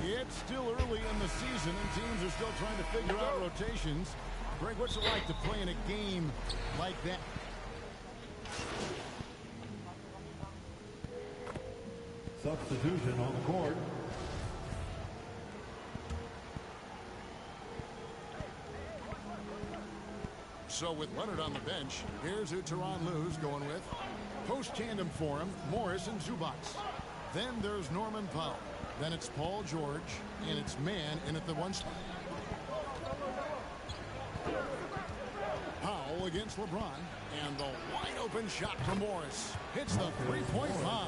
It's still early in the season, and teams are still trying to figure out rotations. Greg, what's it like to play in a game like that? Substitution on the court. So with Leonard on the bench, here's who Tyronn Lue's going with. Post tandem for him, Morris and Zubac. Then there's Norman Powell. Then it's Paul George, and it's man in at the one spot. Powell against LeBron, and the wide-open shot from Morris. Hits the three-point bomb.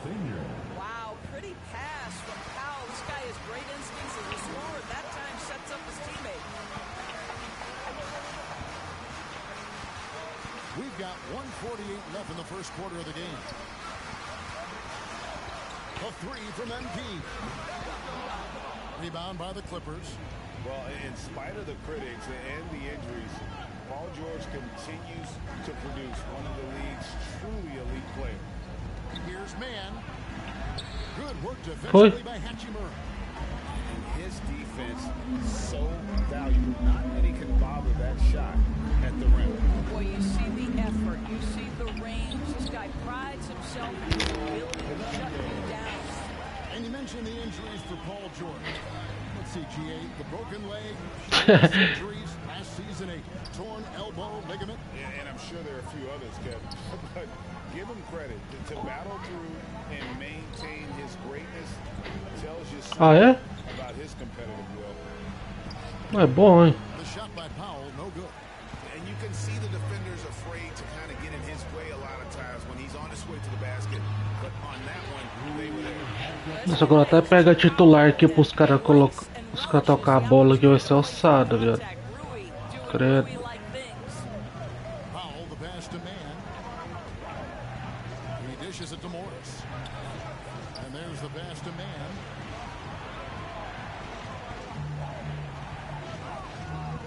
Wow, pretty pass from Powell. This guy has great instincts as a scorer. That time sets up his teammate. We've got 1:48 left in the first quarter of the game. A three from MP. Rebound by the Clippers. Well, in spite of the critics and the injuries, Paul George continues to produce one of the league's truly elite players. Here's man. Good work defensively by Hachimura. His defense so valuable. Not many can bother that shot at the rim. Boy, you see the effort. You see the range. This guy prides himself in his ability to shut you down. And you mentioned the injuries for Paul George. Let's see, G8, the broken leg, injuries last season, a torn elbow ligament. Yeah, and I'm sure there are a few others, Kevin. But give him credit to battle through and maintain his greatness tells you something about his competitive will. My boy. The shot by Powell, no good. And you can see the defenders afraid to kind of get in his way a lot of times when he's on his way to the basket. But on that one, they were there. Nossa, agora até pega titular aqui pros caras tocar a bola que vai ser ossada, viado. Credo. Powell, the pass to man. He dishes it to Morris. And there's the pass to man.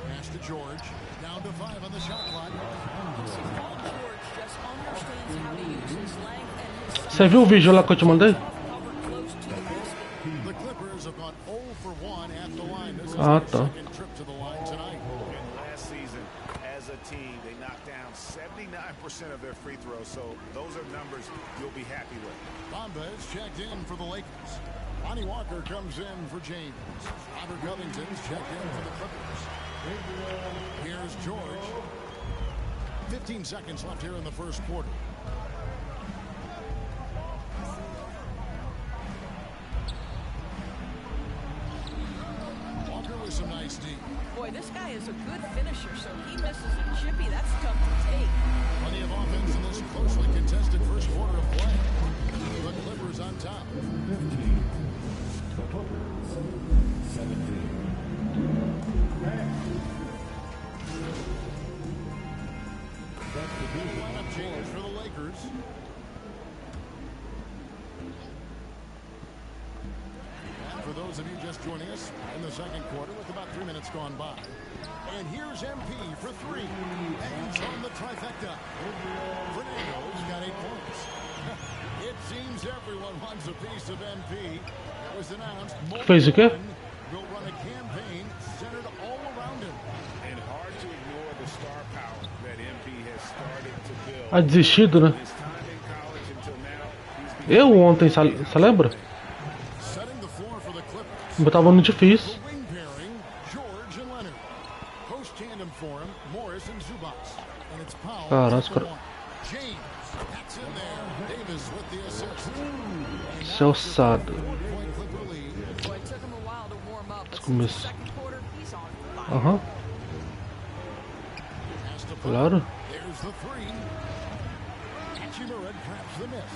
Pass to George. Down to 5 on the shot clock. Paul George just understands how to use his length and his Você viu o vídeo lá que eu te mandei? The Clippers have gone 0 for 1 at the line. This is Ah, their tá. second trip to the line tonight. And last season, as a team, they knocked down 79% of their free throws. So those are numbers you'll be happy with. Bamba is checked in for the Lakers. Lonnie Walker comes in for James. Robert Covington's checked in for the Clippers. Here's George. 15 seconds left here in the first quarter. Walker with some nice D. Boy, this guy is a good finisher, so he misses a chippy. That's tough to take. Plenty of offense in this closely contested first quarter of play. The Clippers on top. 15. The Clippers, 17. Lineup change for the Lakers. And for those of you just joining us in the second quarter with about 3 minutes gone by. And here's MP for 3. Hangs on the trifecta. Fernando's got 8 points. It seems everyone wants a piece of MP. It was announced Fez o quê? will run a campaign centered all around him. And hard to ignore the star power that MP has started to build. Ah, desistido, né? His time in college until now, he's Eu ontem, você lembra? Setting the floor for the Clippers. Botava no difícil. The wing pairing, George and Leonard. Post tandem for him, Morris and Zubac. And it's Powell. Caralho, for one. James, that's in there. Davis with the assist. Seu ossado. Point Clipper lead. Boy, it took him a while to warm up, but since the Começo. second quarter, he's on fire. Aham. Has to put. Claro. There's the 3. Hachimura traps the miss.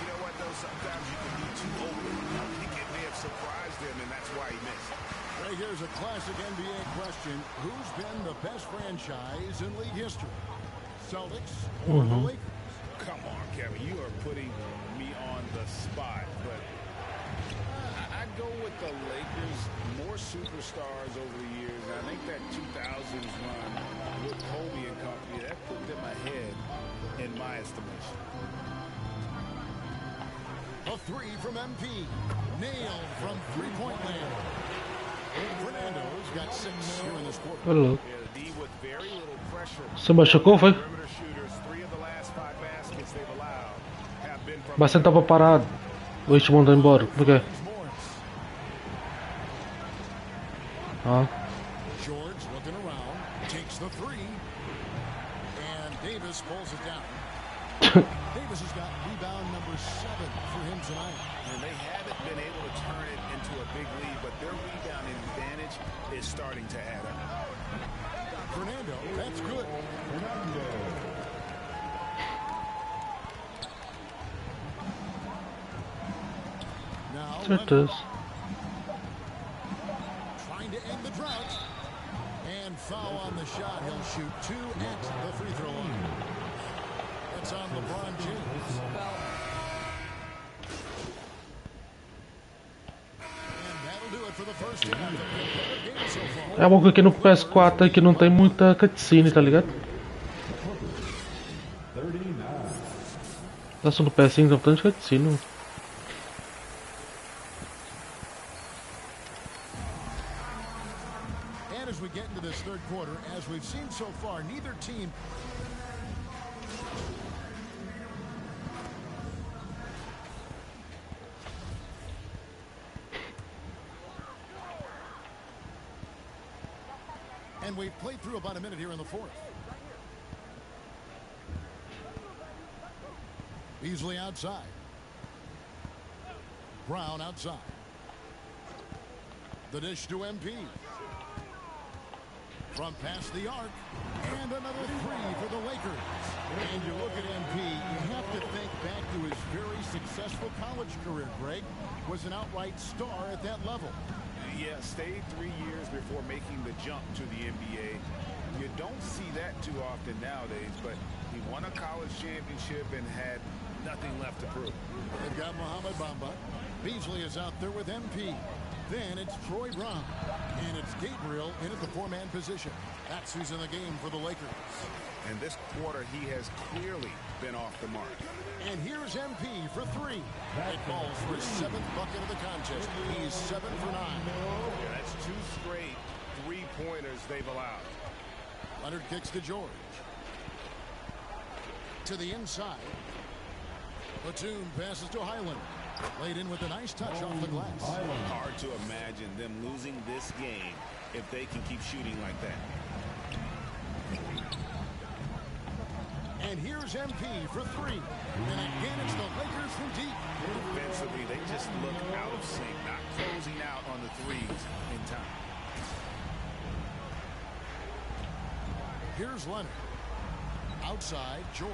You know what, though? Sometimes you can be too open. I think it may have surprised him, and that's why he missed. Right, here's a classic NBA question. Who's been the best franchise in league history? Celtics or the Lakers? Come on, Kevin. You are putting me on the spot, but I'd go with the Lakers. More superstars over the years. I think that 2000s run with Kobe and company, that put them ahead in my estimation. A 3 from MP. Nailed from three-point land. Fernando's got 6 here in this quarter. Ô louco. Yeah, the D with very little pressure. Você machucou, foi? Perimeter shooters, 3 of the last 5 baskets they've allowed have been from Mas você tava parado. Ou te mandou embora? Por quê? Ah. George looking around, takes the 3, and Davis pulls it down. Davis has got rebound number 7 for him tonight. And they haven't been able to turn it into a big lead, but their rebounding advantage is starting to add up. Fernando, that's good. Now Certeza. trying to end the drought. And foul on the shot. He'll shoot 2 at the free throw line. That's on LeBron James. Well, And that'll do it for the first half of the game so far. É uma coisa que no PS4 é que não tem muita cutscene, tá ligado? 39. Nossa, no PS5 tem tanto cutscene. And as we get into this third quarter, as we've seen so far, neither team and we've played through about a minute here in the fourth. Beasley outside. Brown outside. The dish to MP. From past the arc. And another 3 for the Lakers. And you look at MP, you have to think back to his very successful college career, Greg. Was an outright star at that level. Yeah, stayed 3 years before making the jump to the NBA. You don't see that too often nowadays, but he won a college championship and had nothing left to prove. They've got Mohamed Bamba. Beasley is out there with MP. Then it's Troy Brown. And it's Gabriel in at the 4-man position. That's who's in the game for the Lakers. And this quarter, he has clearly been off the mark. And here's MP for 3. It falls for his 7th bucket of the contest. He's 7 for 9. Yeah, that's 2 straight 3-pointers they've allowed. Leonard kicks to George. To the inside. Batum passes to Highland. Laid in with a nice touch off the glass. Hard to imagine them losing this game if they can keep shooting like that. And here's MP for 3. And again, it's the Lakers from deep. Defensively, they just look out of sync, not closing out on the threes in time. Here's Leonard. Outside, George.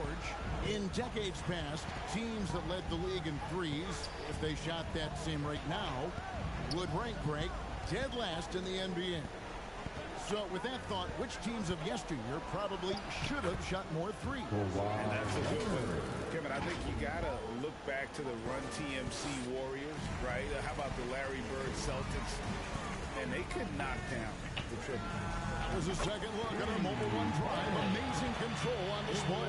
In decades past, teams that led the league in threes, if they shot that same rate now, would rank Greg dead last in the NBA. So with that thought, which teams of yesteryear probably should have shot more threes? And that's a good one. Kevin, I think you got to look back to the Run TMC Warriors, right? How about the Larry Bird Celtics? And they could knock down the triple. There's a second look at a mobile one drive. Amazing control on display.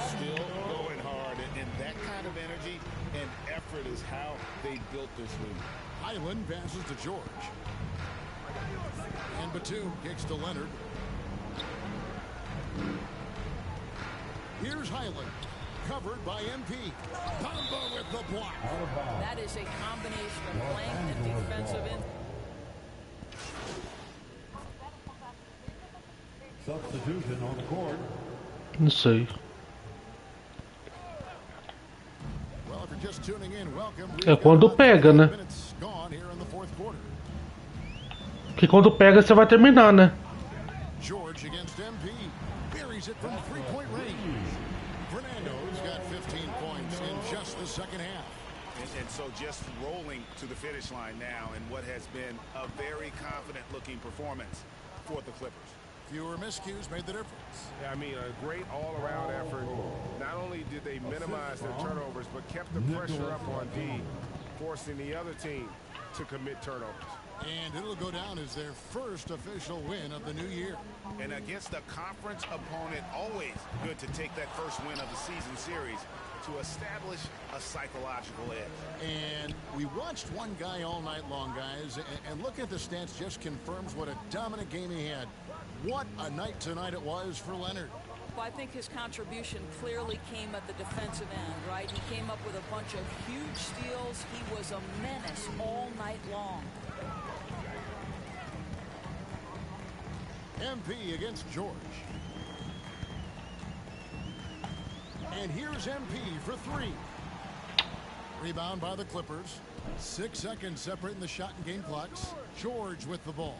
Still going hard, and that kind of energy and effort is how they built this league. Highland passes to George. And Batum kicks to Leonard. Here's Highland. Covered by MP. Bamba with the block. that is a combination of length and defensive in. Substitution on the court. Não sei. Well, if you're just tuning in, welcome. É quando pega, né? Minutes gone here in the fourth quarter. Que quando pega você vai terminar, né? George against MP. Buries it from three-point range. Fernando's got 15 points in just the second half. And so just rolling to the finish line now in what has been a very confident-looking performance for the Clippers. Fewer miscues made the difference. Yeah, I mean, a great all-around effort. Not only did they minimize their turnovers, but kept the pressure up on D, forcing the other team to commit turnovers. And it'll go down as their first official win of the new year. And against a conference opponent, always good to take that first win of the season series to establish a psychological edge. And we watched one guy all night long, guys, and look at the stats just confirms what a dominant game he had. What a night tonight it was for Leonard. Well, I think his contribution clearly came at the defensive end, right? He came up with a bunch of huge steals. He was a menace all night long. MP against George. And here's MP for three. Rebound by the Clippers. 6 seconds separating the shot and game clocks. George with the ball.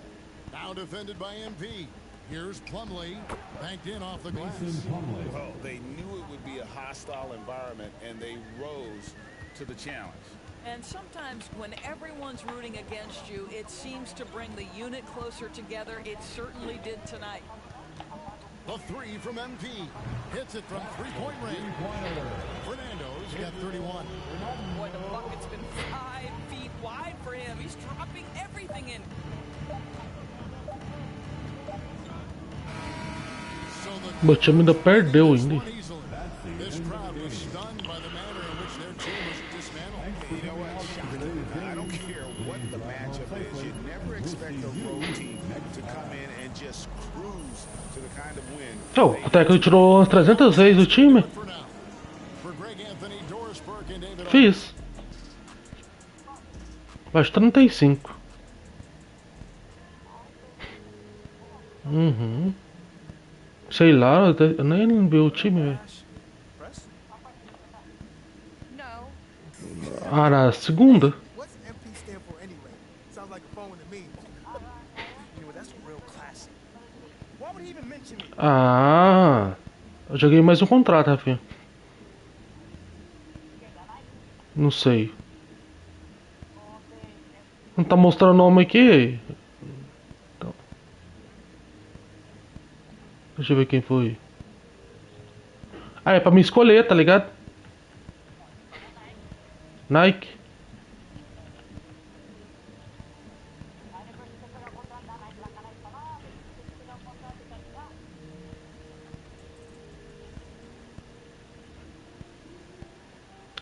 Now defended by MP. Here's Plumlee, banked in off the glass. Well, they knew it would be a hostile environment, and they rose to the challenge. And sometimes when everyone's rooting against you, it seems to bring the unit closer together. It certainly did tonight. The three from MP. Hits it from three-point range. Fernando's got 31. Boy, the bucket's been 5 feet wide for him. He's dropping everything in. Meu time ainda perdeu ainda. This crowd was stunned by the manner in which their team was dismantled. You know what? I don't care what the matchup is. You never expect a road team to come in and just cruise to the kind of win. Oh, o técnico tirou umas 300 vezes do time. Fiz. Acho 35. Uhum. Sei lá, eu nem vi o time, velho. Ah, na segunda? Ah, eu joguei mais um contrato, Rafinha. Não sei. Não tá mostrando o nome aqui? Então. Deixa eu ver quem foi. Ah, é pra me escolher, tá ligado? Nike.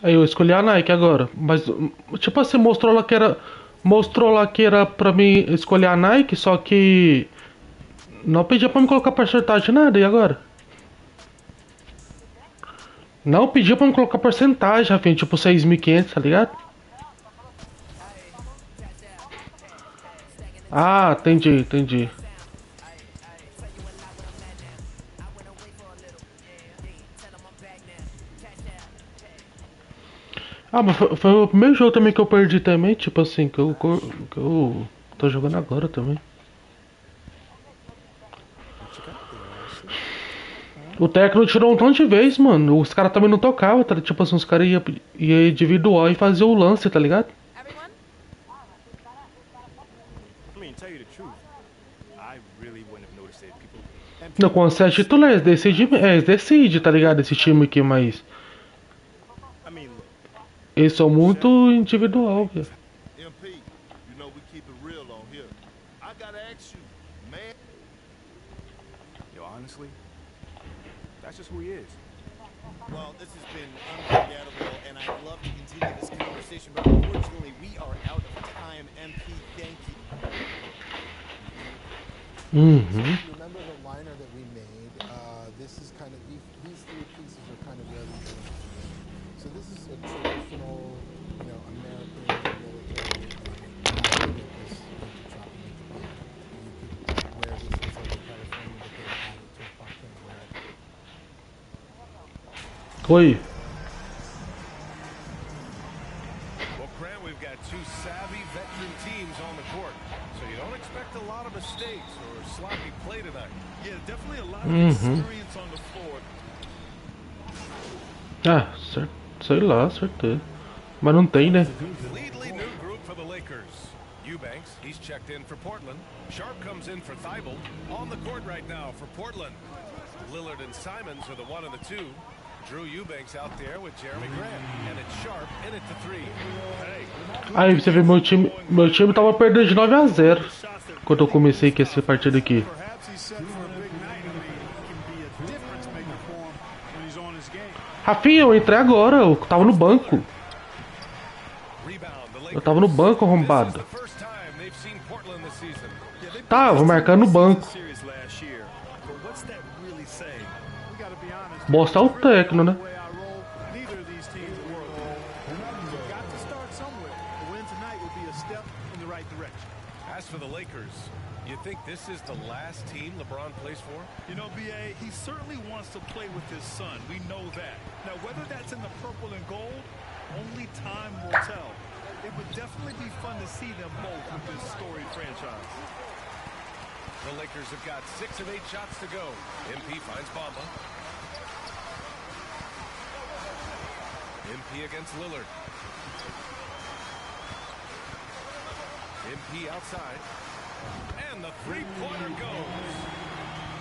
Aí eu escolhi a Nike agora, mas tipo assim, mostrou lá que era pra mim escolher a Nike, só que não pedia pra me colocar porcentagem nada, e agora? Não pedia pra me colocar porcentagem, Rafinha, tipo 6.500, tá ligado? Ah, entendi. Ah, mas foi o primeiro jogo também que eu perdi também, tipo assim, que eu tô jogando agora também. O técnico tirou um tanto de vez, mano. Os caras também não tocavam, tá? Tipo assim, os caras iam individual e faziam o lance, tá ligado? Não, com 7 titulares, decide, tá ligado? Esse time aqui, mas eles são muito individual, velho. That's just who he is. Well, this has been unforgettable, and I'd love to continue this conversation, but unfortunately, we are out of time. MP, thank you. Remember the liner that we made? This is kind of these three pieces are kind of where we go. So this is a traditional, American military. You could wear this as like a California, but they add it to a fucking wear it. Oi. Well, Grant, we've got two savvy veteran teams on the court, so you don't expect a lot of mistakes or sloppy play tonight. Yeah, definitely a lot of experience on the floor. Ah, sei lá, certeza. Mas não tem, né? Completely new group for the Lakers. Eubanks, he's checked in for Portland. Sharp comes in for Thibault. On the court right now for Portland. Lillard and Simons are the 1 and the 2. Drew Eubanks out there with Jeremy Grant. And it's Sharp in it to three. Hey. Aí você vê meu time tava perdendo de 9-0 quando eu comecei com essa partida aqui. Perhaps he's set for a big night. I mean, he can be a difference maker for him when he's on his game. Rafinha, eu entrei agora, eu tava no banco. Eu tava no banco, arrombado. Tá, vou marcar no banco. Bosta é o técnico, né? As for the Lakers, you think this is the last team LeBron plays for? You know, BA, he certainly wants to play with his son. We know that. Now, whether that's in the purple and gold, only time will tell. It would definitely be fun to see them both with this storied franchise. The Lakers have got 6 of 8 shots to go. MP finds Bamba. MP against Lillard. MP outside. And the three-pointer goes.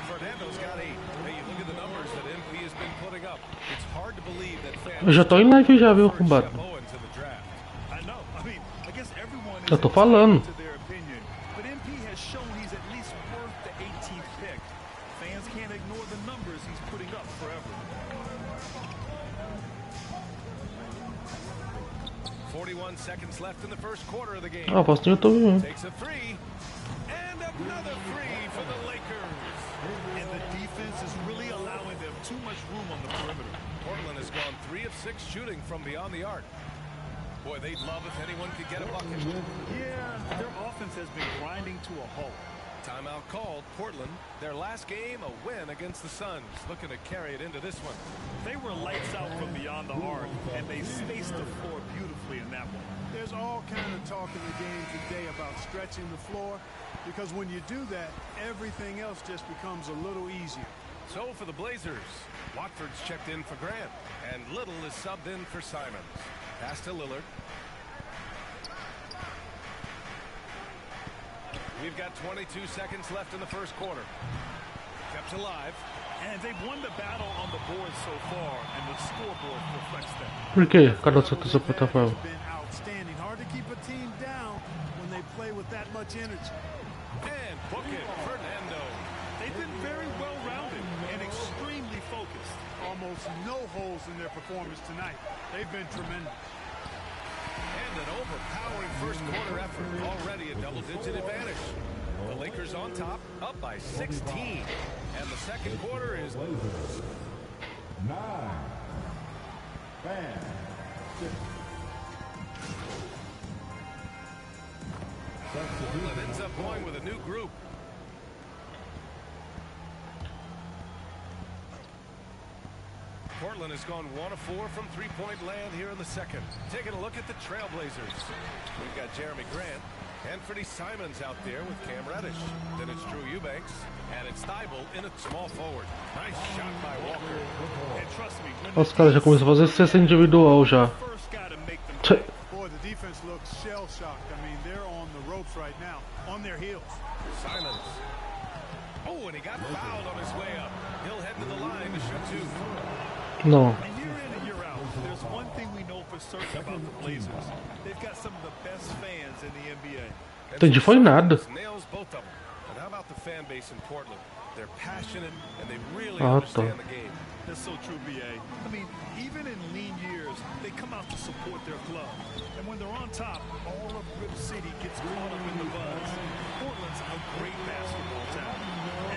Fernando's got 8. Hey, you look at the numbers that MP has been putting up. It's hard to believe that fans... Eu já tô em live já, viu, arrombado? I know. I mean, I guess everyone is Eu tô falando. to their opinion, but MP has shown he's at least worth the 18th pick. Fans can't ignore the numbers he's putting up forever. 41 seconds left in the first quarter of the game. Ah, posso no YouTube mesmo. Takes a three. And another three for the Lakers. And the defense is really allowing them too much room on the perimeter. Portland has gone 3 of 6 shooting from beyond the arc. Boy, they'd love if anyone could get a bucket. Yeah, their offense has been grinding to a halt. Timeout called. Portland, their last game, a win against the Suns. Looking to carry it into this one. They were lights out from beyond the arc, and they spaced the floor beautifully in that one. There's all kind of talk in the game today about stretching the floor, because when you do that, everything else just becomes a little easier. So for the Blazers, Watford's checked in for Grant, and Little is subbed in for Simons. Pass to Lillard. We've got 22 seconds left in the first quarter. Kept alive. And they've won the battle on the board so far, and the scoreboard reflects that. Por quê? Cadê essa plataforma? Been outstanding. Hard to keep a team down when they play with that much energy. And book it, Fernando. They've been very well-rounded and extremely focused. Almost no holes in their performance tonight. They've been tremendous. And an overpowering first quarter effort. Already a double-digit advantage. The Lakers on top, up by 16. And the second quarter is... 9. Fan. 6. Portland ends up going with a new group. Portland has gone 1 of 4 from three-point land here in the second. Taking a look at the Trailblazers. We've got Jeremy Grant. Anthony Simons out there with Cam Reddish. Then it's Drew Eubanks. And it's Thibault in a small forward. Nice shot by Walker. And trust me, when Os caras já começam a fazer cesta individual já. first got to make them Tch. Boy, the defense looks shell-shocked. I mean, they're on the ropes right now, on their heels. Simons. Oh, and he got fouled on his way up. He'll head to the line to shoot 2. Não. And year in and year out, there's one thing we know for certain about the Blazers. They've got some of the best fans in the NBA. Entendi, foi nada. Nails both of them. And how about the fan base in Portland? They're passionate and they really Ah, understand the game. That's so true, BA. I mean, even in lean years, they come out to support their club. And when they're on top, all of Rip City gets caught up in the buzz. Portland's a great basketball town.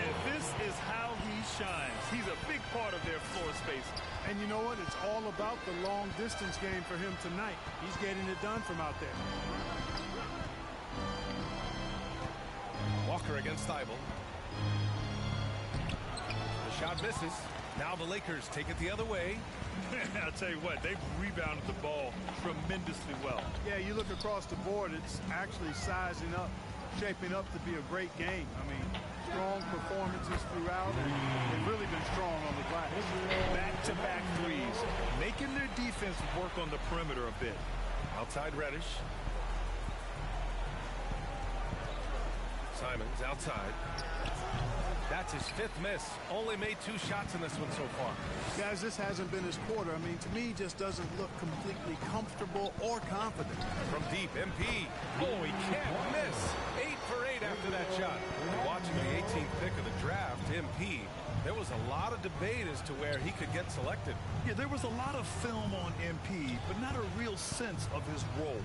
And this is how he shines. He's a big part of their floor space. And you know what? It's all about the long-distance game for him tonight. He's getting it done from out there. Walker against Thibault. The shot misses. Now the Lakers take it the other way. I'll tell you what, they've rebounded the ball tremendously well. Yeah, you look across the board, it's actually sizing up, shaping up to be a great game. I mean, strong performances throughout, and they've really been strong on the glass. Back-to-back threes, making their defense work on the perimeter a bit. Outside Reddish. Simons outside. That's his 5th miss. Only made 2 shots in this one so far. Guys, this hasn't been his quarter. I mean, to me, just doesn't look completely comfortable or confident. From deep, MP. Oh, he can't miss. 8 for 8 after that shot. Watching the 18th pick of the draft, MP, there was a lot of debate as to where he could get selected. Yeah, there was a lot of film on MP, but not a real sense of his role.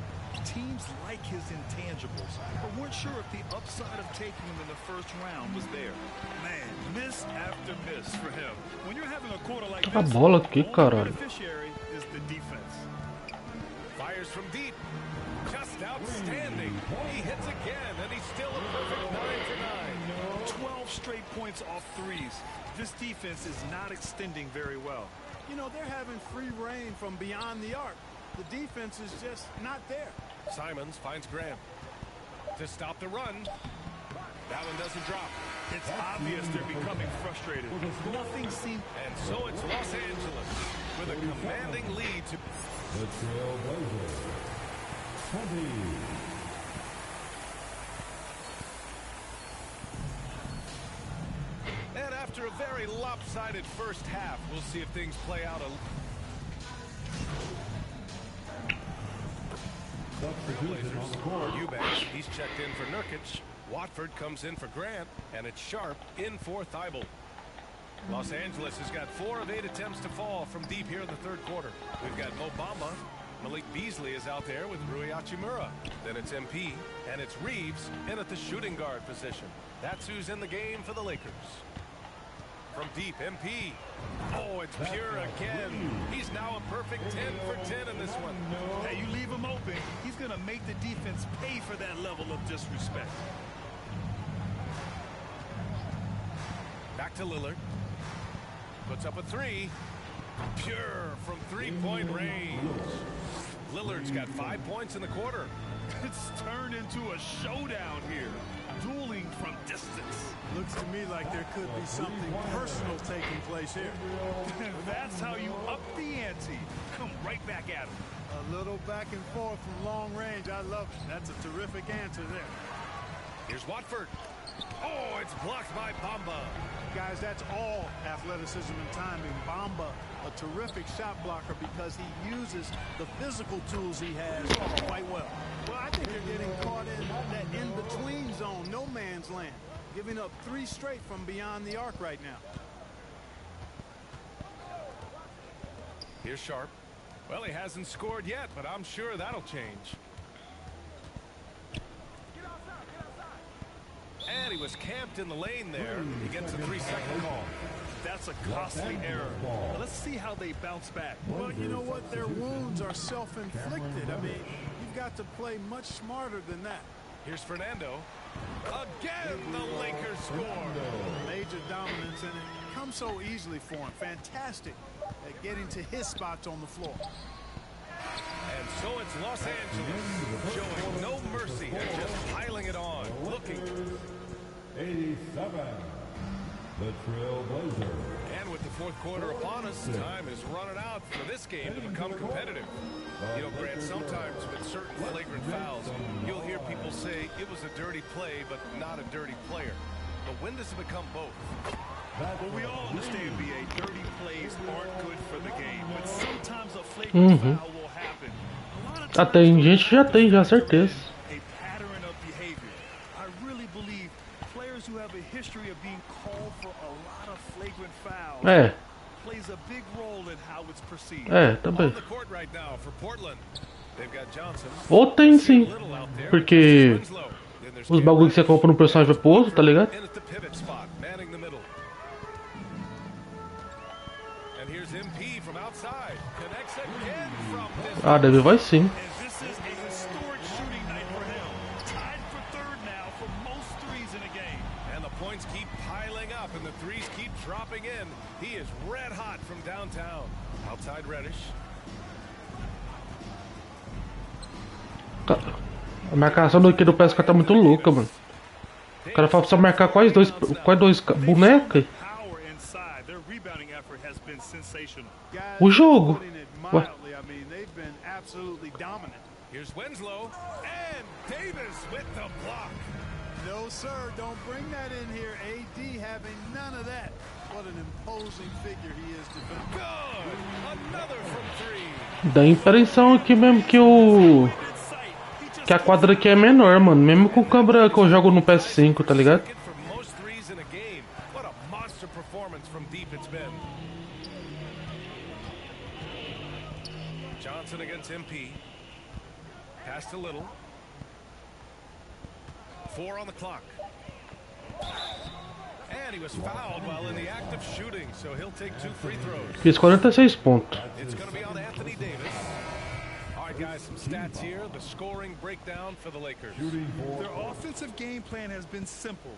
Teams like his intangibles, but weren't sure if the upside of taking him in the first round was there. Man, miss after miss for him. When you're having a quarter like Tá a this, bola aqui, the only caralho. beneficiary is the defense. Fires from deep. Just outstanding. He hits again, and he's still a perfect 9 for 9. 12 straight points off threes. This defense is not extending very well. You know, they're having free reign from beyond the arc. The defense is just not there. Simons finds Graham to stop the run. That one doesn't drop. It's obvious they're becoming frustrated. Nothing seems... And so it's Los Angeles with a commanding lead to... The Trailblazers. 20. And after a very lopsided first half, we'll see if things play out a... Substitution on the court. Eubanks, he's checked in for Nurkic. Watford comes in for Grant, and it's Sharp in for Thibault. Los Angeles has got 4 of 8 attempts to fall from deep here in the 3rd quarter. We've got Mo Bamba. Malik Beasley is out there with Rui Hachimura. Then it's MP, and it's Reeves in at the shooting guard position. That's who's in the game for the Lakers. From deep, MP. Oh, it's pure again. He's now a perfect 10 for 10 in this one. Hey, you leave him open, he's going to make the defense pay for that level of disrespect. Back to Lillard. Puts up a 3. Pure from 3-point range. Lillard's got 5 points in the quarter. It's turned into a showdown here. Dueling from distance. Looks to me like there could be something personal taking place here. That's how you up the ante. Come right back at him. A little back and forth from long range. I love it. That's a terrific answer there. Here's Watford. Oh, it's blocked by Bamba. Guys, that's all athleticism and timing. Bamba, a terrific shot blocker because he uses the physical tools he has quite well. Well, I think they're getting caught in that in-between zone, no man's land, giving up 3 straight from beyond the arc right now. Here's Sharp. Well, he hasn't scored yet, but I'm sure that'll change. And he was camped in the lane there. He gets a 3-second call. That's a costly error. Well, let's see how they bounce back. Well, you know what? Their wounds are self-inflicted. I mean, you've got to play much smarter than that. Here's Fernando. Again, the Lakers score. Major dominance, and it comes so easily for him. Fantastic at getting to his spots on the floor. And so it's Los Angeles showing no mercy and just piling it on. Looking. 87. The Trailblazers. And with the 4th quarter upon us, time is running out for this game to become competitive. You know, Grant, sometimes with certain flagrant fouls, you'll hear people say it was a dirty play, but not a dirty player. But when does it become both? Well, we all understand, BA, dirty plays aren't good for the game, but sometimes a flagrant foul will happen. A lot of times, tem gente que já tem, já certeza. a pattern of behavior. I really believe players who have a history of being called for a lot of flagrant fouls plays a big role in how it's perceived. Também. On the court right now for Portland. They've got Johnson. Ou tem sim, porque os bagulho que você compra no personagem vai pro outro, tá ligado? In at the pivot spot, manning the middle. And here's MP from outside. Connects again from this. Ah, deve vai sim. And this is a historic shooting night for him. Tied for 3rd now for most threes in a game. And the points keep piling up and the threes keep dropping in. He is red hot from downtown. Outside Reddish. A marcação aqui do PSK tá muito louca, mano. O cara fala pra você marcar quais dois bonecas. Power inside. Their rebounding effort has been sensational. O jogo. Ué. I mean, they've been absolutely dominant. Here's Winslow and Davis with the block. No, sir. Don't bring that in here. AD having none of that. What an imposing figure he is defensively. Good. Another from three. Dá a impressão aqui mesmo que a quadra aqui é menor, mano. Mesmo com câmera que eu jogo no PS5, tá ligado? For most threes in a game. What a monster performance from deep it's been. Johnson against MP. Passed a little. 4 on the clock. And he was fouled while in the act of shooting, so he'll take 2 free throws. Fiz 46 pontos. It's going to be on Anthony Davis. All right, guys, some stats here. The scoring breakdown for the Lakers. Their offensive game plan has been simple.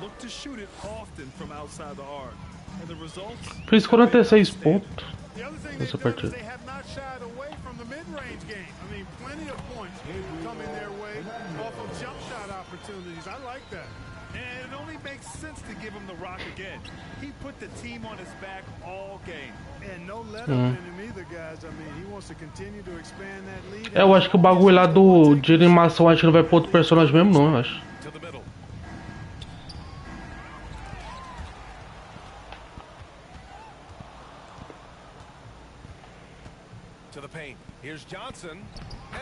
Look to shoot it often from outside the arc. And the results? Fiz 46 pontos The other thing nessa they've done is partida. they have not shied away from the mid-range game. I mean, plenty of points coming their way off of jump shot opportunities. I like that. And it only makes sense to give him the rock again. He put the team on his back all game. And no let up in him either, guys. I mean, he wants to continue to expand that lead. Eu acho que o bagulho lá de animação acho que não vai pro outro personagem mesmo, não, eu acho. To the middle. To the paint. Here's Johnson.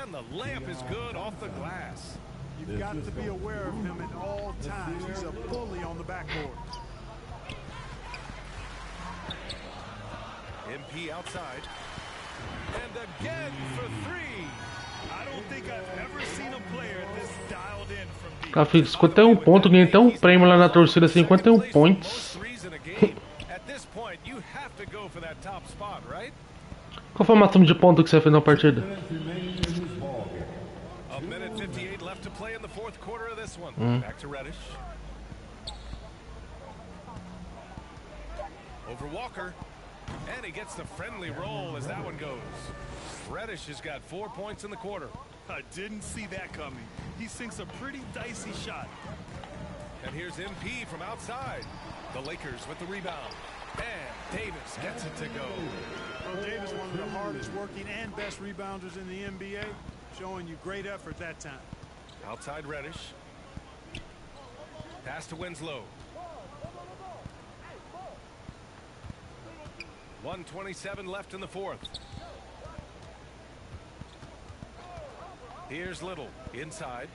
And the layup is good off the glass. You've got to be aware of him at all times. He's a bully on the backboard. MP outside. And again for 3. I don't think I've ever seen a player this dialed in from deep. Cara, fiz 51 pontos, ganhei até um prêmio lá na torcida, 51 points. At this point, you have to go for that top spot, right? Qual foi o máximo de pontos que você fez na partida? A minute 58 left to play in the fourth quarter of this one. Back to Reddish. Over Walker. And he gets the friendly roll as that one goes. Reddish has got 4 points in the quarter. I didn't see that coming. He sinks a pretty dicey shot. And here's MP from outside. The Lakers with the rebound. And Davis gets it to go. Well, Davis, one of the hardest working and best rebounders in the NBA, showing you great effort that time. Outside Reddish. Pass to Winslow. 1:27 left in the fourth. Here's Little inside.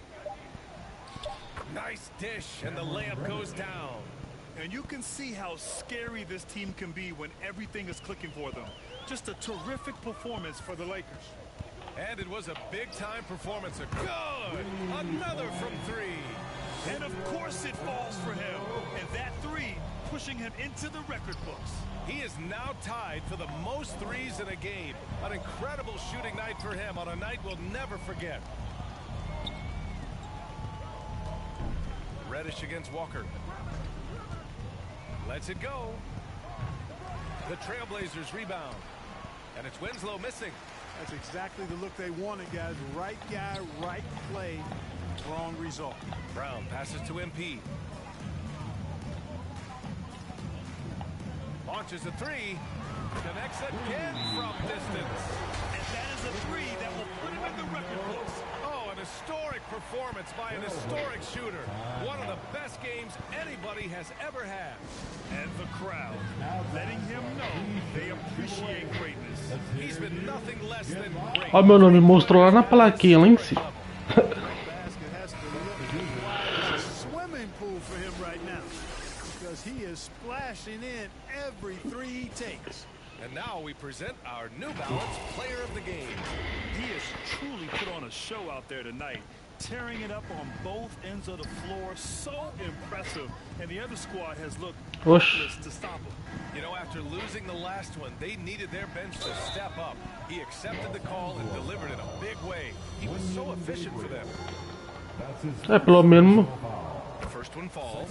Nice dish, and the layup goes down. And you can see how scary this team can be when everything is clicking for them. Just a terrific performance for the Lakers. And it was a big-time performance. A good! Another from 3. And of course it falls for him. And that 3 pushing him into the record books. He is now tied for the most threes in a game. An incredible shooting night for him on a night we'll never forget. Reddish against Walker. Lets it go. The Trailblazers rebound. And it's Winslow missing. That's exactly the look they wanted, guys. Right guy, right play, wrong result. Brown passes to MP. Launches a 3. Connects again from distance. And that is a 3 that will put him in the record books. Oh, an historic performance by an historic shooter. One of the best games anybody has ever had. And the crowd letting him know they appreciate greatness. He's been nothing less than great. Ó, meu nome mostrou lá na plaquinha, lá em cima. Basket has to look like a swimming pool for him right now, because he is splashing in every 3 he takes. And now we present our New Balance Player of the Game. He has truly put on a show out there tonight, tearing it up on both ends of the floor. So impressive. And the other squad has looked hopeless to stop him. You know, after losing the last one, they needed their bench to step up. He accepted the call and delivered in a big way. He was so efficient for them. É, pelo menos. The first one falls.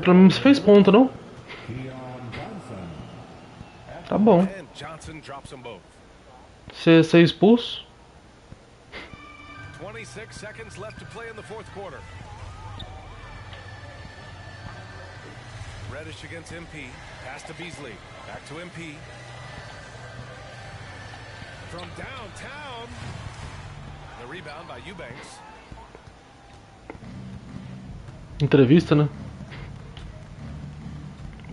Pelo menos fez ponto, não? Tá bom. And Johnson drops them both. Ser expulso. 26 seconds left to play in the fourth quarter. Reddish against MP. Pass to Beasley. Back to MP. From downtown. The rebound by Eubanks. Entrevista, né?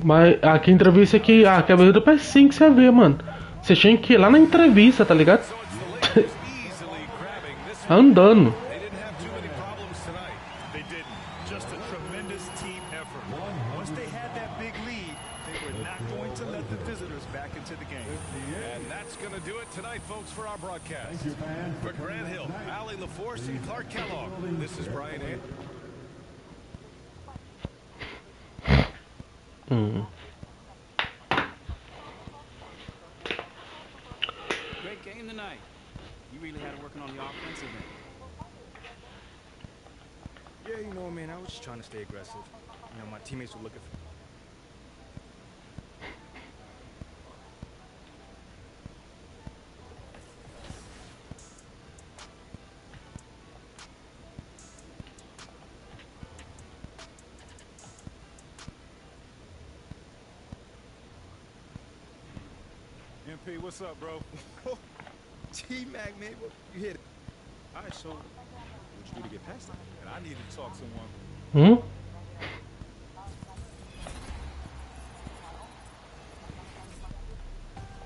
Mas aqui entrevista aqui, que é do PS5 que você vê, mano. Você tinha que ir lá na entrevista, tá ligado? So it's the Lakers easily grabbing this one. Andando. They didn't have too many problems tonight. They didn't. Just a tremendous team effort. Once they had that big lead, they were not going to let the visitors back into the game. And that's going to do it tonight, folks, for our broadcast. For Grant Hill, Allie LaForce, and Clark Kellogg, this is Brian Hay. Great game tonight. You really had it working on the offensive end. Yeah, you know, man, I was just trying to stay aggressive. You know, my teammates were looking for... MP, what's up, bro? T-Mac, man, you hit it. All right, so what'd you do to get past that? And I needed to talk to someone.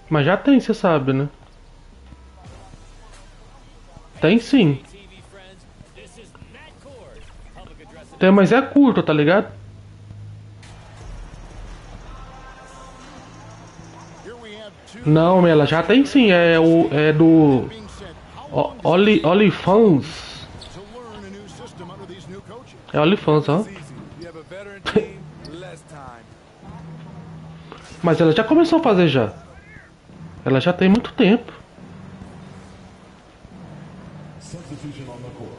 Mas já tem, você sabe, né? Tem sim. Tem, mas é curto, tá ligado? Não, ela já tem sim. É do OnlyFans. É OnlyFans, ó. Mas ela já começou a fazer já. Ela já tem muito tempo. Substitution on the court.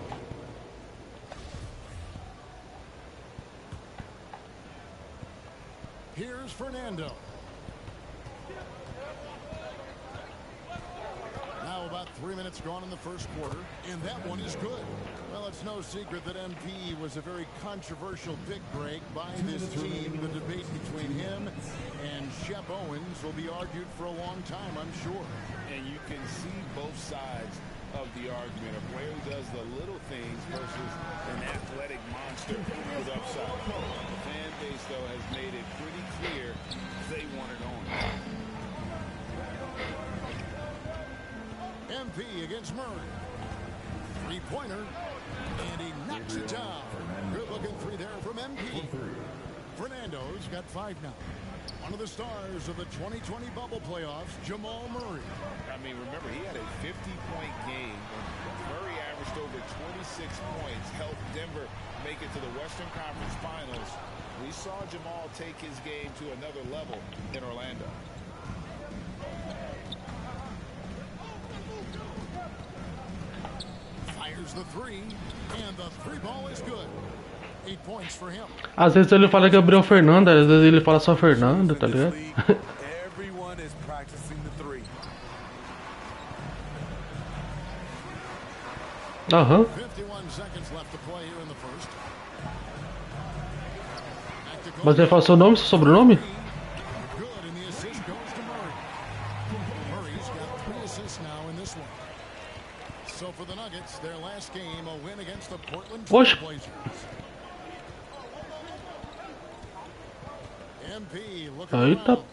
Here's Fernando. Now about 3 minutes gone in the first quarter, and that one is good. Well, it's no secret that MP was a very controversial pick, Greg, by this team. The debate between him and Shep Owens will be argued for a long time, I'm sure. And you can see both sides of the argument. A player who does the little things versus an athletic monster with upside. The fan base, though, has made it pretty clear they want it on. MP against Murray. Three-pointer, and he knocks it down. Good-looking three there from MP. Fernando's got 5 now. One of the stars of the 2020 bubble playoffs, Jamal Murray. I mean, remember, he had a 50-point game. Murray averaged over 26 points, helped Denver make it to the Western Conference Finals. We saw Jamal take his game to another level in Orlando. Fires the three, and the three ball is good. 8 points for him. Às vezes ele fala Gabriel Fernando, às vezes ele fala só Fernando, tá ligado? Everyone is practicing the three. Aham. 51 seconds left to play here in the first. Mas ele fala seu nome, seu sobrenome? Good, and the assist goes to Murray. Murray's got 3 assists now in this one. So for the Nuggets, their last game, a win against the Portland Oxe. Blazers. MP looking Eita. around.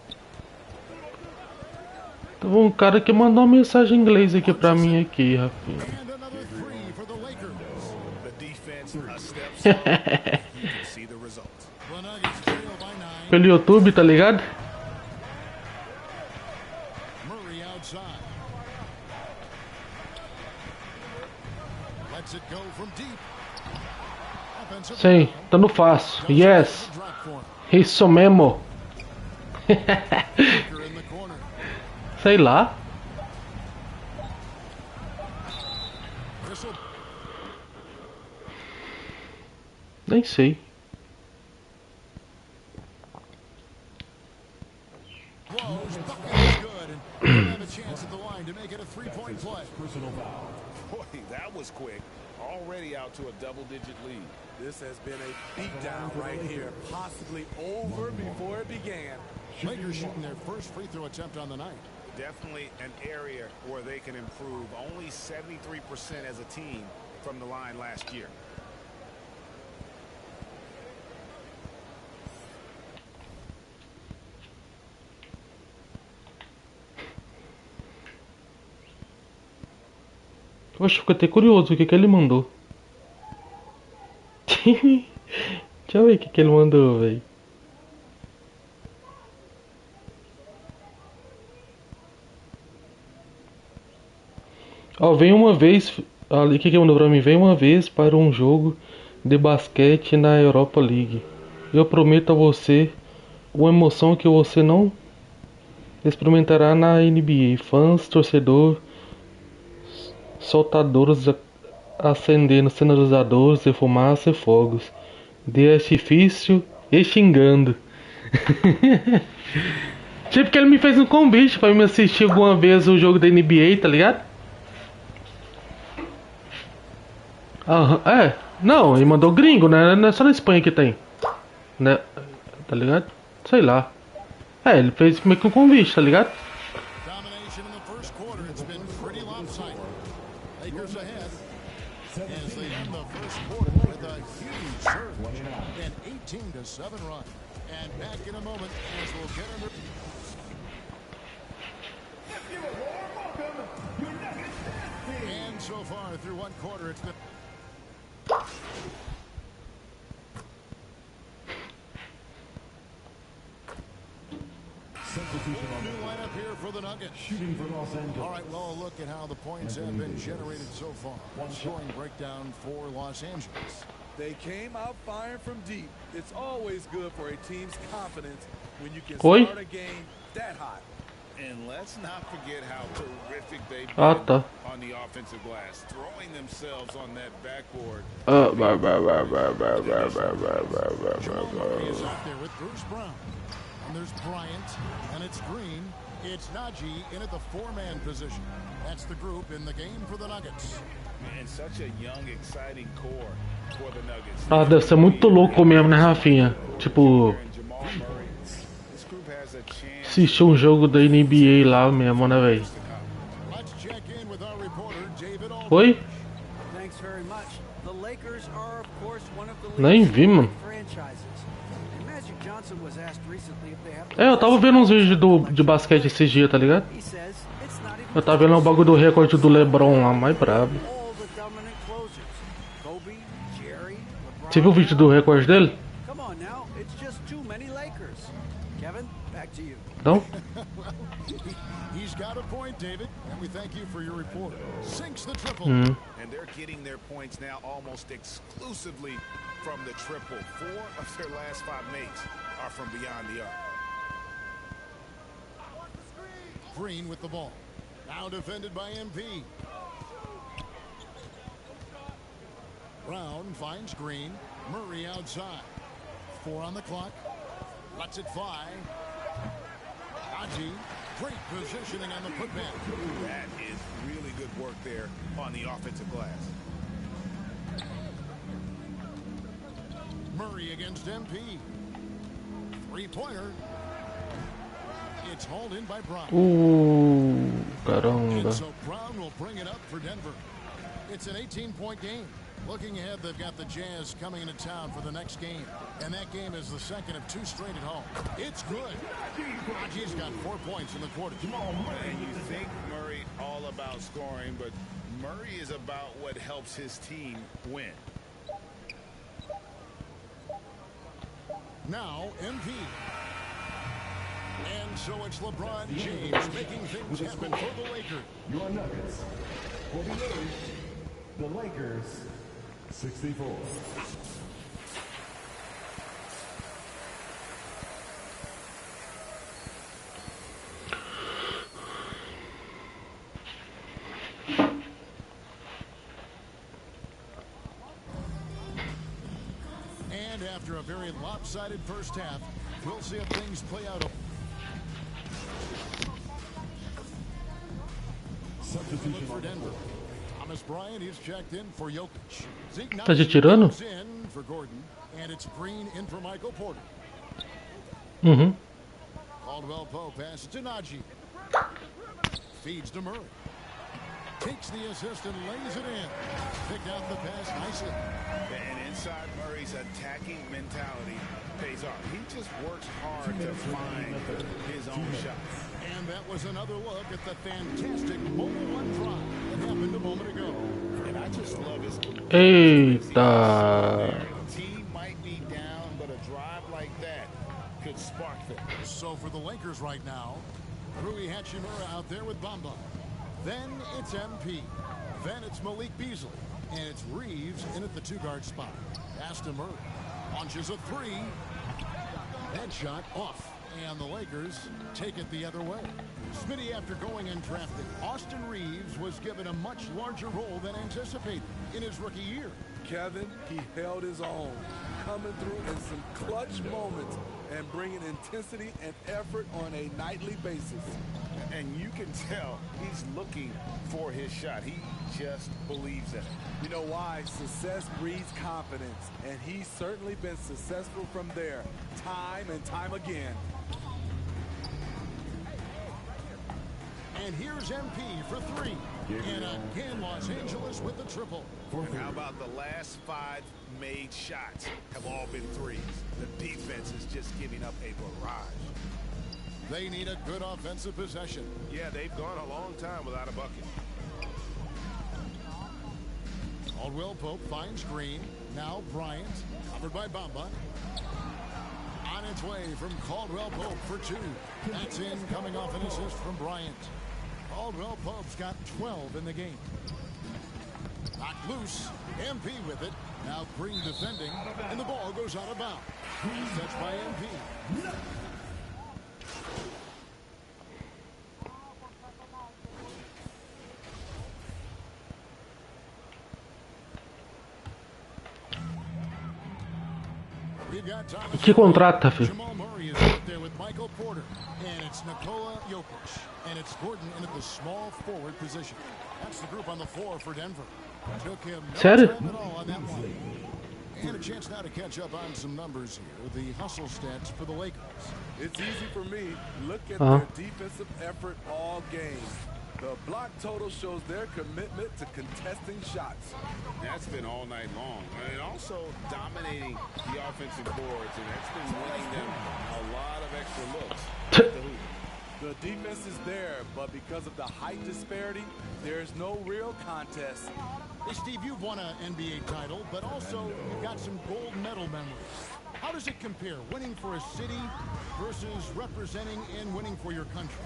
Teve um cara que mandou uma mensagem em inglês aqui pra mim aqui, Rafinha. And another three for the Lakers. The defense a step slow. You can see the results. The Nuggets trail by 9. Pelo YouTube, tá ligado? Murray outside. Lets it go from deep. Offensive Sim, rebound. dando fácil. Yes. Drop for him. Isso mesmo. Baker in the corner. Sei lá. Whistle. Nem sei. Blows. Bucket is good. And they have a chance at the line to make it a 3-point play. Personal foul. Boy, that was quick. Already out to a double-digit lead. This has been a beatdown right here, possibly over before it began. Lakers shooting their first free throw attempt on the night. definitely an area where they can improve. Only 73% as a team from the line last year. Poxa, fico até curioso o que ele mandou. Deixa eu ver o que ele mandou, velho. Ó, vem uma vez. Ali, o que ele mandou pra mim? Vem uma vez para um jogo de basquete na Europa League. Eu prometo a você uma emoção que você não experimentará na NBA. Fãs, torcedor, soltadores acendendo sinalizadores de fumaça e fogos de artifício e xingando. Tipo que ele me fez um convite pra me assistir alguma vez o jogo da NBA, tá ligado? É, não, ele mandou gringo, né? Não é só na Espanha que tem, né? Tá ligado? Sei lá. É, ele fez meio que um convite, tá ligado? Domination in the first quarter. It's been pretty lopsided. Lakers ahead as they end the first quarter with a huge surge, an 18-7 run. And back in a moment as we'll get under. And so far through one quarter, it's been. Substitution on New lineup here for the Nuggets. shooting for Los Angeles. All right, well, look at how the points have been generated so far. One scoring breakdown for Los Angeles. They came out firing from deep. It's always good for a team's confidence when you can Oi? start a game that hot. And let's not forget how terrific they've Ah, been tá. on the offensive glass, throwing themselves on that backboard. Jamal Murray is out there with Bruce Brown. And there's Bryant, and it's Green. It's Najee in at the four-man position. That's the group in the game for the Nuggets. And such a young, exciting core for the Nuggets. Ah, deve ser muito louco mesmo, né, Rafinha? Tipo, And Jamal Murray. This group has a chance. assistir um jogo da NBA lá mesmo, né, velho? Let's check in with our reporter, David Aldridge. Oi? Thanks very much. The Lakers are, of course, one of the Nem league's vi, mano. franchises. And Magic Johnson was asked recently if they have É, eu tava vendo uns vídeos de basquete esses dias, tá ligado? He says it's not even Eu tava vendo o bagulho do recorde do LeBron lá, mais brabo. all the dominant closers. Kobe, Jerry, LeBron. Você viu o vídeo do recorde dele? Come on now, it's just too many Lakers. Kevin, back to you. Não? He's got a point, David, and we thank you for your report. Sinks the triple. And they're getting their points now almost exclusively from the triple. 4 of their last 5 makes are from beyond the arc. Green with the ball. Now defended by MP. Brown finds Green. Murray outside. 4 on the clock. Lets it fly. Najee. Great positioning on the putback. That is really good work there on the offensive glass. Murray against MP. Three-pointer. It's hauled in by Brown. Caramba. And so Brown will bring it up for Denver. It's an 18-point game. Looking ahead, they've got the Jazz coming into town for the next game. And that game is the second of 2 straight at home. It's good. Najee's got 4 points in the quarter. And you think Murray all about scoring, but Murray is about what helps his team win. Now, MP. And so it's LeBron James making things happen for the Lakers. Your Nuggets will be the Lakers 64. And after a very lopsided first half, we'll see if things play out. Substitution For Denver. Thomas Bryant is checked in for Jokic. Zeke Tá te tirando? comes in for Gordon, and it's Green in for Michael Porter. Uhum. Caldwell Pope passes to Najee. Feeds to Murray. Takes the assist and lays it in. Picked out the pass nicely. And inside Murray's attacking mentality pays off. He just works hard to find his own shot. And that was another look at the fantastic mobile one drive that happened a moment ago. And I just love his... Eita. Team might be down, but a drive like that could spark them. So for the Lakers right now, Rui Hachimura out there with Bamba. Then it's MP. Then it's Malik Beasley. And it's Reeves in at the two-guard spot. Aston Murray launches a three. Headshot off. And the Lakers take it the other way. Smitty, after going and drafting, Austin Reeves was given a much larger role than anticipated in his rookie year. Kevin, he held his own, coming through in some clutch moments and bringing intensity and effort on a nightly basis. And you can tell he's looking for his shot. He just believes in it. You know why? Success breeds confidence, and he's certainly been successful from there, time and time again. And here's MP for three. And again, Los Angeles with the triple. And how about the last 5 made shots have all been threes? The defense is just giving up a barrage. They need a good offensive possession. Yeah, they've gone a long time without a bucket. Caldwell Pope finds Green. Now Bryant, covered by Bamba. On its way from Caldwell Pope for 2. That's in, coming off an assist from Bryant. Caldwell Pope's got 12 in the game. Knocked loose. MP with it. Now Green defending, and the ball goes out of bounds. Touched by MP. Que contrata, filho? Jamal Murray is out there with Michael Porter, and it's Nikola Jokic, and it's Gordon in at the small forward position. That's the group on the floor for Denver. Took him no Sério? time at all on that one. And a chance now to catch up on some numbers here. The hustle stats for the Lakers. It's easy for me. Look at their defensive effort all game. The block total shows their commitment to contesting shots. That's been all night long. And also dominating the offensive boards, and that's been winning them a lot of extra looks. The defense is there, but because of the height disparity, there's no real contest. Hey, Steve, you've won an NBA title, but also you've got some gold medal memories. How does it compare, winning for a city versus representing and winning for your country?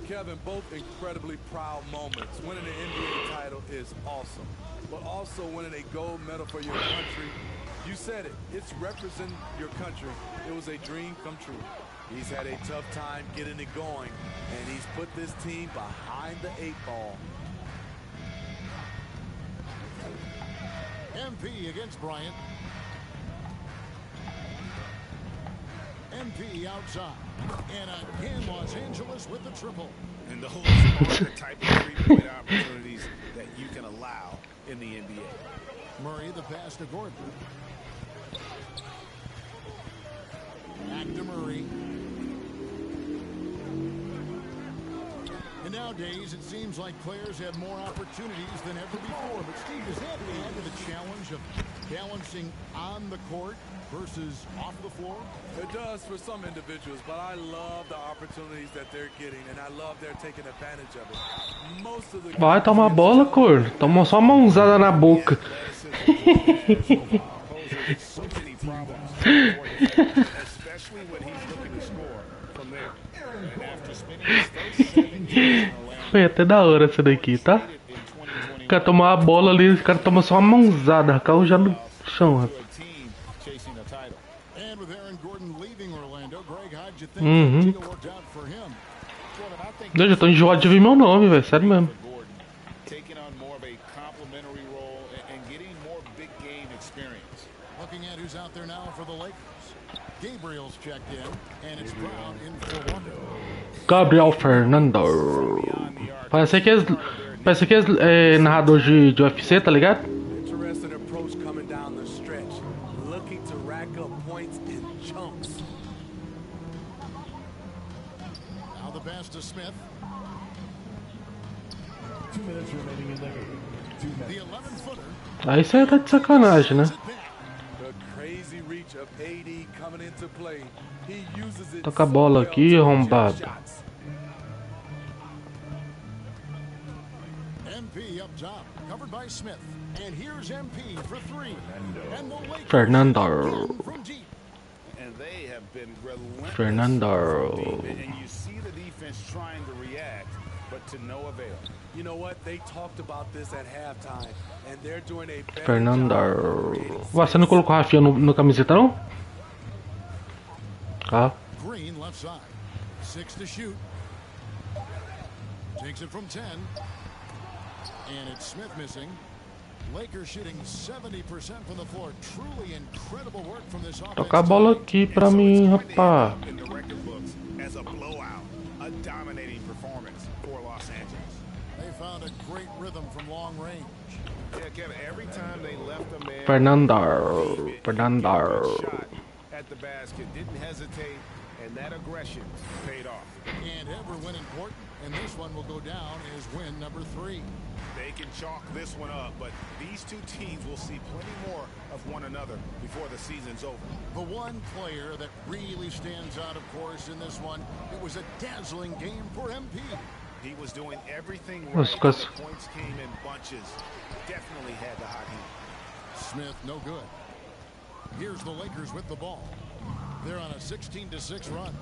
Kevin, both incredibly proud moments. Winning an NBA title is awesome, but also winning a gold medal for your country, you said it, it's representing your country. It was a dream come true. He's had a tough time getting it going, and he's put this team behind the 8 ball. MP against Bryant. MP outside. And again, Los Angeles with the triple. And those are the type of three-point opportunities that you can allow in the NBA. Murray, the pass to Gordon. Back to Murray. And nowadays, it seems like players have more opportunities than ever before. But Steve, does that add to the challenge of balancing on the court versus off the floor? It does for some individuals, but I love the opportunities that they're getting, and I love they're taking advantage of it. Most of the Vai tomar bola, cor. Toma só uma mãozada na boca. Especially when he's looking to score from there. And after spending his first 7 years in Orlando, Foi até da hora essa daqui, tá? O cara tomar a bola ali, o cara toma só uma mãozada, caiu já no chão, rapaz. Eu já tô enjoado de ver meu nome, velho, sério mesmo. taking on more of a complementary role and getting more big game experience. Looking at who's out there now for the Lakers. Gabriel's checked in, and it's Brown in for one. Gabriel Fernando. Parece que é narrador de UFC, tá ligado? Interesting approach coming down the stretch, looking to rack up points in chunks. Now the pass to Smith. 2 minutes remaining in the game. 2 The minutes. 11-footer. Aí você tá de sacanagem, né? The crazy reach of AD coming into play. He uses it Toca a so bola well aqui, to arrombado. reject shots. MP up top, covered by Smith. And here's MP for 3. And the Lakers Fernando. again from deep. And they have been relentless Fernando. from deep. And you see the defense trying to react, but to no avail. You know what? They talked about this at halftime, and they're doing a better job of Fernando. creating Ué, você não colocou a Rafinha no camiseta, não? Ah. Green left side. 6 to shoot. Takes it from 10. And it's Smith missing. Lakers shooting 70% from the floor. Truly incredible work from this offense. Toca a bola aqui pra mim, rapá. In the record books as a blowout, a dominating performance for Los Angeles. They found a great rhythm from long range. Yeah, Kevin, every time they left a man Fernando. Fernando. shot at the basket, didn't hesitate, and that aggression paid off. And every win important, and this one will go down as win number 3. They can chalk this one up, but these two teams will see plenty more of one another before the season's over. The one player that really stands out, of course, in this one, it was a dazzling game for MP. He was doing everything right. Let's The go. points came in bunches. Definitely had the hot hand. Smith, no good. Here's the Lakers with the ball. They're on a 16-6 run.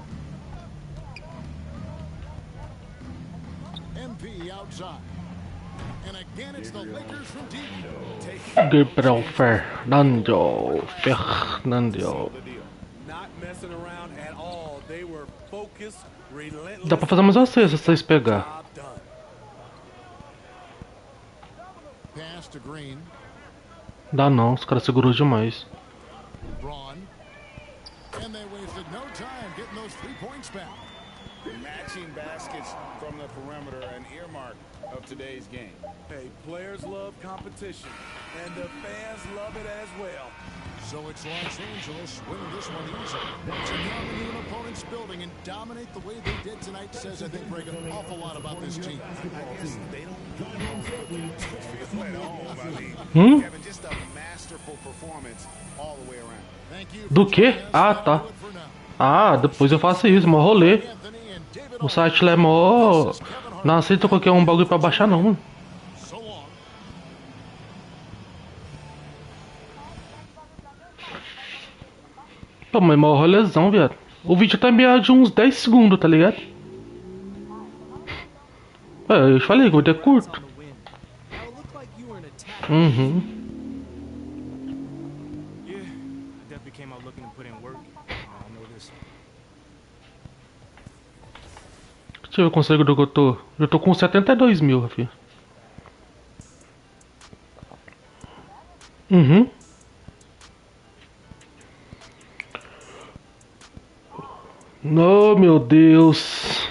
MP outside. And again, it's the Lakers from deep. Gabriel Fernando. Fernando. Not messing around at all. They were focused, relentless. Dá pra fazer mais uma cesta se vocês pegar. Job done. Pass to Green. Dá não, os caras segurou demais. Braun. And they wasted no time getting those 3 points back. Matching baskets from the perimeter, an earmark of today's game. Hey, players love competition, and the fans love it as well. So it's Los Angeles winning this one easy. To come into an opponent's building and dominate the way they did tonight says, I think, Greg, an awful lot about this team. I guess they don't feel at home. I mean, Kevin, just a masterful performance all the way around. Thank you. Do que? Ah, tá. Ah, depois eu faço isso, mó rolê. O site lá é mó... Não aceita qualquer um bagulho pra baixar, não. So long. Pô, mas mó rolezão, viado. O vídeo tá meio de uns 10 segundos, tá ligado? É, eu falei que o vídeo é curto. Uhum. Yeah, I definitely came out looking to put in work. I know this. Deixa eu ver o conselho do que eu tô. Eu tô com 72 mil, Rafinha. Uhum. Oh, meu Deus.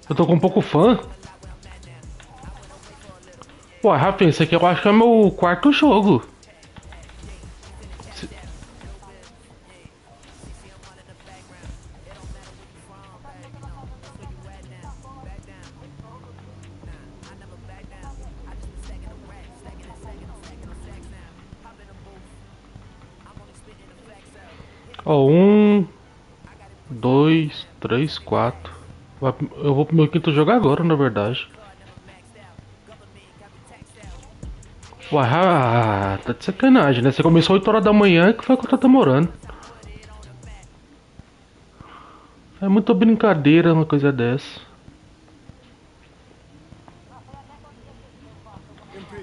Eu tô com um pouco fã. Ué, Rafinha, esse aqui eu acho que é meu quarto jogo. Ó, 1, 2, 3, 4. Eu vou pro meu quinto jogo agora, na verdade. Ué, tá de sacanagem, né? Você começou 8 horas da manhã, que foi que eu tô demorando. É muita brincadeira uma coisa dessa.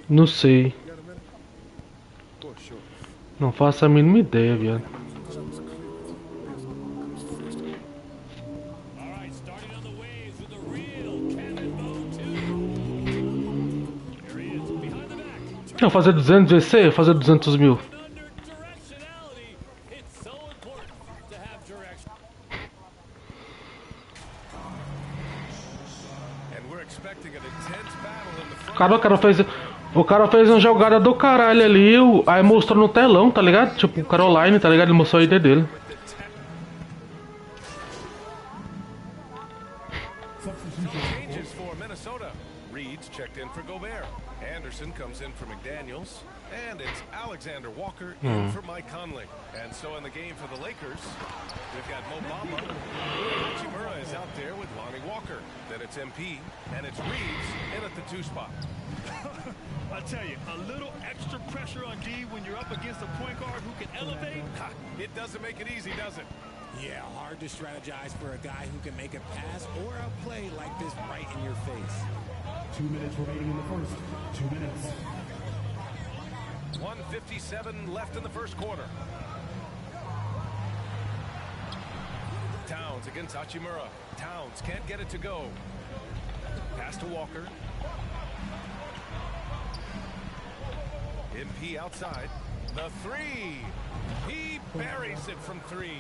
Não sei. Não faço a mínima ideia, viado. Não, fazer 200 GC ou fazer 200 mil? O cara fez uma jogada do caralho ali, aí mostrou no telão, tá ligado? Tipo, o cara online, tá ligado? Ele mostrou a ID dele. Changes for Minnesota. Reed's checked in for Gobert. Anderson comes in for McDaniels. And it's Alexander Walker in for Mike Conley. And so in the game for the Lakers, we've got Mo Bamba. Hachimura is out there with Lonnie Walker. Then it's MP, and it's Reeves in at the 2 spot. I tell you, a little extra pressure on D when you're up against a point guard who can elevate. It doesn't make it easy, does it? Yeah, hard to strategize for a guy who can make a pass or a play like this right in your face. 2 minutes remaining in the first. 2 minutes. 1:57 left in the first quarter. Towns against Hachimura. Towns can't get it to go. Pass to Walker. MP outside. The 3. He buries it from 3.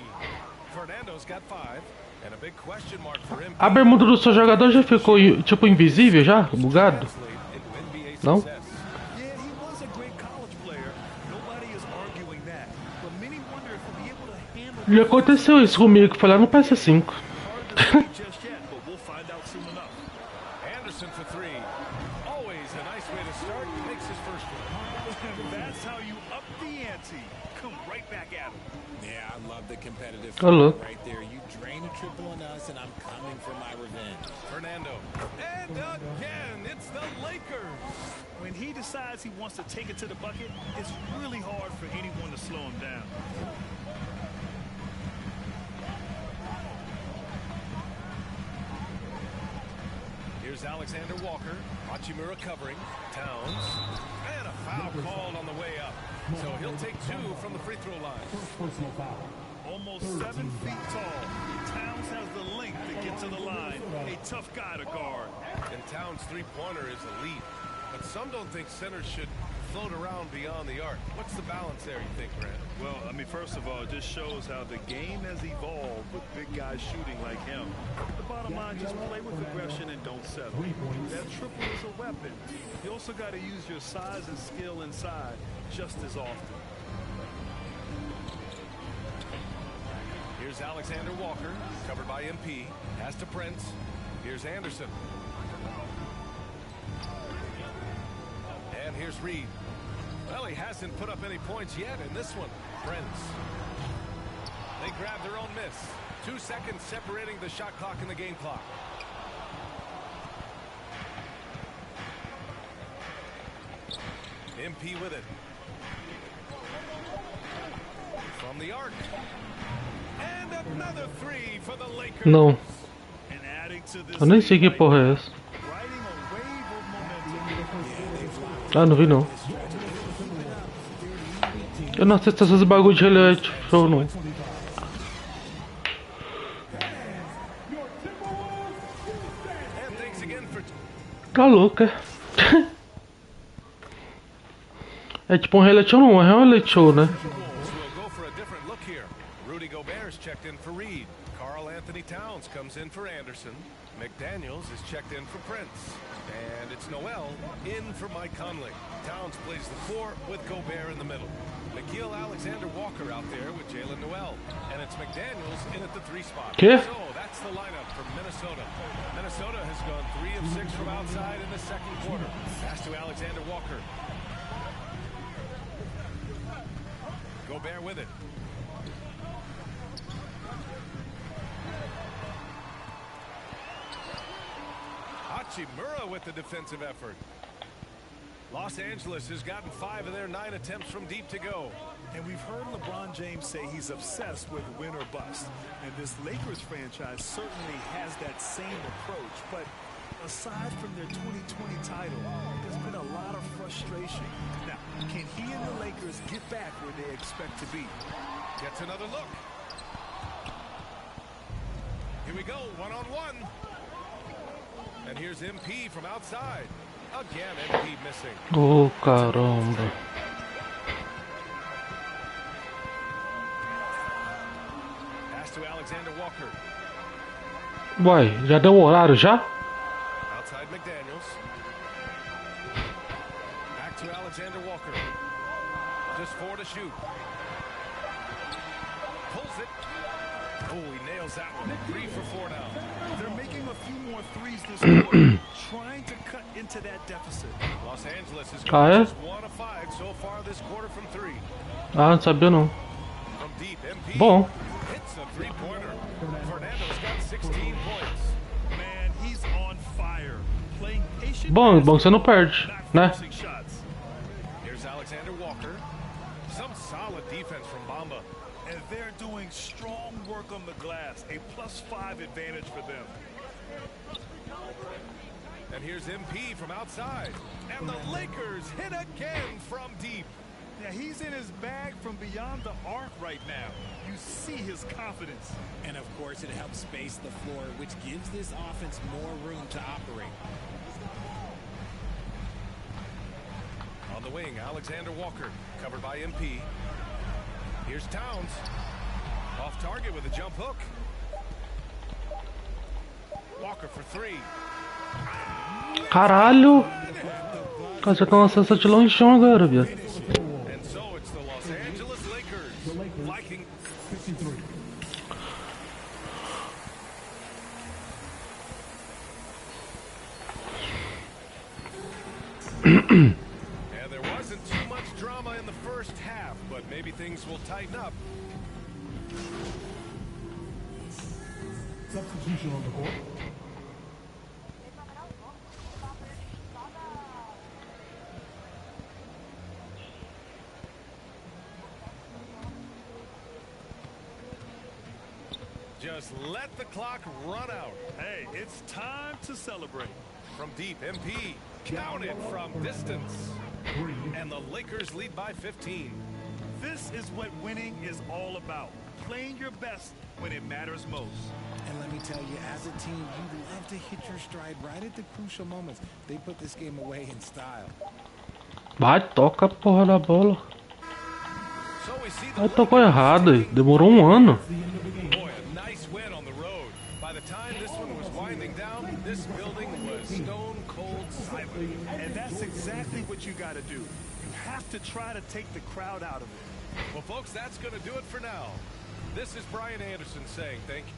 Fernando's got 5. And a big question mark for MP. A bermuda do seu jogador já ficou tipo invisível já, bugado? Não? Já aconteceu isso comigo, foi lá no PS5. Anderson for 3. Always a nice way to start. Makes his first one. That's how you up the ante. Come right back at him. Yeah, I love the competitive look. right there. You drain a triple on us, and I'm coming for my revenge. Fernando. And again, it's the Lakers. When he decides he wants to take it to the bucket, it's really hard for anyone to slow him down. Here's Alexander Walker. Hachimura covering. Towns. And a foul called on the way up. So he'll take 2 from the free throw line. Personal foul. Almost 7 feet tall. Towns has the length to get to the line. A tough guy to guard. And Towns' three-pointer is elite. But some don't think centers should float around beyond the arc. What's the balance there, you think, Brad? Well, I mean, first of all, it just shows how the game has evolved with big guys shooting like him. The bottom line, just play with aggression and don't settle. That triple is a weapon. You also got to use your size and skill inside just as often. Here's Alexander Walker, covered by MP. Pass to Prince. Here's Anderson. And here's Reed. Well, he hasn't put up any points yet in this one. Prince. They grab their own miss. 2 seconds separating the shot clock and the game clock. MP with it. From the arc. And another 3 for the Lakers. Não. Eu nem sei que porra é essa. Ah, não vi não. Eu não assisto esses bagulho de reality show não. Tá louca. É tipo um reality show, não é um reality show, né? Rudy Gobert's checked in for Reed. Carl Anthony Towns comes in for Anderson. McDaniels is checked in for Prince. And it's Noel in for Mike Conley. Towns plays the 4 with Gobert in the middle. Nikhil Alexander Walker out there with Jalen Noel. And it's McDaniels in at the 3 spot. Yeah. So that's the lineup from Minnesota. Minnesota has gone 3 of 6 from outside in the second quarter. Pass to Alexander Walker. Gobert with it. Hachimura with the defensive effort. Los Angeles has gotten 5 of their 9 attempts from deep to go. And we've heard LeBron James say he's obsessed with win or bust. And this Lakers franchise certainly has that same approach. But aside from their 2020 title, there's been a lot of frustration. Now, can he and the Lakers get back where they expect to be? Gets another look. Here we go, one-on-one. And here's MP from outside. Again, MP missing. Oh, caramba. Pass to Alexander Walker. Uai, já deu o horário já? Outside McDaniels. Back to Alexander Walker. Just 4 to shoot. Pulls it. Oh, he nails that one. 3 for 4 now. They're making a few more threes this quarter, trying to cut into that deficit. Los Angeles is Ah, é? just 1 of 5 so far this quarter from 3. Ah, não sabia não. From deep, MP Bom. hits a three-pointer. Fernando's got 16 points. Man, he's on fire. Playing patient. Bom, você não perde, né? Shots. Here's Alexander Walker. Some solid defense from Bamba. And they're doing strong work on the glass. A +5 advantage for them. And here's MP from outside. And the Lakers hit again from deep. Yeah, he's in his bag from beyond the arc right now. You see his confidence. And of course, it helps space the floor, which gives this offense more room to operate. On the wing, Alexander Walker, covered by MP. Here's Towns. Off target with a jump hook. Walker for 3. Caralho! Cara, já tá uma sensação de longeão agora, viado. And so it's the Los Angeles Lakers. Liking 53. And there wasn't too much drama in the first half, but maybe things will tighten up. Substitution on the court. Just let the clock run out. Hey, it's time to celebrate. From deep, MP counted from distance. And the Lakers lead by 15. This is what winning is all about. Playing your best when it matters most. And let me tell you, as a team, you love to hit your stride right at the crucial moments. They put this game away in style. Vai, toca a porra da bola. So we see the Vai, tocou errado. Demorou um ano. Boy, a nice win on the road. By the time this one was winding down, this building was stone cold silent. And that's exactly what you got to do. You have to try to take the crowd out of it. Well, folks, that's going to do it for now. This is Brian Anderson saying thank you.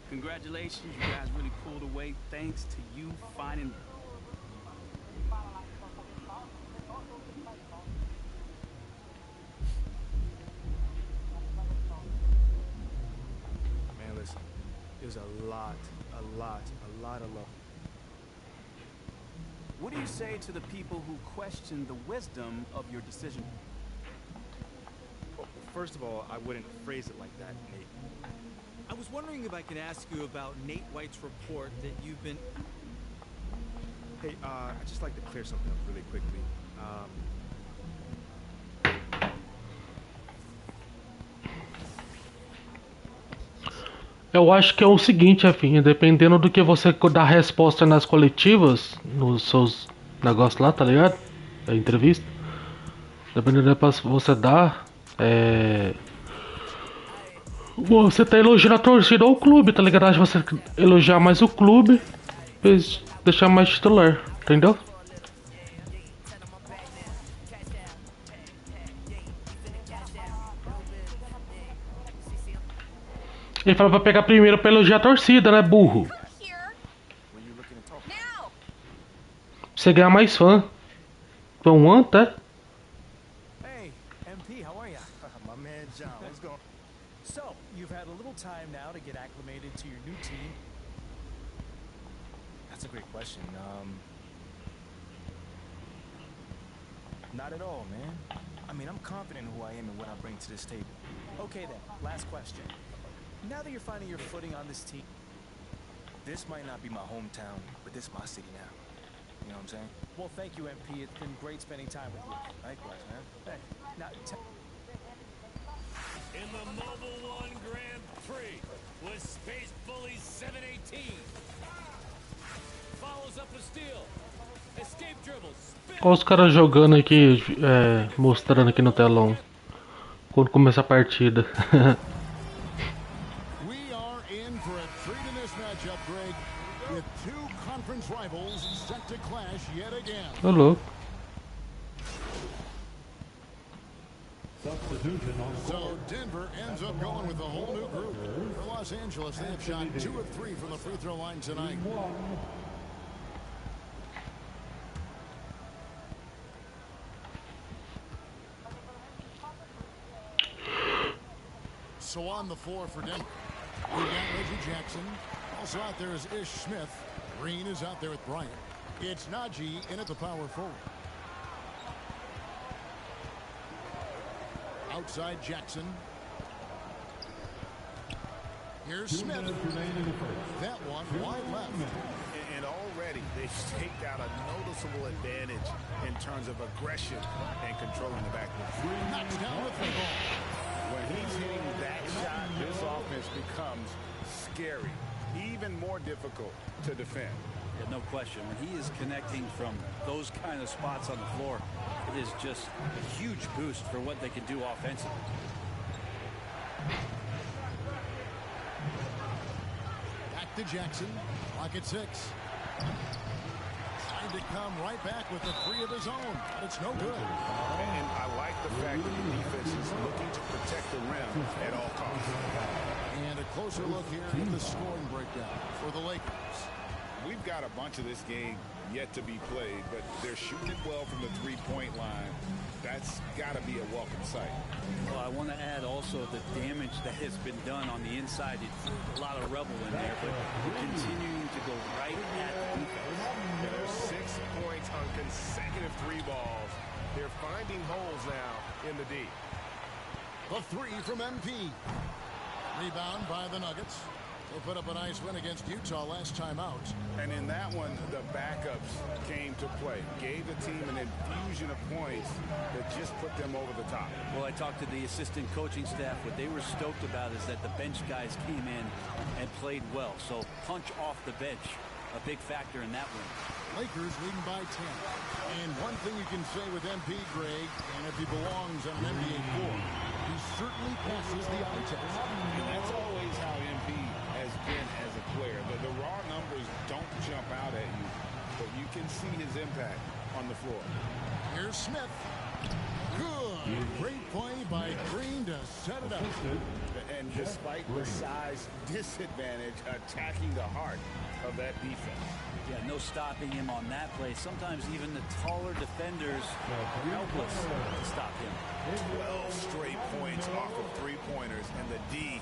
Congratulations, you guys really pulled away thanks to you finding... Man, listen, it was a lot of love. What do you say to the people who question the wisdom of your decision? Well, first of all, I wouldn't phrase it like that, Nate. I was wondering if I could ask you about Nate White's report that you've been... Hey, I'd just like to clear something up really quickly. Eu acho que é o seguinte, Afinha, dependendo do que você dá resposta nas coletivas, nos seus negócios lá, tá ligado? Da entrevista. Dependendo do que você dá, você tá elogiando a torcida ou o clube, tá ligado? Acho que você elogiar mais o clube, depois deixar mais titular, entendeu? Ele falou pra pegar primeiro pra elogiar a torcida, né, burro? Pra você ganhar mais fã. Vão até. Hey, MP, how are you? My man John, what's going on? So, you've had a little time now to get acclimated to your new team. That's a great question. Not at all, man. I mean, I'm confident in who I am and what I bring to this table. Okay then, last question. Now that you're finding your footing on this team... This might not be my hometown, but this is my city now. You know what I'm saying? Well, thank you, MP. It's been great spending time with you. Likewise, man. Hey, now... In the Mobile One Grand Prix with Space Bully 718. Follows up the steal. Escape dribble. Olha os caras jogando aqui, mostrando aqui no telão. Quando começa a partida. We are in for a treat in this matchup, Greg, with two conference rivals set to clash yet again. Ô louco. So Denver ends up going with a whole new group. For Los Angeles, they have shot 2 of 3 from the free throw line tonight. So on the floor for Denver, we've got Reggie Jackson. Also out there is Ish Smith. Green is out there with Bryant. It's Najee in at the power forward. Outside Jackson. Here's Smith. That one wide left. And already they've staked out a noticeable advantage in terms of aggression and controlling the backcourt. Knocks down the three ball. When he's hitting that shot, this offense becomes scary, even more difficult to defend. Yeah, no question. When he is connecting from those kind of spots on the floor, it is just a huge boost for what they can do offensively. Back to Jackson. Clock at 6. Trying to come right back with a 3 of his own, but it's no good. And I like the fact that the defense is looking to protect the rim at all costs. And a closer look here at the scoring breakdown for the Lakers. We've got a bunch of this game yet to be played, but they're shooting it well from the three-point line. That's got to be a welcome sight. Well, I want to add also the damage that has been done on the inside. It's a lot of rubble in there, but we're continuing to go right at the defense. And there's 6 points on consecutive 3 balls. They're finding holes now in the D. The 3 from MP. Rebound by the Nuggets. They put up a nice win against Utah last time out. And in that one, the backups came to play. Gave the team an infusion of points that just put them over the top. Well, I talked to the assistant coaching staff. What they were stoked about is that the bench guys came in and played well. So punch off the bench, a big factor in that win. Lakers leading by 10. And one thing you can say with MP, Greg, and if he belongs on an NBA floor, he certainly passes the eye test. And that's always how MP has been as a player. The raw numbers don't jump out at you, but you can see his impact on the floor. Here's Smith. Good. Great play by Green to set it up. And despite the size disadvantage, attacking the heart of that defense. Yeah, no stopping him on that play. Sometimes even the taller defenders are helpless to stop him. 12 straight points off of 3-pointers, and the D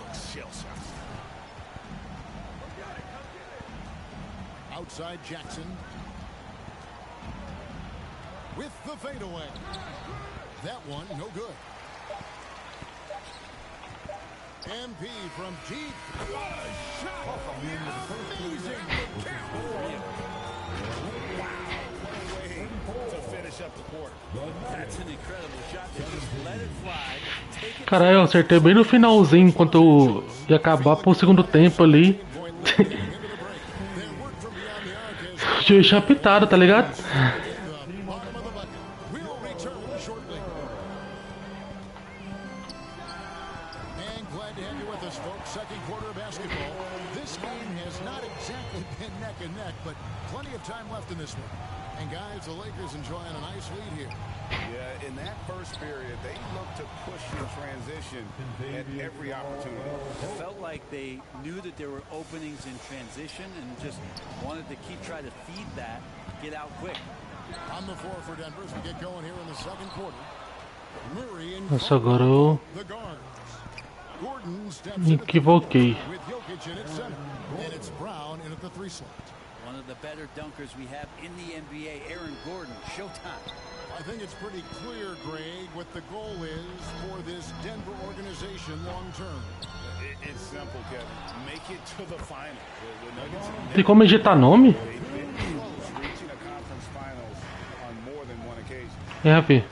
looks shell-shocked. Outside Jackson. With the fadeaway. That one, no good. MP from deep. What a shot! Amazing! To finish up the quarter. That's an incredible shot. They just let it fly. Take it. Cara, eu acertei bem no finalzinho, enquanto ia acabar pro segundo tempo ali. Tinha chapitado, tá ligado? Second quarter of basketball. This game has not exactly been neck and neck, but plenty of time left in this one. And guys, the Lakers enjoying a nice lead here. Yeah, in that first period, they looked to push in transition at every opportunity. It felt like they knew that there were openings in transition and just wanted to keep trying to feed that, get out quick. On the floor for Denver as we get going here in the second quarter. Murray and Nossa, agora eu the guard. Gordon steps me equivoquei. with Jokic in at center, and it's Brown in at the 3 slot. One of the better dunkers we have in the NBA, Aaron Gordon. Showtime. I think it's pretty clear, Greg, what the goal is for this Denver organization long term. It's simple, Kevin. Make it to the final. The Nuggets Tem como editar nome? they've been close reaching a conference finals on more than one occasion. É, Rafi.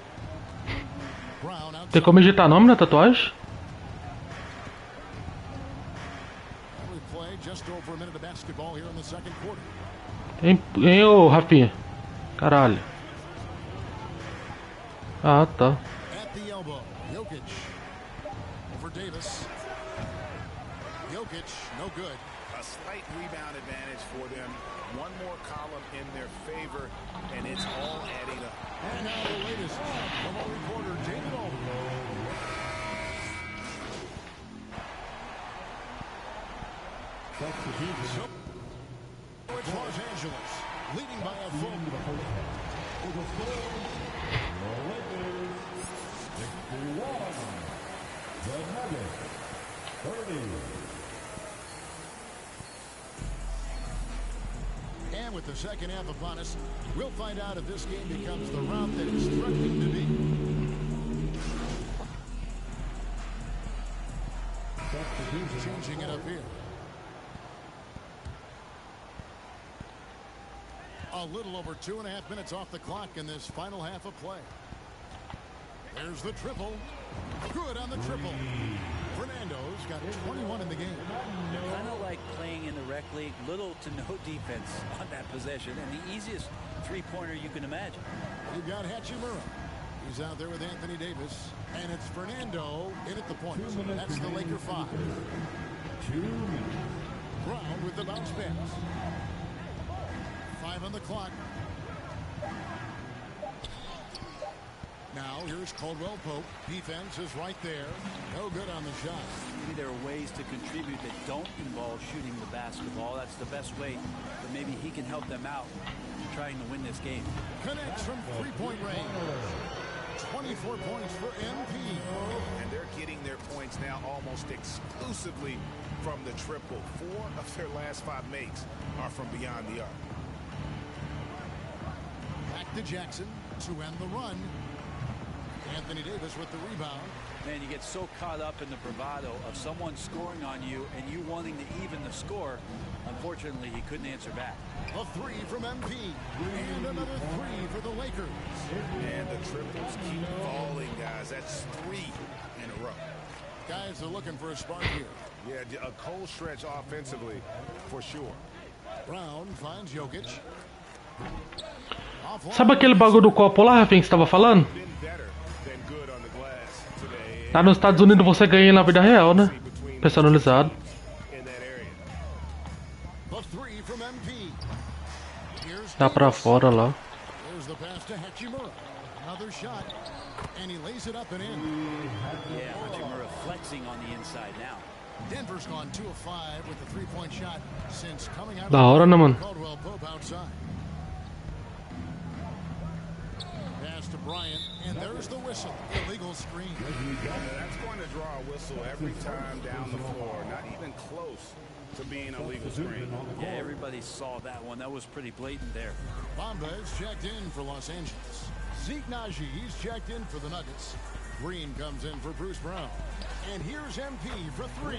Brown out. Tem como editar nome na tatuagem? We play just over a minute of basketball here in the second quarter. Hein, ô Rafinha? Caralho. Ah, tá. At the elbow, Jokic. Over Davis. Jokic, no good. A slight rebound advantage for them. One more column in their favor, and it's all adding up. And now the latest from our reporter, David Aldridge. So it's Los Angeles, leading by a full. And with the second half upon us, we'll find out if this game becomes the route that it's threatening to be. Changing it up here. A little over 2.5 minutes off the clock in this final half of play. There's the triple. Good on the triple. Fernando's got 21 in the game. Kind of like playing in the rec league, little to no defense on that possession, and the easiest three-pointer you can imagine. You've got Hachimura. He's out there with Anthony Davis, and it's Fernando in at the point. That's the Laker 5. Brown with the bounce pass. 5 on the clock. Now here's Caldwell Pope. Defense is right there. No good on the shot. Maybe there are ways to contribute that don't involve shooting the basketball. That's the best way. But maybe he can help them out trying to win this game. Connects from three-point range. 24 points for MP. And they're getting their points now almost exclusively from the triple. 4 of their last 5 makes are from beyond the arc. Back to Jackson to end the run. Anthony Davis with the rebound. Man, you get so caught up in the bravado of someone scoring on you and you wanting to even the score. Unfortunately, he couldn't answer back. A 3 from MP. And another 3 for the Lakers. And the triples keep falling, guys. That's 3 in a row. Guys are looking for a spark here. Yeah, a cold stretch offensively, for sure. Brown finds Jokic. Sabe aquele bagulho do copo lá, Rafinha, que você estava falando? Lá nos Estados Unidos você ganha na vida real, né? Personalizado. Dá pra fora lá. There's the pass to Hachimura. Another shot. And he lays it up and in. Yeah, Hachimura flexing on the inside now. Denver's gone 2 of 5 with the three-point shot since coming out. Da hora, né, mano? Caldwell Pope outside. Pass to Bryant, and there's the whistle. Illegal screen. That's going to draw a whistle every time down the floor. Not even close to being a legal screen. Yeah, everybody saw that one. That was pretty blatant there. Bamba is checked in for Los Angeles. Zeke Naji, he's checked in for the Nuggets. Green comes in for Bruce Brown. And here's MP for 3.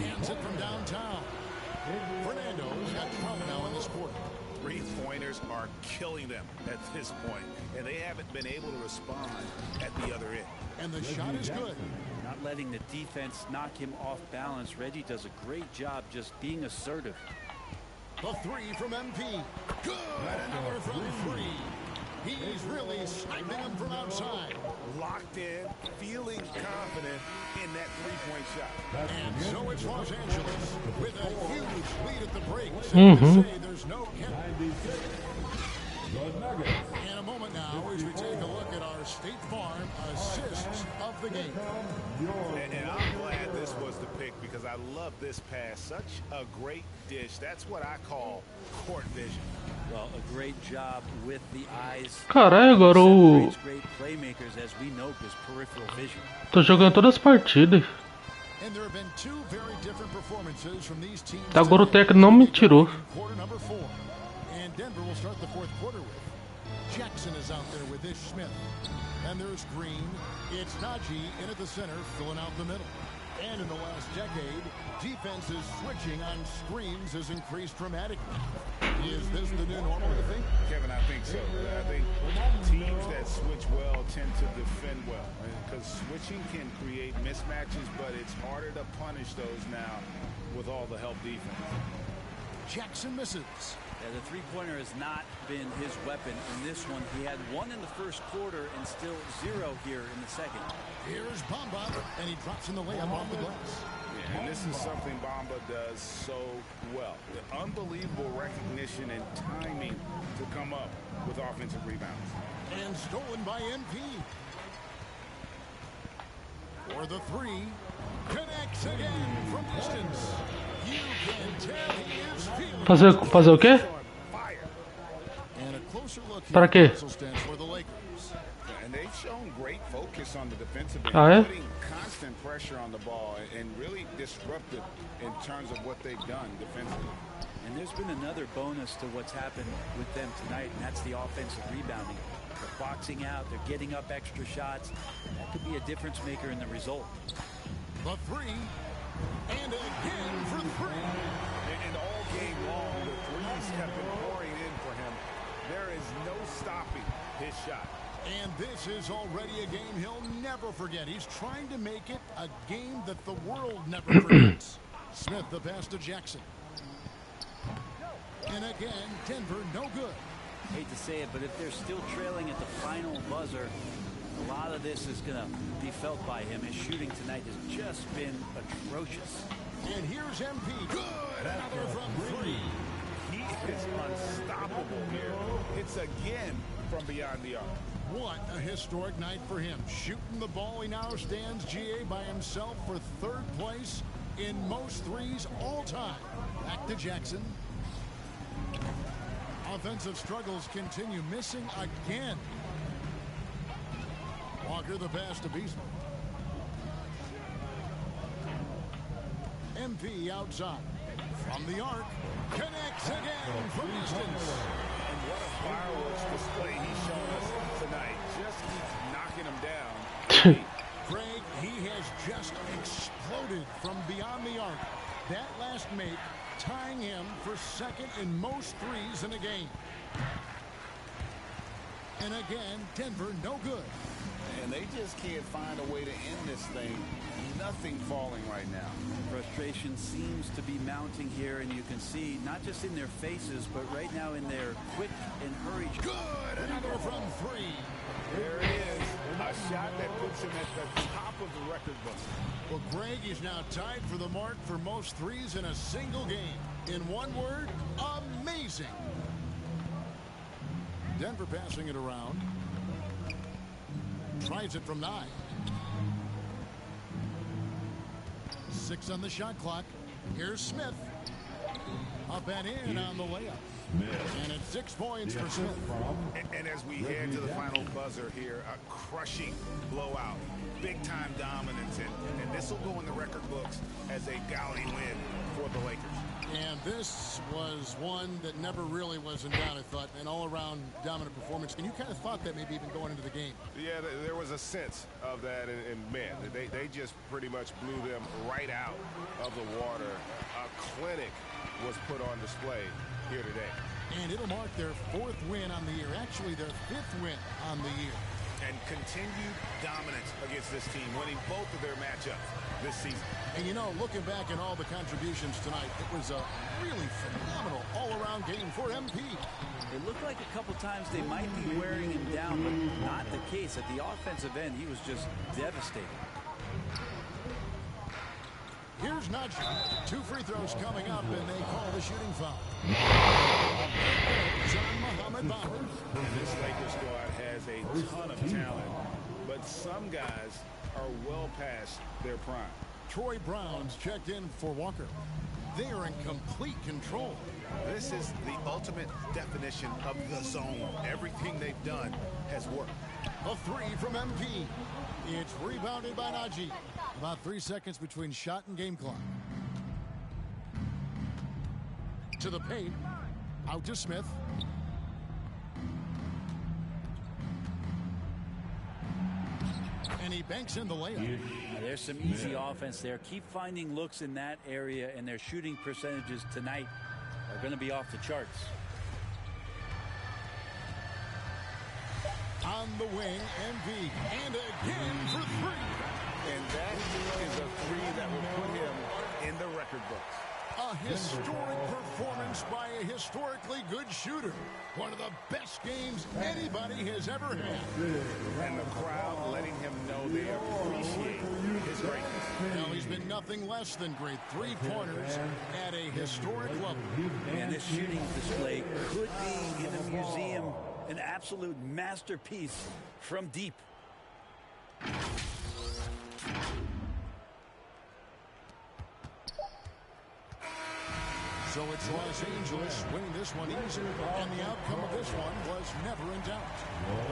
Cans it from downtown. Fernando's got 12 now in this quarter. Three-pointers are killing them at this point, and they haven't been able to respond at the other end. And the shot is good. Not letting the defense knock him off balance. Reggie does a great job just being assertive. The 3 from MP. Good. Another from 3. He's really sniping him from outside. Locked in, feeling confident in that three-point shot. And so it's Los Angeles with a huge lead at the break. To say there's no in a moment now as we take a look at our State Farm assists of the game. And I'm glad this was the pick because I love this pass. Such a great dish. That's what I call court vision. Well, a great job with the eyes. Caralho, agora o... Great playmakers, as we know, this peripheral vision. Tô jogando todas as partidas. And there have been 2 very different performances from these teams. Agora o técnico não me tirou. Quarter number 4. And Denver will start the 4th quarter with. Jackson is out there with Ish Smith. And there's Green. It's Naji in at the center, filling out the middle. And in the last decade, defenses switching on screens has increased dramatically. Is this the new normal, you think? Kevin, I think so. I think teams that switch well tend to defend well. Because switching can create mismatches, but it's harder to punish those now with all the help defense. Jackson misses. Yeah, the three-pointer has not been his weapon in this one. He had 1 in the first quarter and still 0 here in the second. Here's Bamba, and he drops in the layup off the glass. Yeah, and this is something Bamba does so well. The unbelievable recognition and timing to come up with offensive rebounds. And stolen by MP. For the 3, connects again from distance. Fazer o quê? Para quê? And they've shown great focus on the defensive end, Ah, é? putting constant pressure on the ball and really disruptive in terms of what they've done defensively. And there's been another bonus to what's happened with them tonight, and that's the offensive rebounding. They're boxing out, they're getting up extra shots. That could be a difference maker in the result. The three, and again for three. And all game long, the threes have been pouring in for him. There is no stopping his shot. And this is already a game he'll never forget. He's trying to make it a game that the world never forgets. Smith, the pass to Jackson. And again, Denver, no good. Hate to say it, but if they're still trailing at the final buzzer, a lot of this is going to be felt by him. His shooting tonight has just been atrocious. And here's MP. Good. Another from three. He is unstoppable here. Hits again from beyond the arc. What a historic night for him. Shooting the ball, he now stands GA by himself for third place in most threes all time. Back to Jackson. Offensive struggles continue, missing again. Walker the pass to Beasley. MP outside. From the arc. Connects again from distance. And what a fireworks display he's shown us tonight. Just keeps knocking him down. Greg, he has just exploded from beyond the arc. That last make tying him for second in most threes in a game. And again, Denver no good. And they just can't find a way to end this thing. Nothing falling right now. Frustration seems to be mounting here, and you can see not just in their faces, but right now in their quick and hurried. Good. Another from three. There it is. A shot that puts him at the top of the record book. Well, Greg is now tied for the mark for most threes in a single game. In one word, amazing. Denver passing it around. Tries it from 9. 6 on the shot clock. Here's Smith. Up and in on the layup. And it's 6 points for Smith. And as we head to the final buzzer here, a crushing blowout. Big-time dominance. And this will go in the record books as a gaudy win for the Lakers. And this was one that never really was in doubt, I thought. An all-around dominant performance. And you kind of thought that maybe even going into the game. Yeah, there was a sense of that. And man, they just pretty much blew them right out of the water. A clinic was put on display here today. And it'll mark their 4th win on the year. Actually, their 5th win on the year. And continued dominance against this team, winning both of their matchups this season. And you know, looking back at all the contributions tonight, it was a really phenomenal all-around game for MP. It looked like a couple times they might be wearing him down, but not the case. At the offensive end, he was just devastating. Here's Najee. 2 free throws coming up, and they call the shooting foul. John Muhammad Bauer. This Lakers squad has a ton of talent, but some guys are well past their prime. Troy Brown's checked in for Walker. They are in complete control. This is the ultimate definition of the zone. Everything they've done has worked. A 3 from MP. It's rebounded by Najee. About 3 seconds between shot and game clock. To the paint. Out to Smith. And he banks in the layup. There's some easy offense there. Keep finding looks in that area, and their shooting percentages tonight are going to be off the charts. On the wing, MV. And again for 3. And that is a 3 that will put him in the record books. A historic performance by a historically good shooter. One of the best games anybody has ever had. And the crowd letting him know they appreciate his greatness. Now he's been nothing less than great. 3-pointers at a historic level. And this shooting display could be in a museum, an absolute masterpiece from deep. So it's Los Angeles winning this one easy, and the outcome of this one was never in doubt.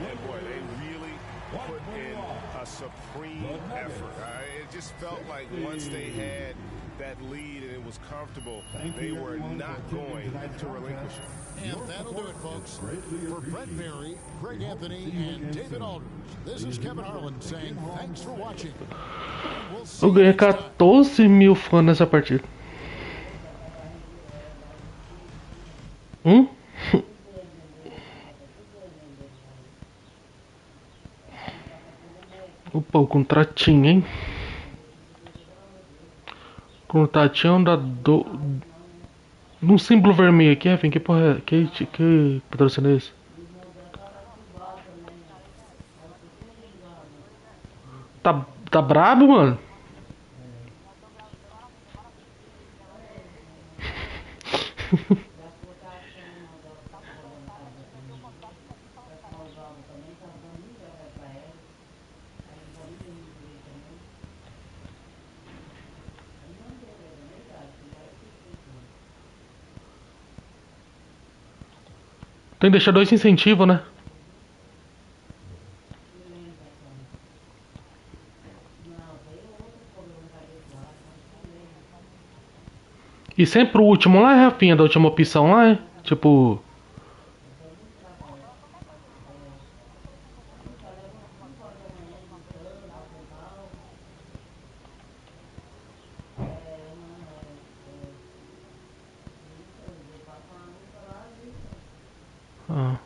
And boy, they really put in a supreme effort. It just felt like once they had that lead and it was comfortable, they were not going to relinquish it. And that'll do it, folks. For Brett Berry, Greg Anthony, and David Aldridge, this is Kevin Harlan saying thanks for watching. We'll see Eu ganhei 14.000 fãs nessa partida. Opa, o contratinho, hein? Contratinho da num símbolo vermelho aqui, Kevin. Que porra é? Que patrocínio é esse? Tá brabo, mano? Tem que deixar 2 incentivos, né? E sempre o último lá é, Rafinha, da última opção lá, é? Tipo... Ah.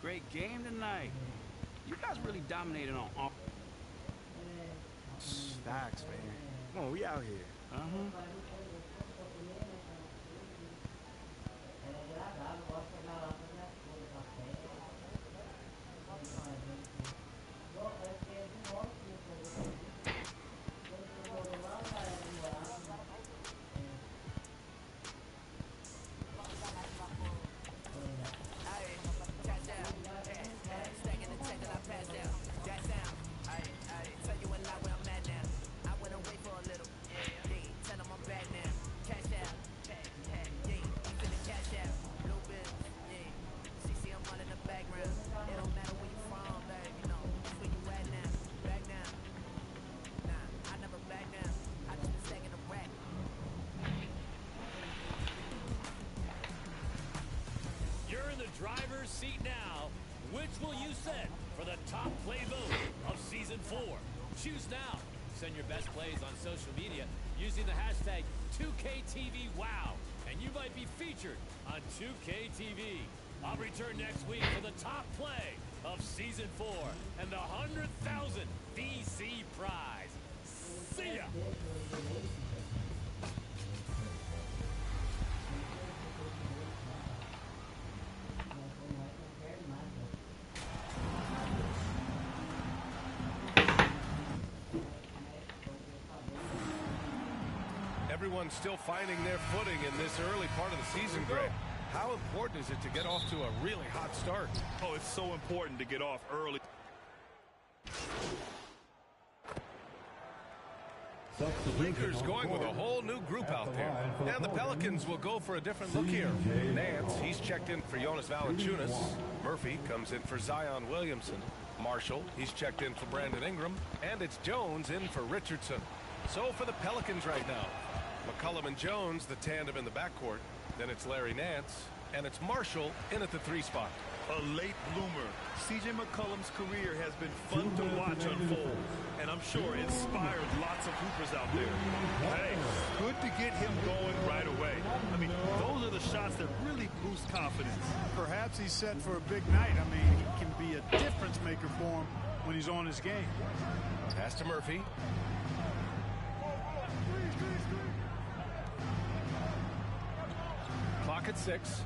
Great game tonight. You guys really dominated on offense. Facts, man. Come on, we out here. Driver's seat now. Which will you send for the top play vote of Season 4? Choose now. Send your best plays on social media using the hashtag 2KTVWOW, and you might be featured on 2KTV. I'll return next week for the top play of Season 4 and the 100,000 VC prize. See ya! Everyone's still finding their footing in this early part of the season, Greg. How important is it to get off to a really hot start? Oh, it's so important to get off early. Lakers going with a whole new group out there. And the Pelicans will go for a different look here. Nance, he's checked in for Jonas Valanciunas. Murphy comes in for Zion Williamson. Marshall, he's checked in for Brandon Ingram. And it's Jones in for Richardson. So for the Pelicans right now, McCollum and Jones, the tandem in the backcourt. Then it's Larry Nance, and it's Marshall in at the 3 spot. A late bloomer. C.J. McCollum's career has been fun to watch unfold, and I'm sure inspired lots of hoopers out there. Hey, good to get him going right away. I mean, those are the shots that really boost confidence. Perhaps he's set for a big night. I mean, he can be a difference maker for him when he's on his game. Pass to Murphy. Clock at 6.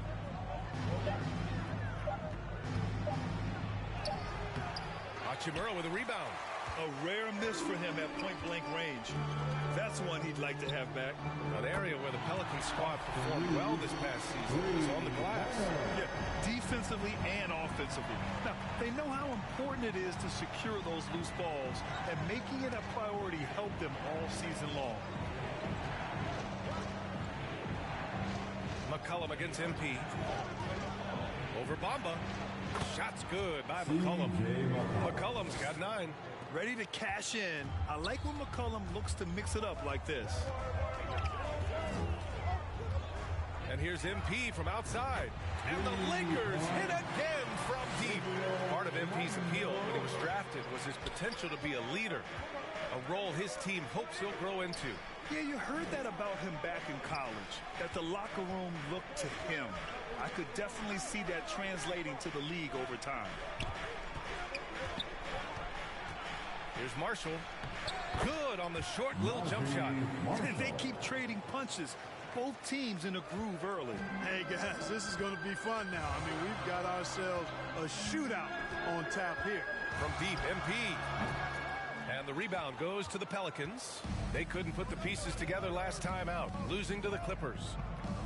Hachimura with a rebound. A rare miss for him at point-blank range. That's one he'd like to have back. An area where the Pelican squad performed well this past season was on the glass. Yeah, defensively and offensively. Now, they know how important it is to secure those loose balls, and making it a priority helped them all season long. McCollum against MP. Over Bamba. Shot's good by McCollum. McCollum's got 9. Ready to cash in. I like when McCollum looks to mix it up like this. And here's MP from outside. And the Lakers hit again from deep. Part of MP's appeal when he was drafted was his potential to be a leader, a role his team hopes he'll grow into. Yeah, you heard that about him back in college, that the locker room looked to him. I could definitely see that translating to the league over time. Here's Marshall. Good on the short little jump shot. They keep trading punches. Both teams in a groove early. Hey, guys, this is going to be fun now. I mean, we've got ourselves a shootout on tap here. From deep, MP. And the rebound goes to the Pelicans. They couldn't put the pieces together last time out, losing to the Clippers.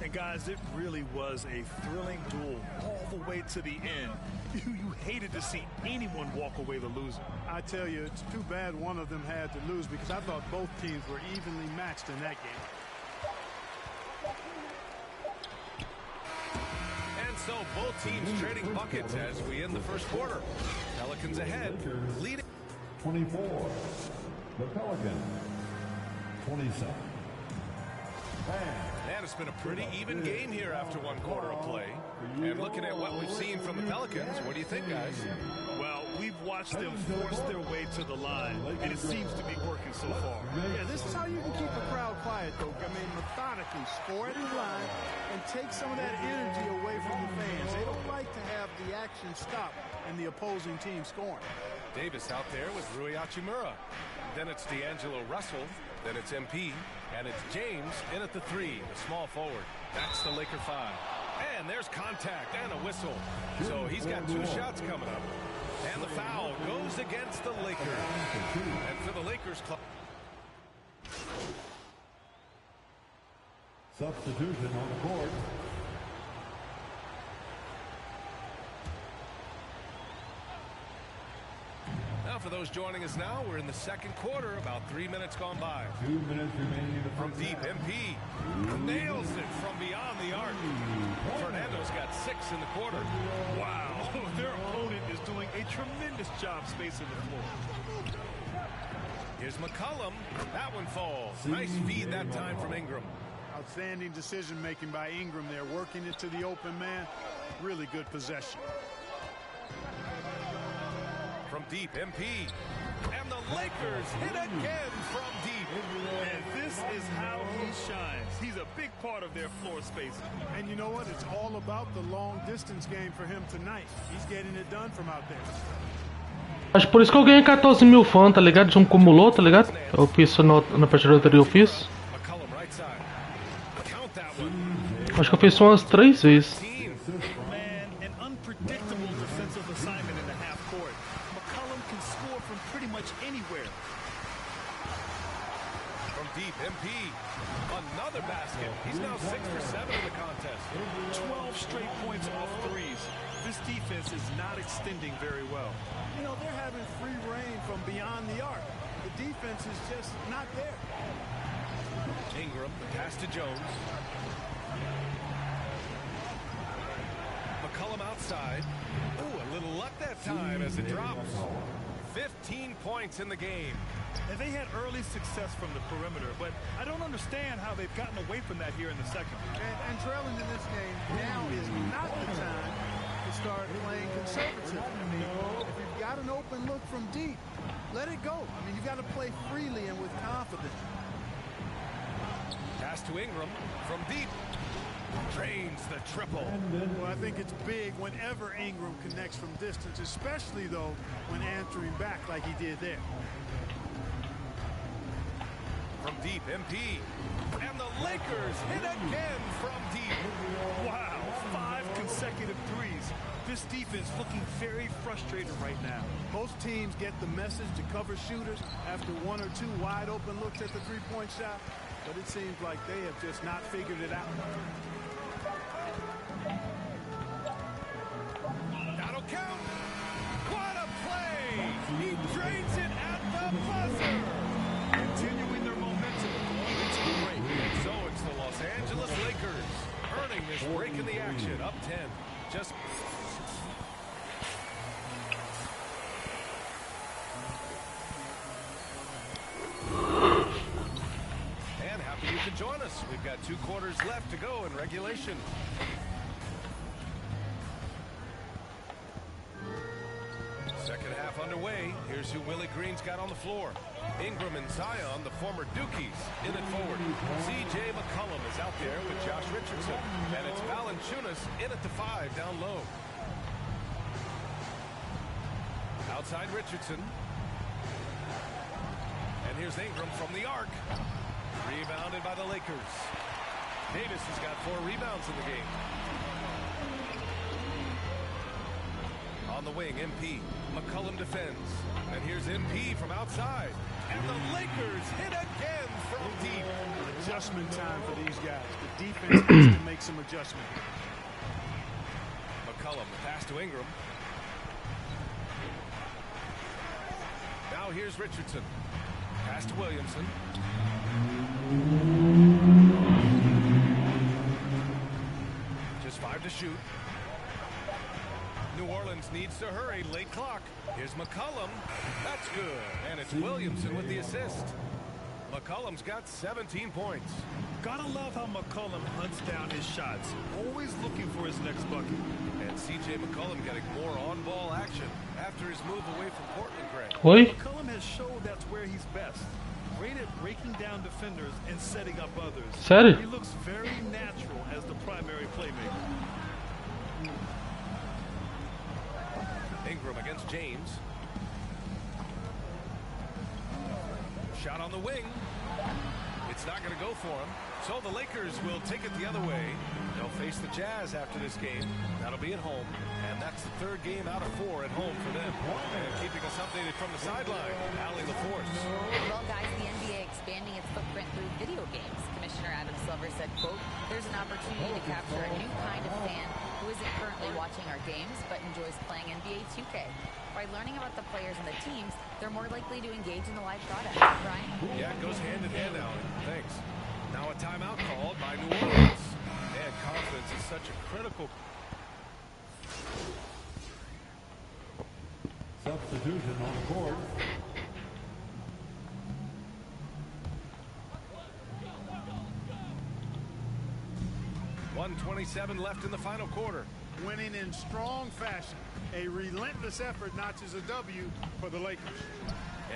And guys, it really was a thrilling duel all the way to the end. You hated to see anyone walk away the loser. I tell you, it's too bad one of them had to lose because I thought both teams were evenly matched in that game. And so both teams trading buckets as we end the first quarter. Pelicans ahead, leading 24. The Pelicans 27. And it's been a pretty even game here after one quarter of play. And looking at what we've seen from the Pelicans, what do you think, guys? Well, we've watched them force their way to the line, and it seems to be working so far. Yeah, this is how you can keep a crowd quiet, though. I mean, methodically score at the line and take some of that energy away from the fans. They don't like to have the action stop and the opposing team scoring. Davis out there with Rui Hachimura. Then it's D'Angelo Russell. Then it's MP. And it's James in at the 3, the small forward. That's the Laker 5. And there's contact and a whistle. So he's got 2 shots coming up. And the foul goes against the Lakers. And for the Lakers club. Substitution on the court. Now for those joining us now, we're in the second quarter, about 3 minutes gone by. 2 minutes remaining in the From first deep, half. MP nails it from beyond the arc. Fernando's got 6 in the quarter. Wow, their opponent is doing a tremendous job spacing the floor. Here's McCollum. That one falls. Nice feed that time from Ingram. Outstanding decision-making by Ingram there, working it to the open man. Really good possession. From deep, MP. And the Lakers hit again from deep. And this is how he shines. He's a big part of their floor spacing. And you know what? It's all about the long-distance game for him tonight. He's getting it done from out there. Acho por isso que eu ganhei 14 mil fãs, tá ligado? De um cumulou, tá ligado? Eu fiz isso na partida anterior, eu fiz. Acho que eu fiz isso umas 3 vezes. MP, another basket. He's now 6 for 7 in the contest. 12 straight points off threes. This defense is not extending very well. You know, they're having free reign from beyond the arc. The defense is just not there. Ingram, the pass to Jones. McCollum outside. Ooh, a little luck that time as it drops. 15 points in the game. And they had early success from the perimeter, but I don't understand how they've gotten away from that here in the second. And trailing in this game, now is not the time to start playing conservative. I mean, if you've got an open look from deep, let it go. I mean, you've got to play freely and with confidence. Pass to Ingram from deep. Drains the triple. Well, I think it's big whenever Ingram connects from distance, especially, though, when answering back like he did there. From deep, MP. And the Lakers hit again from deep. Wow, 5 consecutive threes. This This defense looking very frustrated right now. Most teams get the message to cover shooters after one or two wide open looks at the three-point shot, but it seems like they have just not figured it out. That'll count. What a play! He drains it at the buzzer. Continuing their momentum going into the break. And so it's the Los Angeles Lakers earning this break in the action, up 10. Just and happy you could join us. We've got 2 quarters left to go in regulation. Second half underway. Here's who Willie Green's got on the floor. Ingram and Zion, the former Dukies, in it forward. C.J. McCollum is out there with Josh Richardson. And it's Valanciunas in at the 5 down low. Outside Richardson. And here's Ingram from the arc. Rebounded by the Lakers. Davis has got 4 rebounds in the game. On the wing, MP. McCollum defends. And here's MP from outside. And the Lakers hit again from deep. Adjustment time for these guys. The defense has to make some adjustment. McCollum, pass to Ingram. Now here's Richardson. Pass to Williamson. Just 5 to shoot. New Orleans needs to hurry. Late clock. Here's McCollum. That's good. And it's Williamson with the assist. McCollum's got 17 points. Gotta love how McCollum hunts down his shots. Always looking for his next bucket. And C.J. McCollum getting more on-ball action after his move away from Portland, Greg. Oi? McCollum has showed that's where he's best. Great at breaking down defenders and setting up others. Sério? He looks very natural as the primary playmaker. Ingram against James. Shot on the wing. It's not going to go for him. So the Lakers will take it the other way. They'll face the Jazz after this game. That'll be at home. And that's the 3rd game out of 4 at home for them. And keeping us updated from the sideline, Allie LaForce. Well, guys, the NBA expanding its footprint through video games. Commissioner Adam Silver said, quote, there's an opportunity to capture a new kind of fan who isn't currently watching our games but enjoys playing NBA 2K. By learning about the players and the teams, they're more likely to engage in the live product. Brian? Yeah, it goes hand in hand, Allie. Thanks. Now a timeout called by New Orleans. And confidence is such a critical... Substitution on the court. .127 left in the final quarter. Winning in strong fashion. A relentless effort notches a W for the Lakers.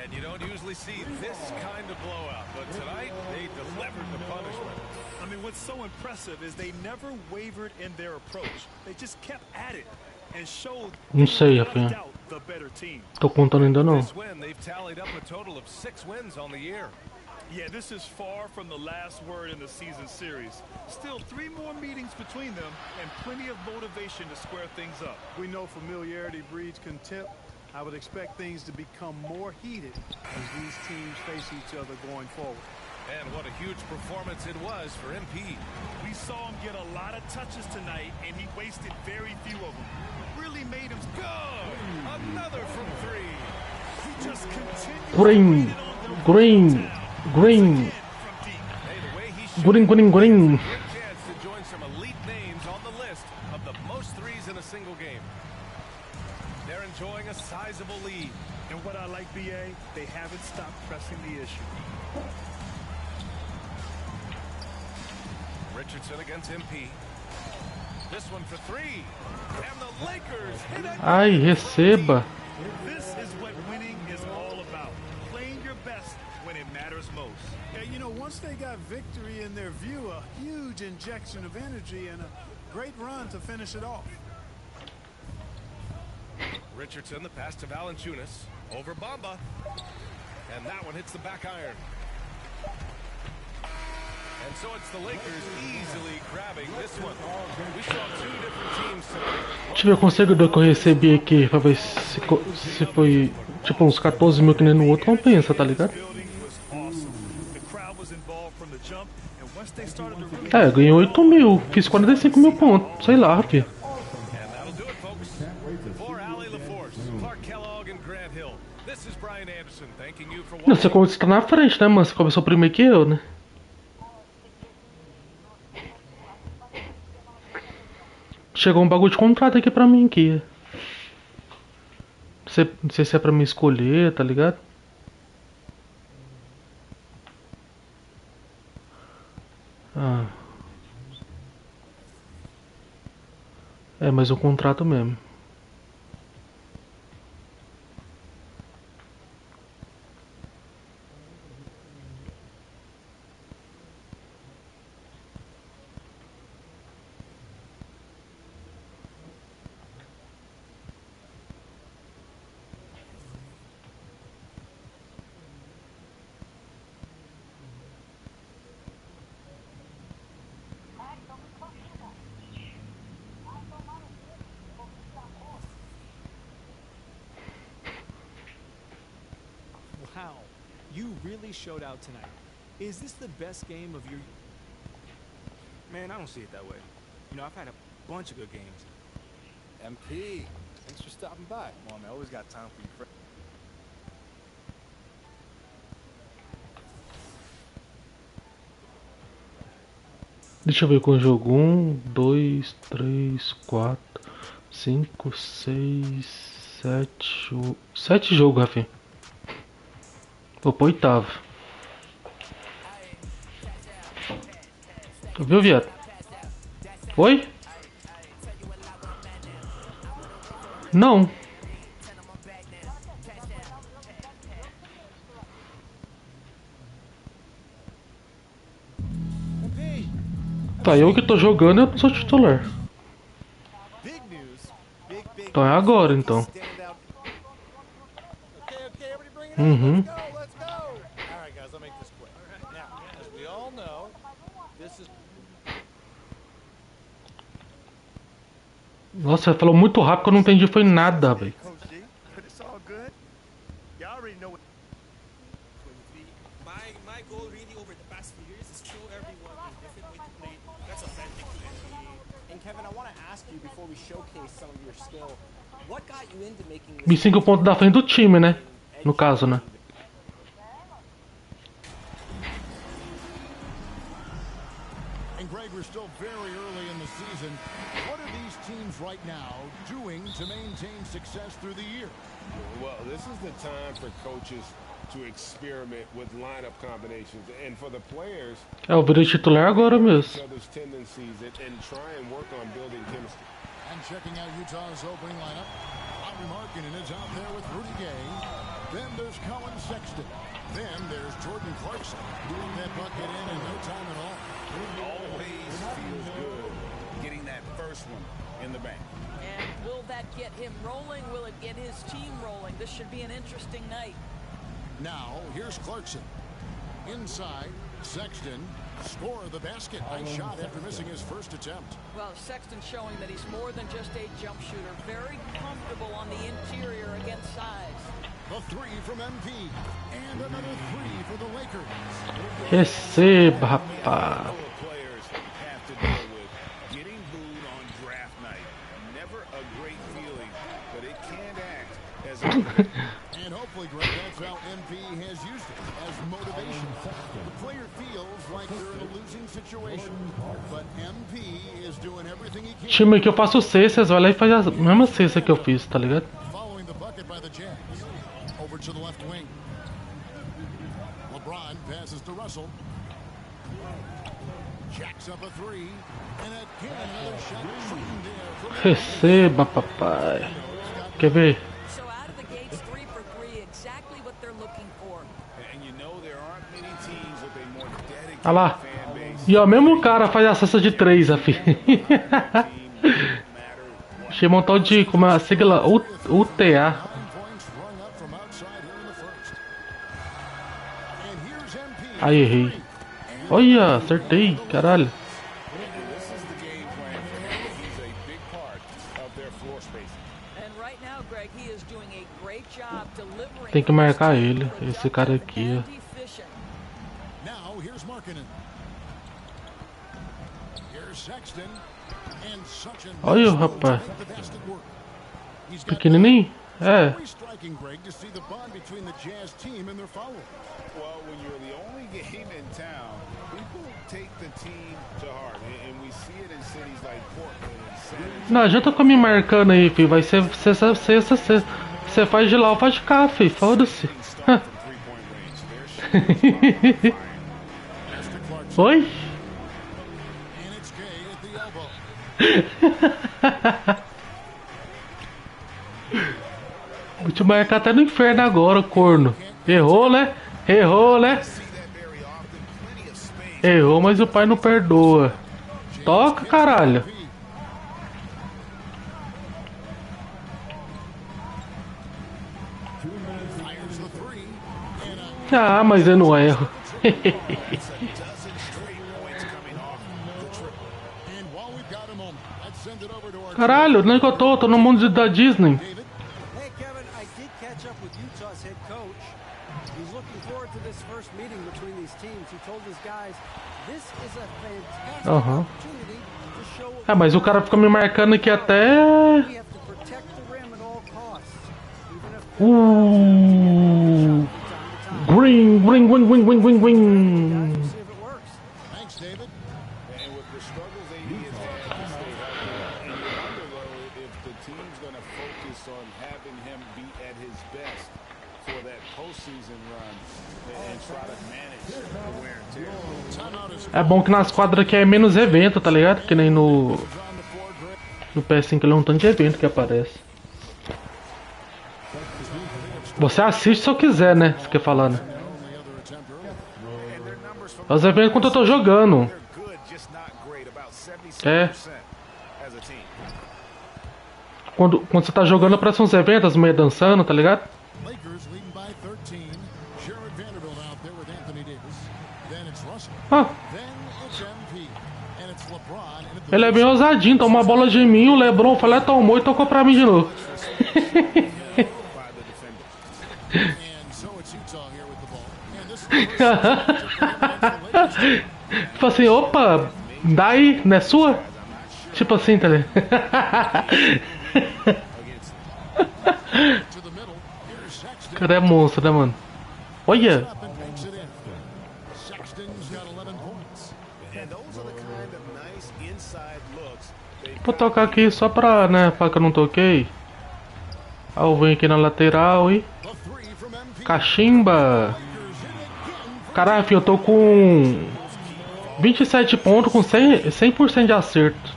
And you don't usually see this kind of blowout, but tonight they delivered the punishment. I mean, what's so impressive is they never wavered in their approach. They just kept at it and showed Não sei, without a Rafinha. doubt the better team. Tô contando ainda não. This win, they've tallied up a total of 6 wins on the year. Yeah, this is far from the last word in the season series. Still 3 more meetings between them and plenty of motivation to square things up. We know familiarity breeds contempt. I would expect things to become more heated as these teams face each other going forward. And what a huge performance it was for MP. We saw him get a lot of touches tonight, and he wasted very few of them. Really made him good. Another from 3. He just continued. Green, green, green, green, green, green. Chance to join some elite names on the list of the most threes in a single game. They're enjoying a sizable lead. And what I like, BA, they haven't stopped pressing the issue. Richardson against MP. This one for 3. And the Lakers hit again. Ai, receba. This is what winning is all about. Playing your best when it matters most. Yeah, you know, once they got victory in their view, a huge injection of energy and a great run to finish it off. Richardson, the pass to Valanciunas. Over Bamba. And that one hits the back iron. And so it's the Lakers easily grabbing this one. We saw 2 different teams tonight. Deixa eu ver quantos seguidores que eu recebi aqui pra ver se foi tipo uns 14 mil que nem no outro, compensa, tá ligado? É, eu ganhei 8 mil, fiz 45 mil pontos, sei lá, filho. Não, você tá na frente, né, mano? Você começou primeiro que eu, né? Chegou um bagulho de contrato aqui pra mim aqui. Não sei se é pra mim escolher, tá ligado? Ah. É mais um contrato mesmo. Wow, you really showed out tonight. Is this the best game of your... Man, I don't see it that way. You know, I've had a bunch of good games. MP, thanks for stopping by. Come on, man, I always got time for you. Deixa eu ver com o jogo. 1, 2, 3, 4, 5, 6, 7, 8... 7 jogos, Rafinha. Vou pro 8º. Viu, viado? Oi? Não. Tá, eu que tô jogando, eu sou titular. Então é agora, então. Uhum. Nossa, você falou muito rápido que eu não entendi foi nada, velho. My goal really over the past few years is show everyone a different way to play that's authentic to NBA. And Kevin, I want to ask you before we showcase some of your skill, what got you into making this... Me 5 pontos da frente do time, né? No caso, né? And Greg, we're still very early in the season. What are these teams right now doing to maintain success through the year? Well, this is the time for coaches to experiment with lineup combinations, and for the players, É, eu virei titular agora mesmo. tendencies and try and work on building chemistry. And checking out Utah's opening lineup, Lauri Markkanen is out there with Rudy Gay. Then there's Colin Sexton. Then there's Jordan Clarkson doing that bucket in no time at all. Always feels good getting that first one in the bank. And will that get him rolling? Will it get his team rolling? This should be an interesting night. Now, here's Clarkson. Inside, Sexton. Score the basket. Nice shot after missing his first attempt. Well, Sexton showing that he's more than just a jump shooter. Very comfortable on the interior against size. The three from MP. And another three for the Lakers. Receba, rapaz. Players have to deal with getting booed on draft night. Never a great feeling, but it can act as a... And hopefully, Greg, that's how MP has used it as motivation. The player feels like they're in a losing situation, but MP is doing everything he can. Time que eu faço cestas, vai lá e faz a mesma cesta que eu fiz, tá ligado? Following the bucket by the Jazz. Over to the left wing. LeBron passes to Russell. Jacks up a three. And again, another shot shooting there from... Receba, papai. Quer ver? Olha lá. E ó, mesmo o cara faz a cesta de 3, afim. Achei um tal de, como é a sigla, UTA. Aí, errei. Olha, acertei, caralho. Tem que marcar ele, esse cara aqui, ó. Now here's Markkanen. Here's Sexton. And such a Olha o rapaz. Pequenininho? É. striking break to see the bond between the Jazz team and their follower. Well, when you're the only game in town, people take the team to heart, and we see it in cities like Portland and San Antonio. Não adianta ficar me marcando aí, filho. Vai ser você faz de lá ou faz de cá, filho. Foda-se. Oi? Vou te marcar até no inferno agora, corno. Errou, né? Errou, né? Errou, mas o pai não perdoa. Toca, caralho. Ah, mas eu não erro. Caralho, onde é que eu tô? Tô no mundo da Disney. Hey Kevin, I did catch up with Utah's head coach. He's looking forward to this first meeting between these teams. He told his guys, this is a fantastic opportunity to show. Ah, mas o cara fica me marcando aqui até. Green, green, green, green, green, green, green. Thanks, David. And with the struggles AD has had to stay healthy, and you wonder though if the team's going to focus on having him be at his best for that postseason run and try to manage the wear and tear. É bom que nas quadras aqui é menos evento, tá ligado? Que nem no PS5 ele é um tanto de evento que aparece. Você assiste se eu quiser, né? Você quer falar, né? É os eventos quando eu tô jogando. É. Quando você tá jogando, aparece uns eventos, as mulheres dançando, tá ligado? Ah. Ele é bem ousadinho, tomou uma bola de mim, o LeBron falou, tomou e tocou pra mim de novo. Tipo assim, opa, daí, não é sua? Tipo assim, tá ligado? O cara é monstro, né, mano? Olha! Vou tocar aqui só pra, né, pra que eu não toquei. Ah, eu venho aqui na lateral e... Cachimba! Caralho, filho, eu tô com 27 pontos com 100% de acerto.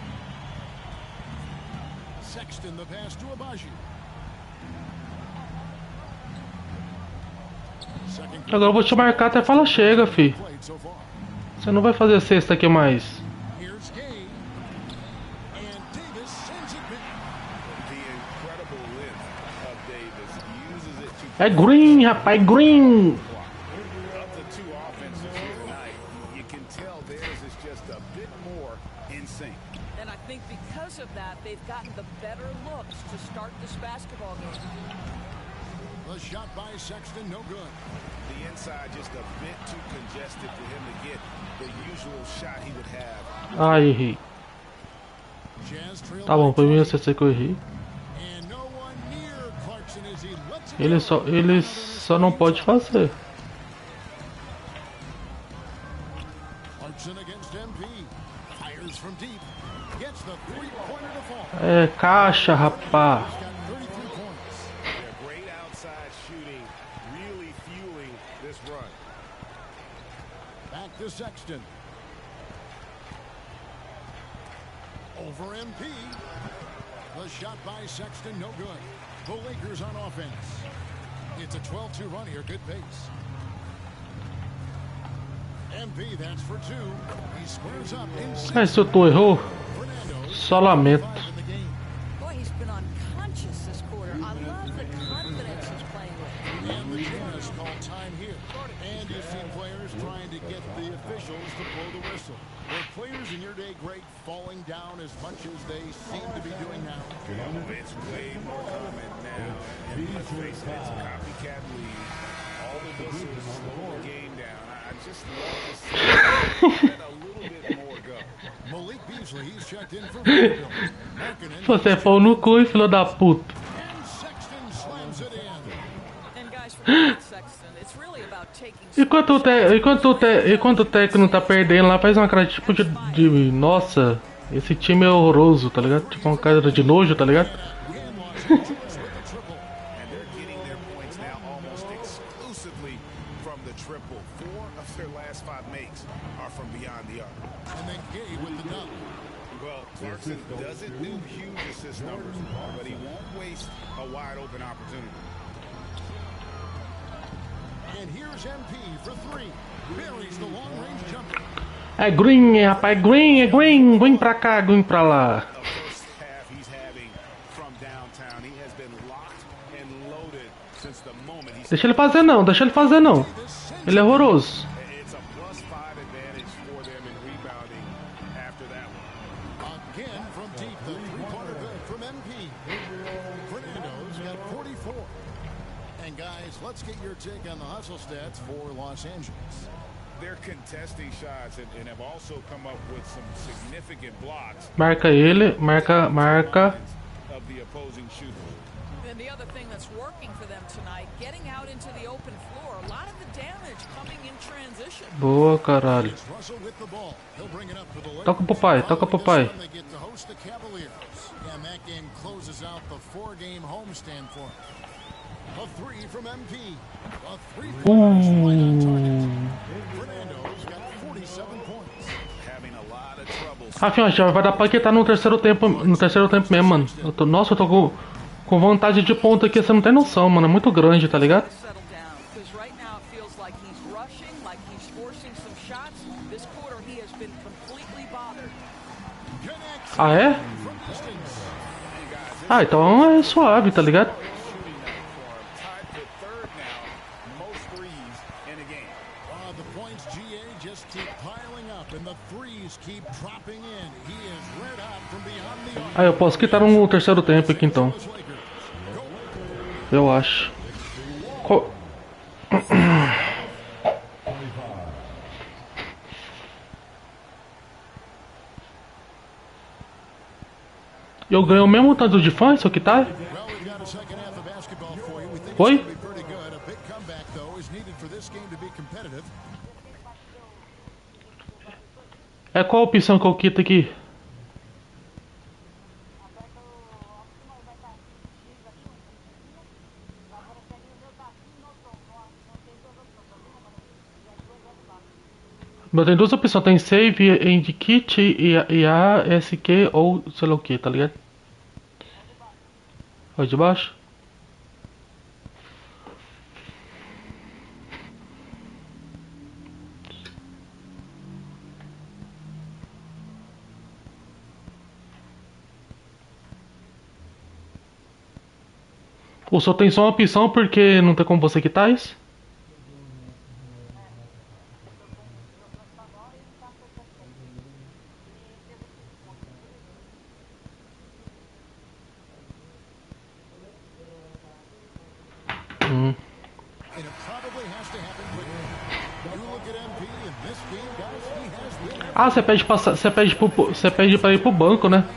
Agora eu vou te marcar até falar chega, fi. Você não vai fazer cesta aqui mais. É green, rapaz, green! The shot by Sexton, no good. The inside just a bit too congested for him to get the usual shot he would have. Ah, errei. Tá bom, foi minha CC que eu errei. Ele só não pode fazer. É caixa, rapá. To Sexton. Over MP. The shot by Sexton, no good. The Lakers on offense. It's a 12-2 run here, good pace. MP, that's for two. He squares up in Se eu tô errou, só lamento. Boy, he's been unconscious this quarter. I love the confidence he's playing with. And the jazz call time here. And you see players trying to get the officials to blow the whistle. Were players in your day great falling down as much as they seem to be doing now. It's way more common now. And let's face it, it's a copycat league. All it does is slow the game down. I just love to see a little bit more go. Malik Beasley, he's checked in for Vanderbilt. Markkanen, Você é pau no cu, filho da puta. and Sexton slams it in. And guys, for Sexton, it's really about taking Enquanto o técnico tá perdendo lá, faz uma cara tipo de nossa, esse time é horroroso, tá ligado? Tipo uma cara de nojo, tá ligado? And they're getting their points now almost exclusively from the triple. 4 of their last 5 makes are from beyond the arc. And then Gabe with the dunk. Well, Clarkson doesn't do huge assist numbers, but he won't waste a wide open opportunity. And here's MP for 3. Buries the long-range jumper. É green, rapaz, green pra cá, green pra lá. Deixa ele fazer não, Ele é horroroso. Again from deep, the three-pointer good from MP. Fernando's got 44. And guys, let's get your take on the hustle stats for Los Angeles. They're contesting shots and have also come up with some significant blocks. Marca ele, marca. Of the opposing shooters. And the other thing that's working for them tonight, getting out into the open floor, a lot of the damage coming in transition. Boa, caralho. It's Russell with the ball. He'll bring it up for the Lakers. Toca pro pai. Following this one, they get to host the Cavaliers. And that game closes out the 4-game homestand for them. A 3 from MP. A 3-pointer right on target. Fernando's got 47 points. Having a lot of trouble. Rafinha, já vai dar pra quitar no terceiro tempo mesmo, mano. Nossa, eu tô com vontade de ponta aqui, você não tem noção, mano. É muito grande, tá ligado? Ah, é? Ah, então é suave, tá ligado? Ah, eu posso quitar no terceiro tempo aqui então. Eu acho. Eu ganho o mesmo tanto de fã, isso aqui tá? Oi? É qual a opção que eu quito aqui? Mas tem duas opções, tem Save, End Kit e ASQ ou sei lá o que, tá ligado? Olha de baixo. Ou só tem só uma opção porque não tem como você quitar isso? Ah, você pede pra ir pro banco, né?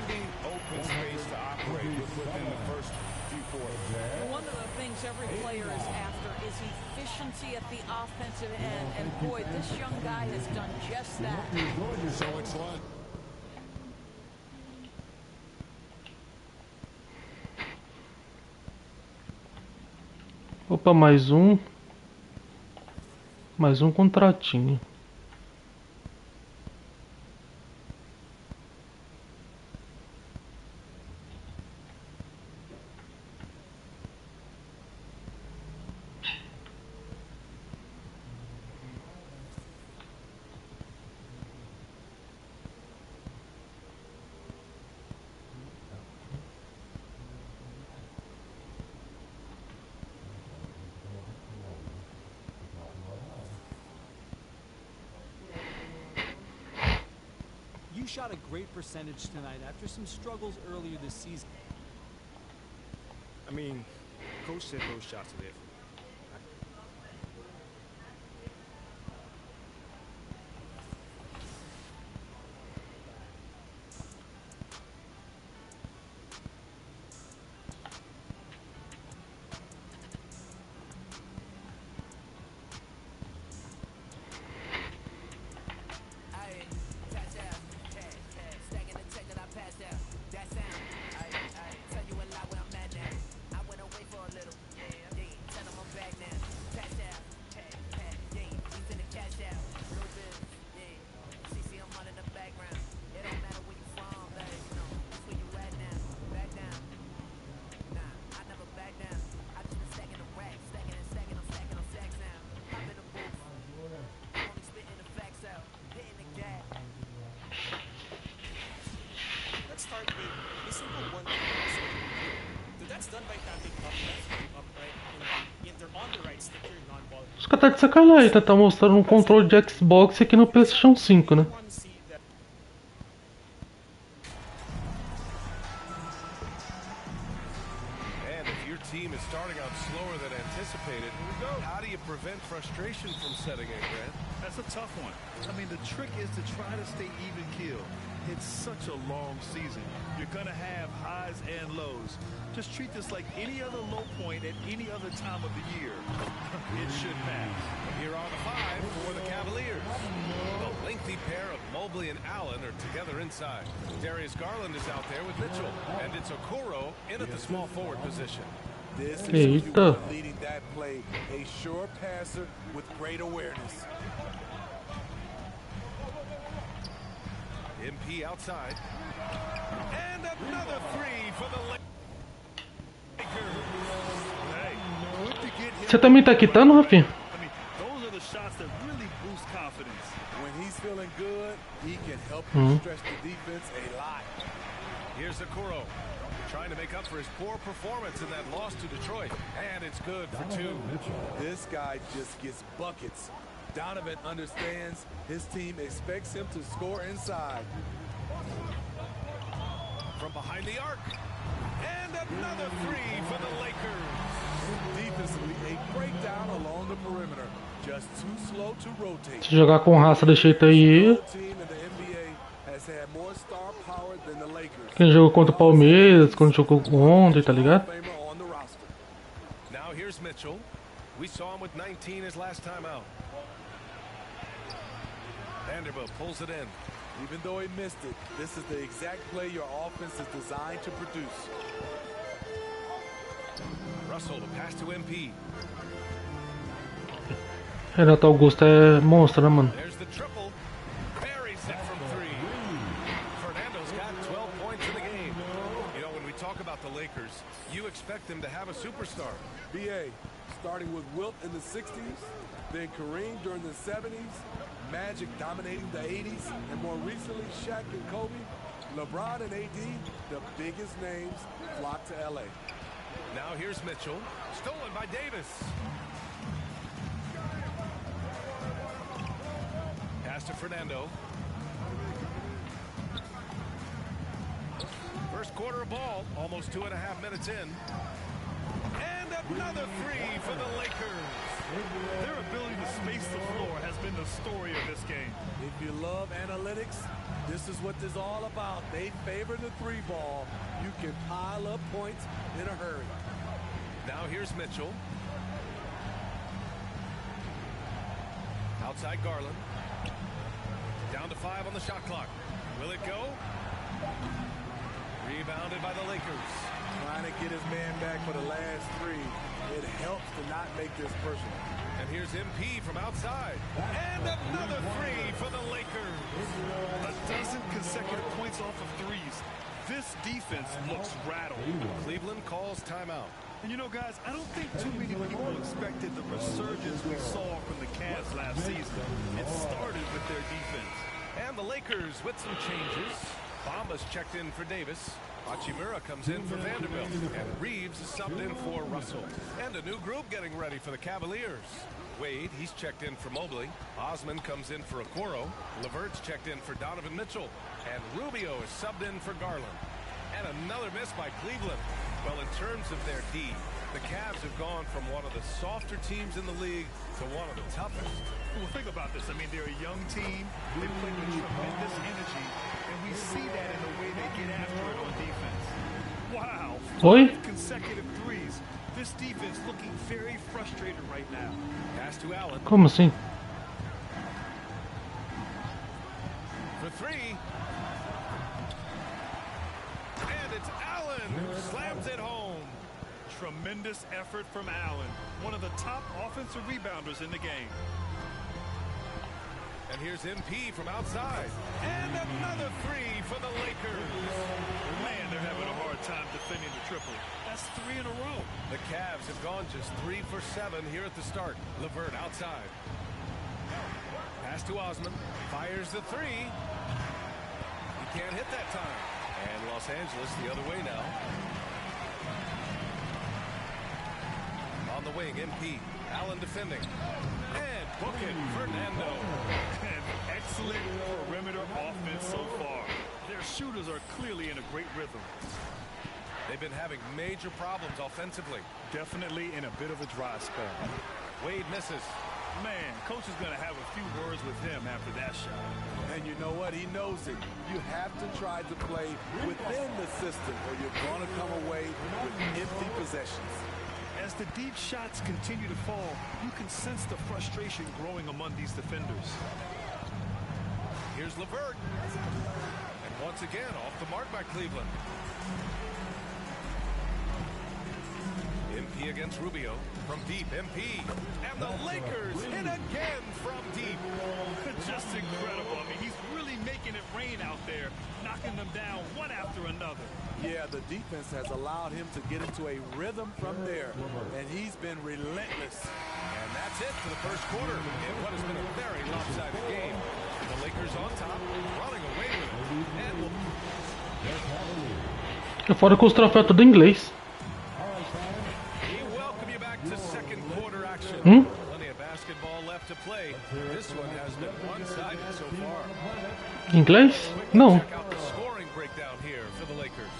Opa, mais um contratinho. shot a great percentage tonight after some struggles earlier this season. I mean, Coach said those shots are there. Os caras tá de sacanagem, tá mostrando um controle de Xbox aqui no PlayStation 5, né? And if your team is starting out slower than anticipated, how do you prevent frustration from setting in, Grant? That's a tough one. I mean, the trick is to try to stay even keel. It's such a long season. You're going to have highs and lows. Just treat this like any other low point at any other time of the year. It should pass. Here are the five for the Cavaliers. The lengthy pair of Mobley and Allen are together inside. Darius Garland is out there with Mitchell. And it's Okoro in at the small forward position. This is leading that play. A sure passer with great awareness. MP outside. And another three for the Lakers. Você também tá quitando, Rafinha? Those are the shots that really boost confidence. When he's feeling good, he can help you stretch the defense a lot. Here's Okoro, trying to make up for his poor performance in that loss to Detroit. And it's good for two. This guy just gets buckets. Donovan understands his team expects him to score inside. From behind the arc. And another three for the Lakers. Defensively, a breakdown along the perimeter. Just too slow to rotate. Se jogar com raça desse jeito aí. Quem jogou contra o Palmeiras, quando jogou ontem, tá ligado? Now here's Mitchell. We saw him with 19 his last time out. Vanderbilt pulls it in. Even though he missed it, this is the exact play your offense is designed to produce. Russell to pass to MP. Renato Augusto é monstro, né, mano? There's the triple. Buries it from three. Fernando's got 12 points in the game. You know, when we talk about the Lakers, you expect them to have a superstar. BA, starting with Wilt in the 60s, then Kareem during the 70s, Magic dominating the 80s, and more recently Shaq and Kobe, LeBron and AD, the biggest names flocked to LA. Now here's Mitchell, stolen by Davis. Pass to Fernando. First quarter of ball, almost 2.5 minutes in. And another three for the Lakers. Their ability to space the floor has been the story of this game. If you love analytics, this is what this is all about. They favor the three ball. You can pile up points in a hurry. Now here's Mitchell. Outside Garland. Down to 5 on the shot clock. Will it go? Rebounded by the Lakers. Trying to get his man back for the last three. It helps to not make this personal. And here's MP from outside. And another three for the Lakers. A dozen consecutive points off of threes. This defense looks rattled. Cleveland calls timeout. And you know, guys, I don't think too many people expected the resurgence we saw from the Cavs last season. It started with their defense. And the Lakers with some changes. Bamba's checked in for Davis. Hachimura comes in for Vanderbilt. And Reeves is subbed in for Russell. And a new group getting ready for the Cavaliers. Wade, he's checked in for Mobley. Osman comes in for Okoro. Levert's checked in for Donovan Mitchell. And Rubio is subbed in for Garland. And another miss by Cleveland. Well, in terms of their D, the Cavs have gone from one of the softer teams in the league to one of the toughest. Well, think about this. I mean, they're a young team. They play with tremendous energy, and we see that in the way they get after it on defense. Wow. 5 consecutive threes. This defense looking very frustrated right now. Pass to Allen. Como assim? For three. And it's Allen who slams it home. Tremendous effort from Allen, one of the top offensive rebounders in the game. And here's MP from outside. And another three for the Lakers. Man, they're having a hard time defending the triple. That's 3 in a row. The Cavs have gone just 3 for 7 here at the start. LeVert outside. Pass to Osman. Fires the three. He can't hit that time. And Los Angeles the other way now. On the wing, MP. Allen defending. And book it, Fernando. An excellent perimeter offense so far. Their shooters are clearly in a great rhythm. They've been having major problems offensively. Definitely in a bit of a dry spell. Wade misses. Man, coach is going to have a few words with him after that shot. And you know what? He knows it. You have to try to play within the system or you're going to come away with empty possessions. As the deep shots continue to fall, you can sense the frustration growing among these defenders. Here's LeVert. And once again, off the mark by Cleveland. MP against Rubio. From deep, MP. And the Lakers hit again from deep. Just incredible. I mean, he's really making it rain out there, knocking them down one after another. Yeah, the defense has allowed him to get into a rhythm from there, and he's been relentless. And that's it for the first quarter in what has been a very lopsided game. The Lakers on top, running away with it. And Fora com os troféus tudo em inglês. we welcome you back to second quarter action. Plenty of basketball left to play. This one has been one-sided so far. Inglês? Não. Check out the scoring breakdown here for the Lakers.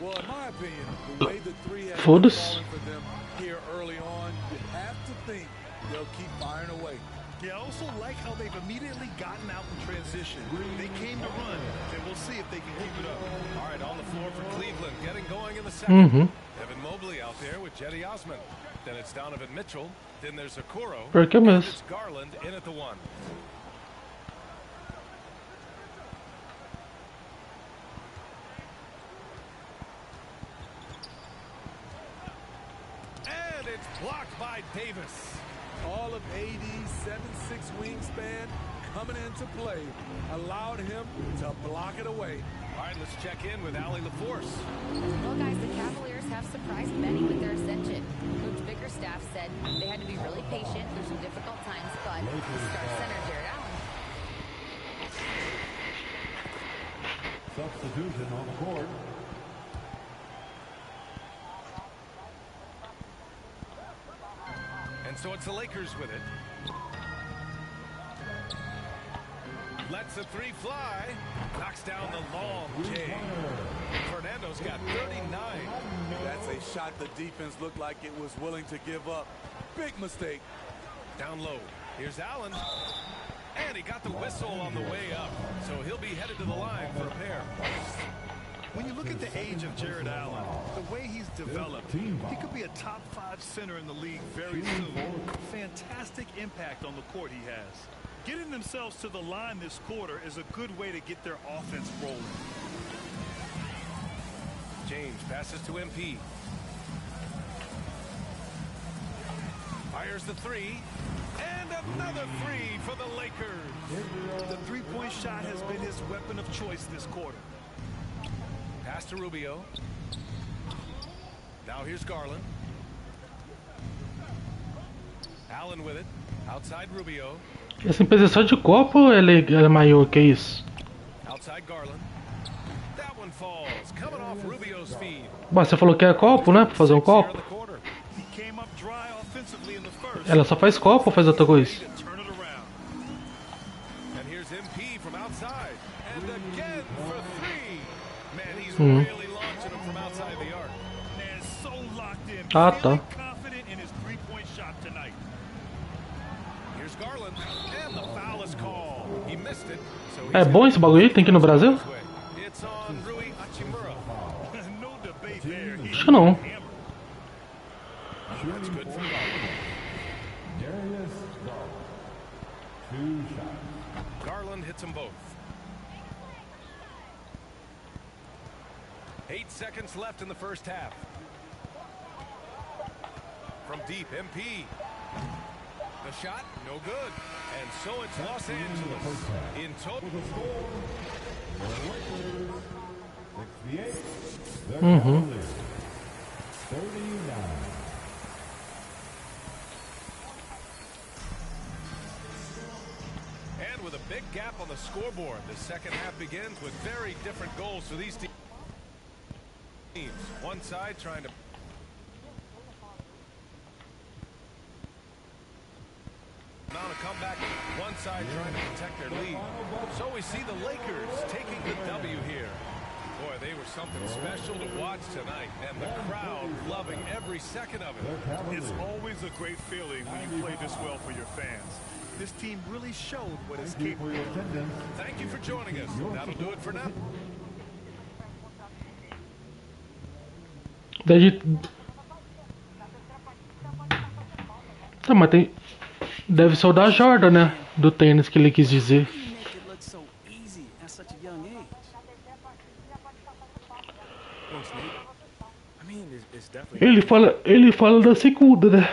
Well, in my opinion, the way the three has been Foda-se. falling for them here early on, you have to think they'll keep firing away. Yeah, I also like how they've immediately gotten out in transition. They came to run, and we'll see if they can keep it up. All right, on the floor for Cleveland, getting going in the second. Evan Mobley out there with Jetty Osman. Then it's Donovan Mitchell. Then there's Okoro. Por que And mesmo? it's Garland in at the one. And it's blocked by Davis. All of AD's 7'6" wingspan coming into play allowed him to block it away. All right, let's check in with Allie LaForce. Well, guys, the Cavaliers have surprised many with their ascension. Coach Bickerstaff said they had to be really patient through some difficult times, but star center Jared Allen. Substitution on the court. And so it's the Lakers with it. Lets the three fly. Knocks down the long J. Fernando's got 39. That's a shot the defense looked like it was willing to give up. Big mistake. Down low. Here's Allen. And he got the whistle on the way up. So he'll be headed to the line for a pair. When you look at the age of Jared Allen, the way he's developed, he could be a top 5 center in the league very soon. Fantastic impact on the court he has. Getting themselves to the line this quarter is a good way to get their offense rolling. James passes to MP. Fires the three. And another three for the Lakers. The three-point shot has been his weapon of choice this quarter. Pass to Rubio. Now here's Garland. Allen with it. Outside Rubio. Essa empresa é só de copo ou ela é maior que isso? Outside Garland. That one falls. Coming off Rubio's feed. Bom, você falou que é copo, né? Pra fazer um copo. He came up dry offensively in the first. Ela só faz copo ou faz outra coisa? And here's MP from outside. And again really launching him from outside the arc. Man, so locked in. Ah, Feeling tá. confident in his three-point shot tonight. Here's Garland, and the foul is called. He missed it. So É bom esse bagulho aí? Tem aqui no Brasil? It's on Rui Hachimura. No debate there. Acho que não. That's good for Garland. Garland hits them both. 8 seconds left in the first half. From deep, MP. The shot, no good. And so it's Los Angeles. In total. And with a big gap on the scoreboard, the second half begins with very different goals for these teams. One side trying to mount a comeback, one side trying to protect their lead. So we see the Lakers taking the W here. Boy, they were something special to watch tonight, and the crowd loving every second of it. It's always a great feeling when you play this well for your fans. This team really showed what it's capable of. Thank you for joining us. That'll do it for now. Tá, mas tem... Deve ser o da Jordan, né? Do tênis que ele quis dizer. Ele fala da segunda, né?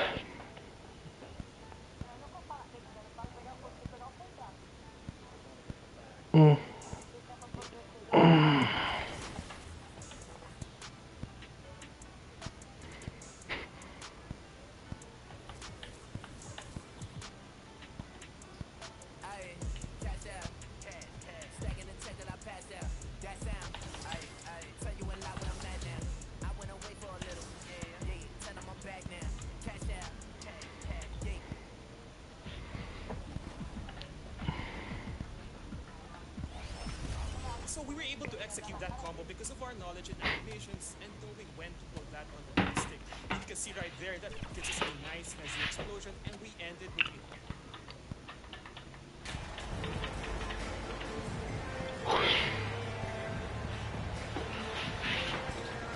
So we were able to execute that combo because of our knowledge and animations and knowing when to put that on the right stick. You can see right there that gives us a nice messy explosion, and we ended with it.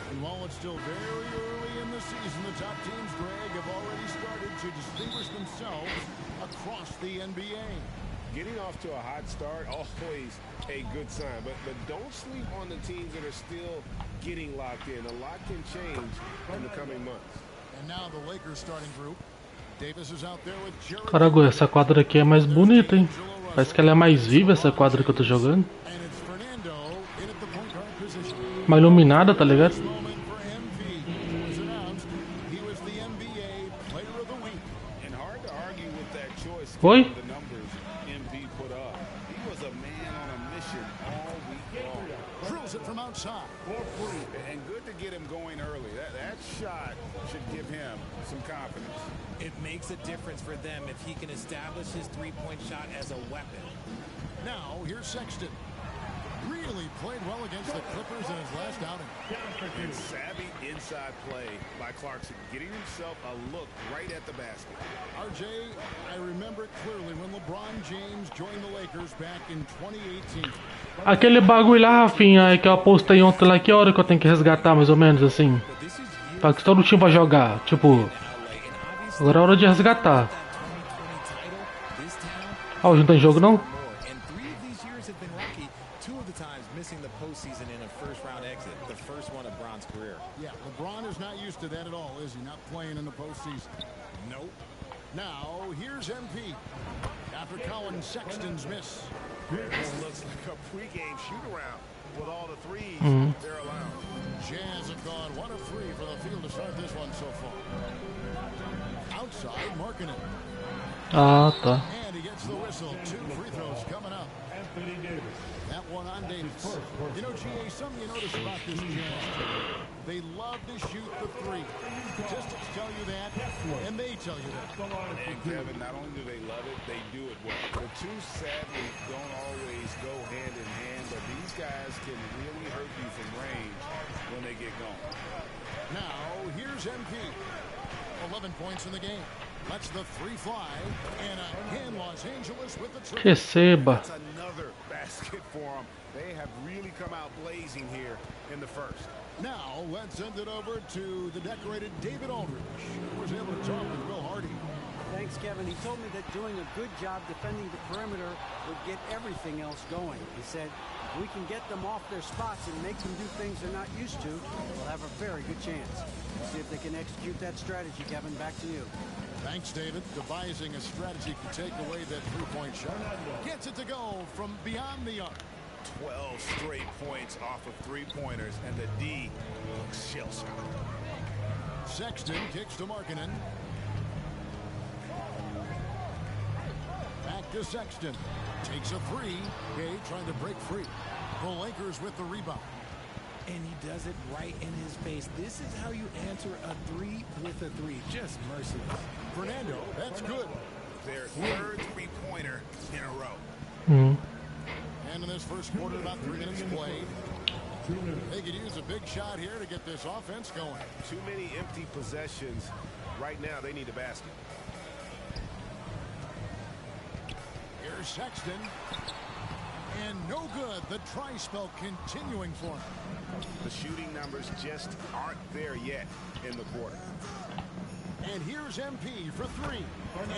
And while it's still very early in the season, the top teams, Greg, have already started to distinguish themselves across the NBA. Getting off to a hot start, always a good sign. But don't sleep on the teams that are still getting locked in. A lot can change in the coming months. And now the Lakers starting group. Davis is out there with Jerry. Caraca, essa quadra aqui é mais bonita, hein? Parece que ela é mais viva, essa quadra que eu tô jogando. Mais iluminada, tá ligado? Oi? From outside. And good to get him going early. That shot should give him some confidence. It makes a difference for them if he can establish his three-point shot as a weapon. Now, here's Sexton. Really played well against the Clippers in his last outing. And savvy inside play by Clarkson, getting himself a look right at the basket. RJ, I remember clearly when LeBron James joined the Lakers back in 2018. Aquele bagulho lá, Rafinha, que eu apostei ontem lá, que hora que eu tenho que resgatar, mais ou menos, assim? Pra que todo time vai jogar, tipo... Agora é hora de resgatar. Ah, hoje não tem jogo, não? Yeah, LeBron is not used to that at all, is he? Not playing in the postseason. Nope. Now, here's MP. After Colin Sexton's miss. This looks like a pregame shoot-around with all the threes they're allowed. Jazz have gone 1 of 3 for the field to start this one so far. Outside, marking it. Ah, tá. And he gets the whistle. 2 free throws coming up. That one on Davis. You know, GA, something you notice about this Jazz team, They love to shoot the three. Statistics tell you that, and they tell you that. And Kevin, not only do they love it, they do it well. The two sadly don't always go hand in hand, but these guys can really hurt you from range when they get going. Now, here's MP. 11 points in the game. Lets the three fly, and again Los Angeles with the triple. Receba. That's another basket for them. They have really come out blazing here in the first. Now, let's send it over to the decorated David Aldridge, who was able to talk with Will Hardy. Thanks, Kevin. He told me that doing a good job defending the perimeter would get everything else going. He said, if we can get them off their spots and make them do things they're not used to, we'll have a very good chance. We'll see if they can execute that strategy, Kevin. Back to you. Thanks, David. Devising a strategy to take away that three-point shot. Gets it to go from beyond the arc. 12 straight points off of three-pointers, and the D looks shell-shocked. Sexton kicks to Markkanen. Back to Sexton. Takes a three. Gay trying to break free. The Lakers with the rebound. And he does it right in his face. This is how you answer a three with a three. Just merciless. Fernando, that's good. Their third three-pointer in a row. And in this first quarter, about 3 minutes played. They could use a big shot here to get this offense going. Too many empty possessions. Right now, they need a basket. Here's Sexton. And no good. The tri-spell continuing for him. The shooting numbers just aren't there yet in the quarter. And here's MP for three.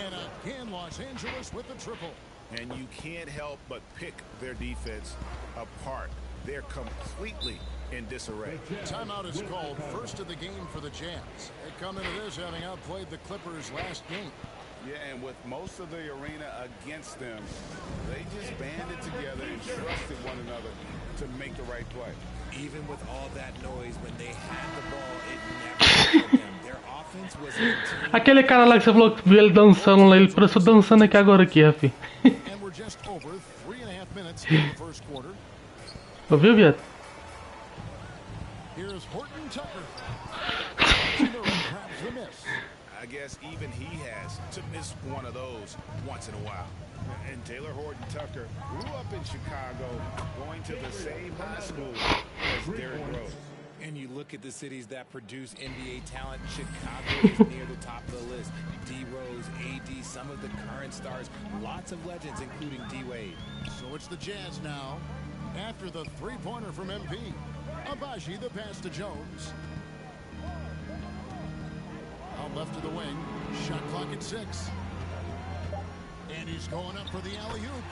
And again, Los Angeles with the triple. And you can't help but pick their defense apart. They're completely in disarray. Timeout is called. First of the game for the Jazz. They come into this having outplayed the Clippers last game. Yeah, and with most of the arena against them, they just banded together and trusted one another to make the right play. Even with all that noise, when they had the ball, it never failed them. Their offense was Aquele cara lá que você falou que viu ele dançando lá, ele pareceu dançando aqui agora aqui, Rafi. And we're just over 3.5 minutes in the first quarter. Ouviu, Viado? Here's Horton Tucker. Grabs the miss. I guess even he has to miss one of those once in a while. And Taylor Horton Tucker grew up in Chicago, going to the same high school as Derrick Rose. And you look at the cities that produce NBA talent, Chicago is near the top of the list. D. Rose, AD, some of the current stars, lots of legends, including D. Wade. So it's the Jazz now. After the three-pointer from MP. Abaji, the pass to Jones. Out left to the wing. Shot clock at 6. And he's going up for the alley-oop.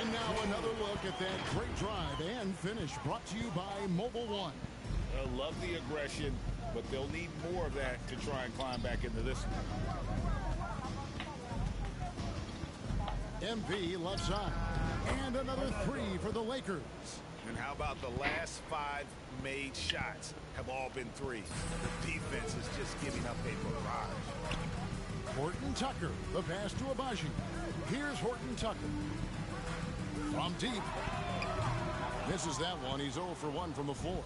And now another look at that great drive and finish brought to you by Mobile One. They'll love the aggression, but they'll need more of that to try and climb back into this one. MP left side. And another three for the Lakers. And how about the last 5 made shots have all been threes? The defense is just giving up a barrage. Horton Tucker, the pass to Abaji. Here's Horton Tucker. From deep. Misses that one. He's 0 for 1 from the floor.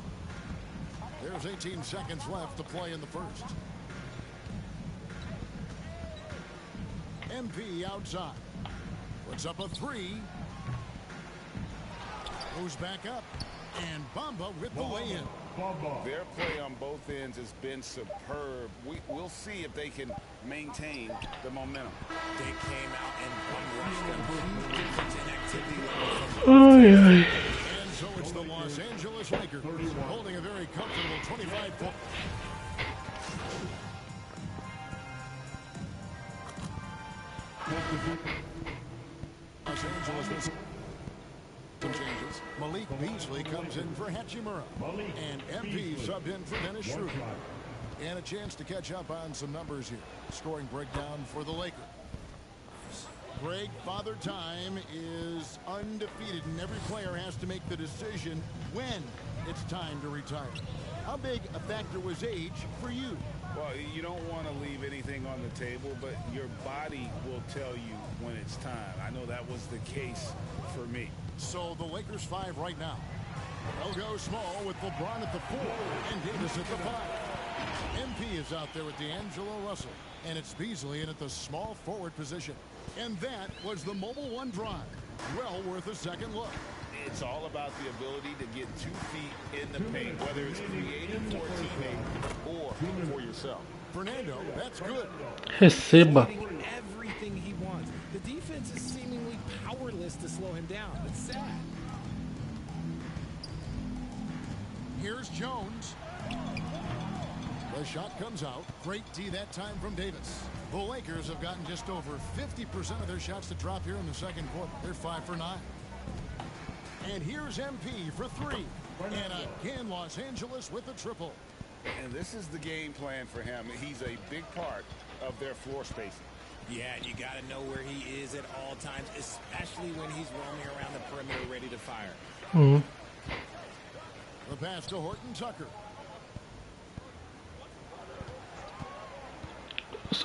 There's 18 seconds left to play in the first. MP outside. Puts up a three. Goes back up. And Bamba with the lay-in. Their play on both ends has been superb. We'll see if they can maintain the momentum. They came out and rushed them. Difference in activity And so it's the Los Angeles Lakers holding a very comfortable 25 point. Los Angeles with some changes. Malik Beasley comes in for Hachimura. And MP subbed in for Dennis Schroeder. And a chance to catch up on some numbers here. Scoring breakdown for the Lakers. Greg, Father Time is undefeated, and every player has to make the decision when it's time to retire. How big a factor was age for you? Well, you don't want to leave anything on the table, but your body will tell you when it's time. I know that was the case for me. So the Lakers 5 right now. They'll go small with LeBron at the 4 and Davis at the 5. MP is out there with D'Angelo Russell, and it's Beasley in at the small forward position. And that was the Mobile One drive. Well worth a second look. It's all about the ability to get 2 feet in the paint, whether it's creating for a teammate or for yourself. Fernando, that's good. Receba. Everything he wants. The defense is seemingly powerless to slow him down. It's sad. Here's Jones. The shot comes out. Great D that time from Davis. The Lakers have gotten just over 50% of their shots to drop here in the second quarter. They're 5 for 9. And here's MP for 3. And again, Los Angeles with the triple. And this is the game plan for him. He's a big part of their floor spacing. Yeah, and you got to know where he is at all times, especially when he's roaming around the perimeter ready to fire. Uhum. The pass to Horton Tucker.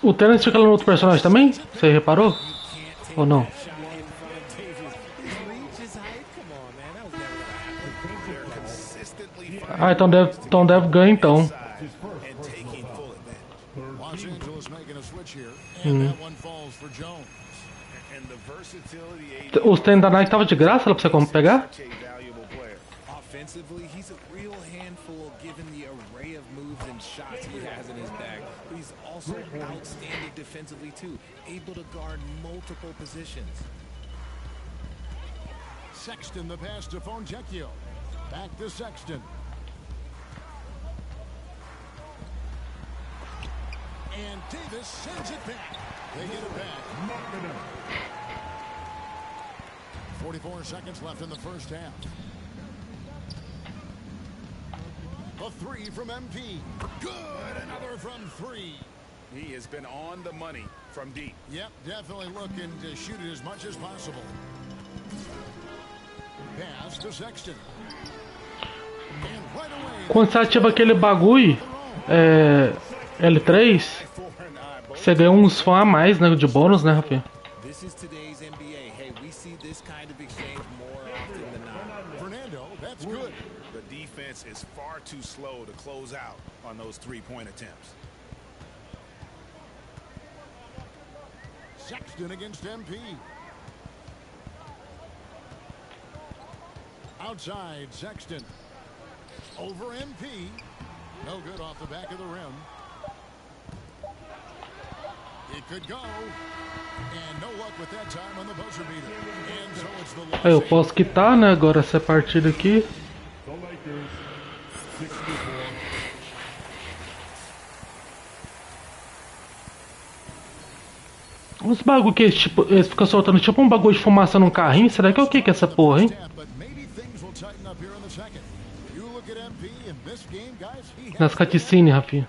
O Terence fica lá no outro personagem também? Você reparou? Ou não? Ah, então deve ganhar então. Los Angeles making a switch here, and that one falls for Jones. Os tênis da Nike estavam de graça lá pra você pegar? Offensively, he's a real handful given the array of moves and shots he has in his bag. But he's also outstanding defensively too, able to guard multiple positions. Sexton, the pass to Fontecchio. Back to Sexton. And Davis sends it back. They get it back. 44 seconds left in the first half. A 3 from MP. Good. Another from 3. He has been on the money from deep. Yep, definitely looking to shoot it as much as possible. Pass to Sexton. And right away. Quando você ativa aquele bagulho, L3, você ganha uns fãs a mais, né, de bônus, né, Rafinha? This is today's NBA. Hey, we see this kind of exchange more often than not. Fernando, that's good. The defense is far too slow to close out on those three-point attempts. Sexton against MP. Outside, Sexton. Over MP. No good off the back of the rim. It could go. And no luck with that time on the buzzer beater. And so it's the loss. Eu posso quitar, né, agora essa partida aqui. Uns bagulho que eles ficam soltando tipo um bagulho de fumaça num carrinho. Será que é o que é essa porra, hein? Nas cutscenes, Rafinha.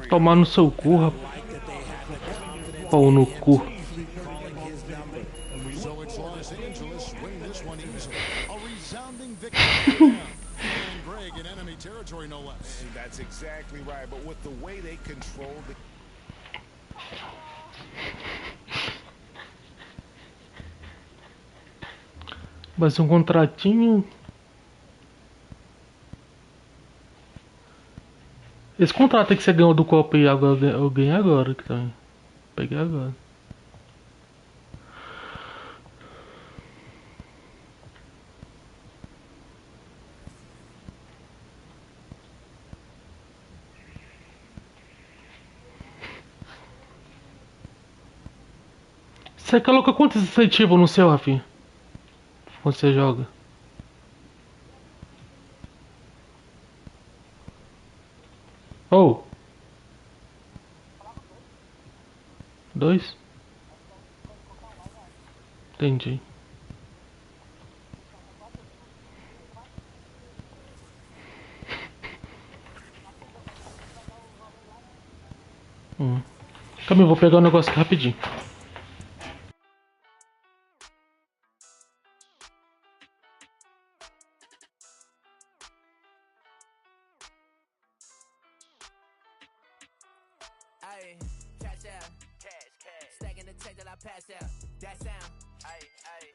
Tomar no seu cu, rapaz. Pau no cu. So it's Los Angeles winning this one easily. A resounding victory for them. And Greg in enemy territory, no less. And that's exactly right. But with the way they control the... Mais um contratinho. Esse contrato aí que você ganhou do copo aí, agora eu ganhei agora. Que tá... Peguei agora. Você coloca quantos incentivos no seu, Rafinha? Quando você joga? Oh! 2? Entendi. Calma, eu vou pegar o negócio aqui rapidinho. Ayy, cash out. Cash. Stacking the check that I passed out. That sound. Ayy.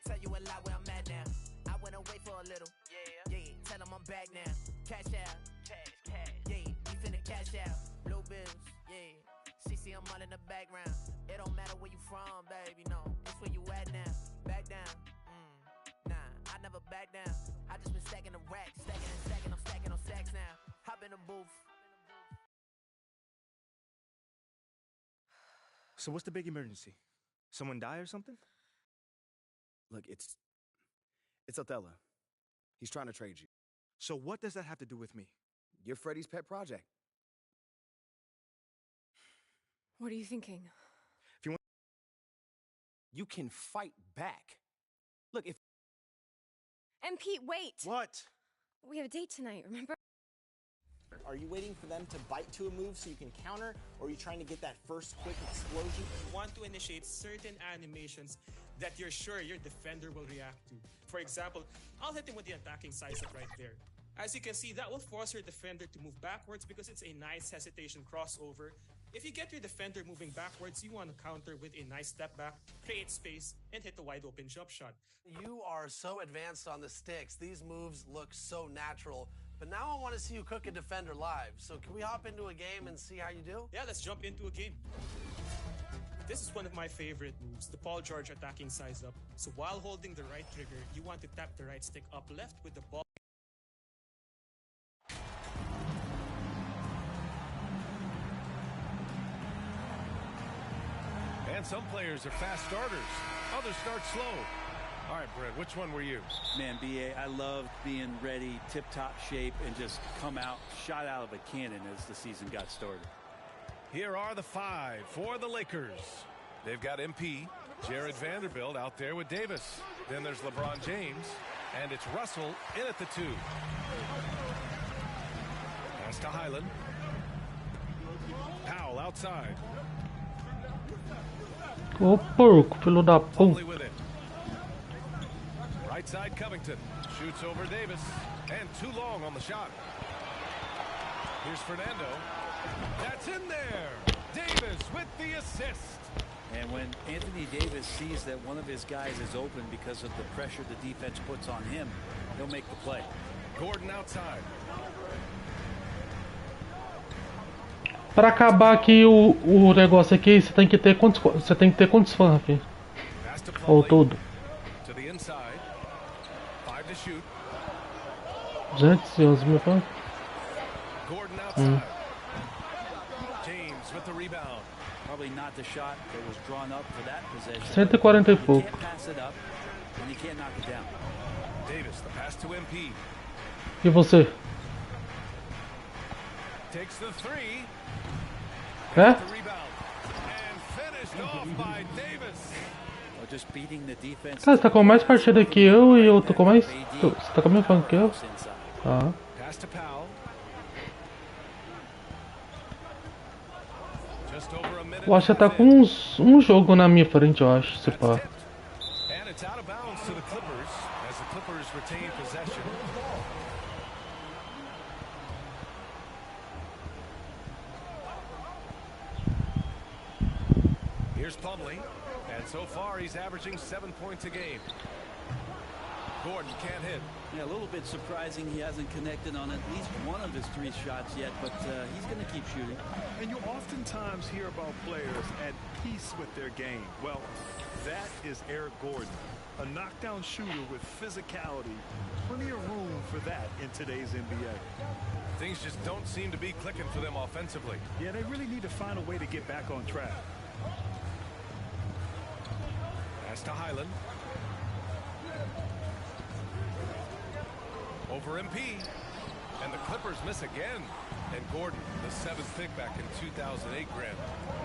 Tell you a lot where I'm at now. I went away for a little. Yeah. Tell them I'm back now. Cash out. Cash. Yeah. We finna cash out. Blue bills. Yeah. She see I'm all in the background. It don't matter where you from, baby. No, it's where you at now. Back down. Nah, I never back down. I just been stacking the racks, stacking and stacking. I'm stacking on stacks now. Hop in the booth. So what's the big emergency? Someone die or something? Look, it's Othello. He's trying to trade you. So what does that have to do with me? You're Freddie's pet project. What are you thinking? If you want, you can fight back. Look, if... MP, wait! What? We have a date tonight, remember? Are you waiting for them to bite to a move so you can counter, or are you trying to get that first quick explosion? You want to initiate certain animations that you're sure your defender will react to. For example, I'll hit him with the attacking size-up right there. As you can see, that will force your defender to move backwards because it's a nice hesitation crossover. If you get your defender moving backwards, you want to counter with a nice step back, create space, and hit the wide open jump shot. You are so advanced on the sticks. These moves look so natural. But now I want to see you cook a defender live. So can we hop into a game and see how you do? Yeah, let's jump into a game. This is one of my favorite moves, the Paul George attacking size up. So while holding the right trigger, you want to tap the right stick up left with the ball. And some players are fast starters. Others start slow. All right, Brett, which one were you? Man, B.A., I loved being ready, tip-top shape, and just come out, shot out of a cannon as the season got started. Here are the 5 for the Lakers. They've got MP, Jared Vanderbilt out there with Davis. Then there's LeBron James, and it's Russell in at the 2. Pass to Highland. Powell outside. Ô porco, filho da puta. Right side Covington shoots over Davis, and too long on the shot. Here's Fernando. That's in there. Davis with the assist. And when Anthony Davis sees that one of his guys is open because of the pressure the defense puts on him, he'll make the play. Gordon outside. Para acabar aqui o negócio aqui, você tem que ter quantos fãs, filho? Ou tudo? To the inside. 5 to shoot. 211 mil fãs. Gordon outside. James with the rebound. Probably not the shot that was drawn up for that possession. 140 e pouco. You can't pass it up, and you can't knock it down. Davis, the pass to MP. E você? Takes the 3. É? Cara, você tá com mais partida que eu e eu tô com mais. Você tá com a mesma fã que eu? Ah. Eu acho que você tá com um jogo na minha frente, eu acho, se pá. Here's Plumlee, and so far he's averaging 7 points a game. Gordon can't hit. Yeah, a little bit surprising he hasn't connected on at least one of his 3 shots yet, but he's going to keep shooting. And you oftentimes hear about players at peace with their game. Well, that is Eric Gordon, a knockdown shooter with physicality. Plenty of room for that in today's NBA. Things just don't seem to be clicking for them offensively. Yeah, they really need to find a way to get back on track. Pass to Highland. Over MP. And the Clippers miss again. And Gordon, the 7th pick back in 2008, Grant.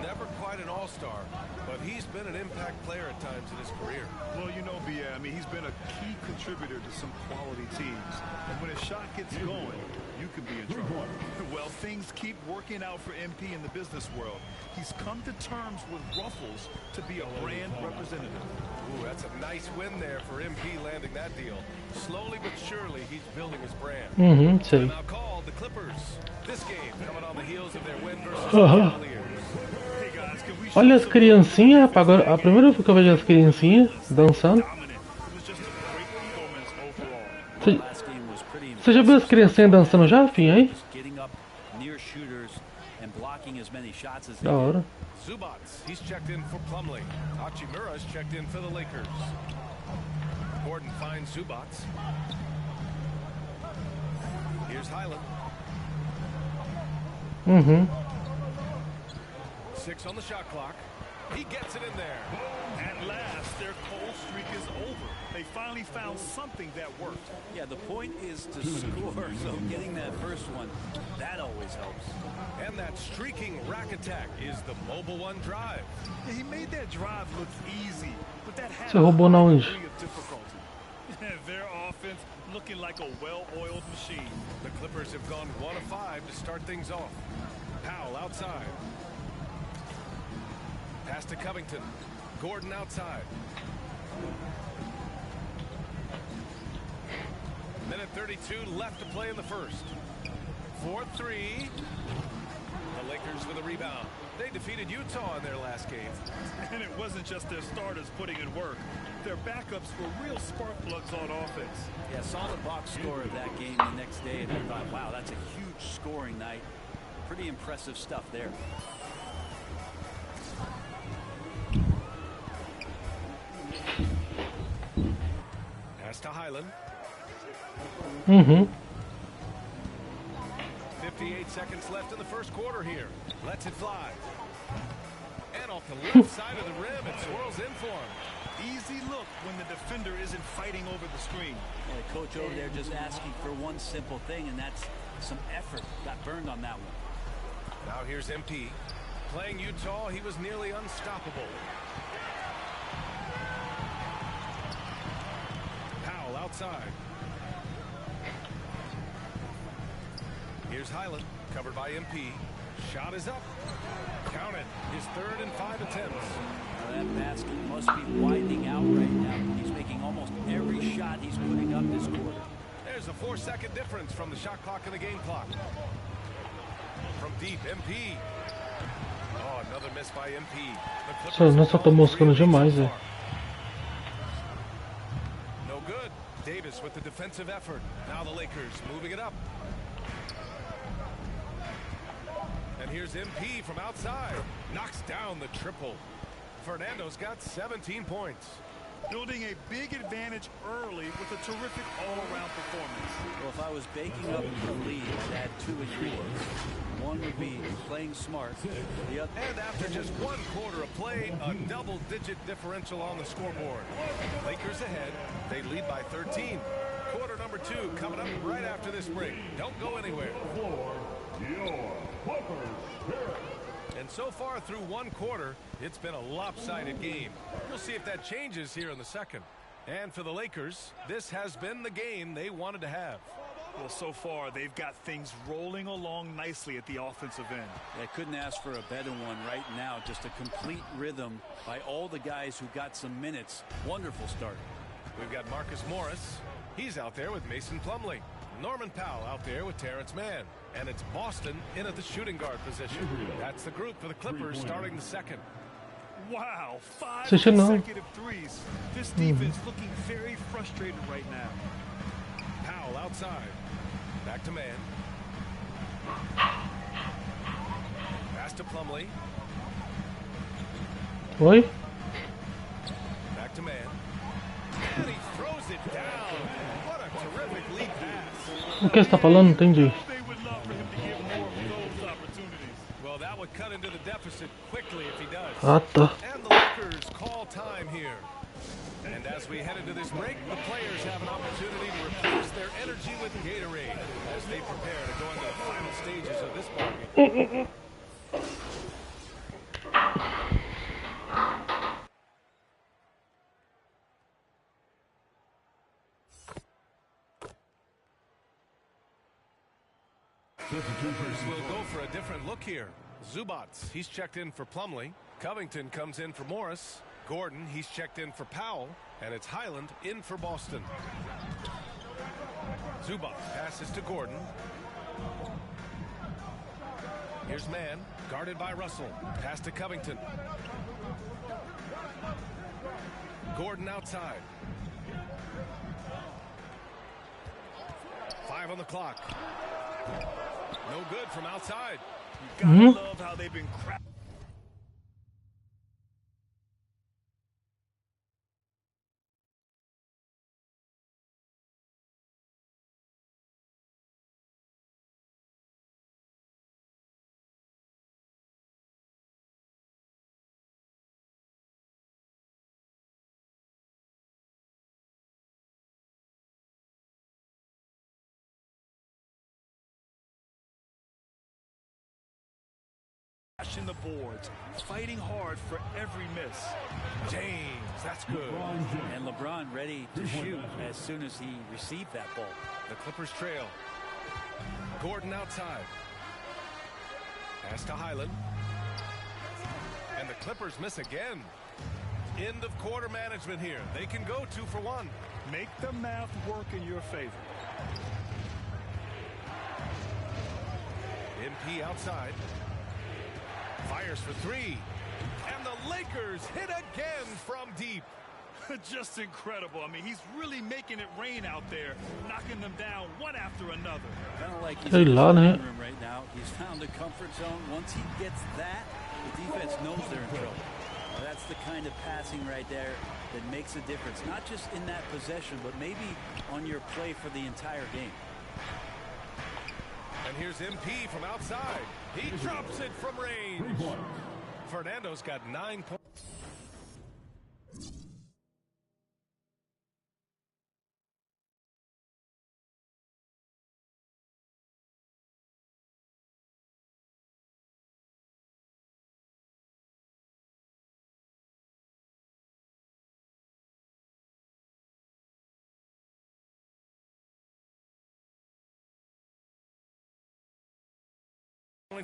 Never quite an all-star, but he's been an impact player at times in his career. Well, you know, B.A., I mean, he's been a key contributor to some quality teams. And when his shot gets going, you could be in trouble. Well, things keep working out for MP in the business world. He's come to terms with Ruffles to be a brand representative. Ooh, that's a nice win there for MP landing that deal. Slowly but surely, he's building his brand. Sei. Now called the Clippers. This game coming on the heels of their win versus the Cavaliers. Hey guys, can we Olha as criancinhas, rapaz. Agora, a primeira vez que eu vejo as criancinhas dançando. Você já viu as criancinhas dançando já, Fim, aí? Da hora. Zubats, he's checked in for Plumlee. Hachimura's checked in for the Lakers. Gordon finds Zubats. Here's Highland. 6 on the shot clock. He gets it in there. At last, their cold streak is over. They finally found something that worked. Yeah, the point is to score, so getting that first one, that always helps. And that streaking rack attack is the Mobile One drive. Yeah, he made that drive look easy, but that had Você roubou na onde? degree of difficulty. Their offense looking like a well-oiled machine. The Clippers have gone 1 of 5 to start things off. Powell outside. Pass to Covington. Gordon outside. Minute 32 left to play in the first. 4-3. The Lakers with a rebound. They defeated Utah in their last game. And it wasn't just their starters putting in work. Their backups were real spark plugs on offense. Yeah, saw the box score of that game the next day, and I thought, wow, that's a huge scoring night. Pretty impressive stuff there. Pass to Highland. 58 seconds left in the first quarter here. Lets it fly. And off the left side of the rim, it swirls in for him. Easy look when the defender isn't fighting over the screen. Yeah, the coach over there just asking for one simple thing, and that's some effort. Got burned on that one. Now here's MP. Playing Utah, he was nearly unstoppable. Powell outside. Here's Highland, covered by MP. Shot is up. Count it. His 3rd and 5 attempts. Now that basket must be widening out right now. He's making almost every shot he's putting up this quarter. There's a 4-second difference from the shot clock and the game clock. From deep, MP. Oh, another miss by MP. Nossa, tô moscando demais, velho. No good. Davis with the defensive effort. Now the Lakers moving it up. And here's MP from outside. Knocks down the triple. Fernando's got 17 points. Building a big advantage early with a terrific all-around performance. Well, if I was baking up a lead, I'd add 2 ingredients. One would be playing smart. The other. And after just 1 quarter of play, a double-digit differential on the scoreboard. Lakers ahead. They lead by 13. Quarter number 2 coming up right after this break. Don't go anywhere. And so far through 1 quarter, it's been a lopsided game. We'll see if that changes here in the second. And for the Lakers, this has been the game they wanted to have. Well, so far, they've got things rolling along nicely at the offensive end. They couldn't ask for a better one right now. Just a complete rhythm by all the guys who got some minutes. Wonderful start. We've got Marcus Morris. He's out there with Mason Plumlee. Norman Powell out there with Terrence Mann. And it's Boston in at the shooting guard position. That's the group for the Clippers starting the second. Wow, 5 Você não. consecutive threes. This defense looking very frustrated right now. Powell outside. Back to Mann. Pass to Plumlee. Oi? Back to Mann. And he throws it down. What a terrific lead pass. O que você tá falando? Não entendi. Well, that would cut into the deficit quickly if he does. Ah, tá. And the Lakers call time here. And as we head into this break, the players have an opportunity to replenish their energy with Gatorade as they prepare to go into the final stages of this ballgame. Clippers will go for a different look here. Zubats, he's checked in for Plumlee. Covington comes in for Morris. Gordon, he's checked in for Powell. And it's Highland in for Boston. Zubats passes to Gordon. Here's Mann, guarded by Russell. Pass to Covington. Gordon outside. 5 on the clock. No good from outside. You gotta love how they've been crap. In the boards, fighting hard for every miss. James, that's good. And LeBron ready to shoot as soon as he received that ball. The Clippers trail. Gordon outside. Pass to Highland. And the Clippers miss again. End of quarter management here. They can go 2 for 1. Make the math work in your favor. MP outside. Fires for 3. And the Lakers hit again from deep. Just incredible. I mean, he's really making it rain out there, knocking them down one after another. Kind of like he's in the room right now. He's found a comfort zone. Once he gets that, the defense knows they're in trouble. Now, that's the kind of passing right there that makes a difference, not just in that possession, but maybe on your play for the entire game. And here's MP from outside. He drops it from range. Fernando's got 9 points.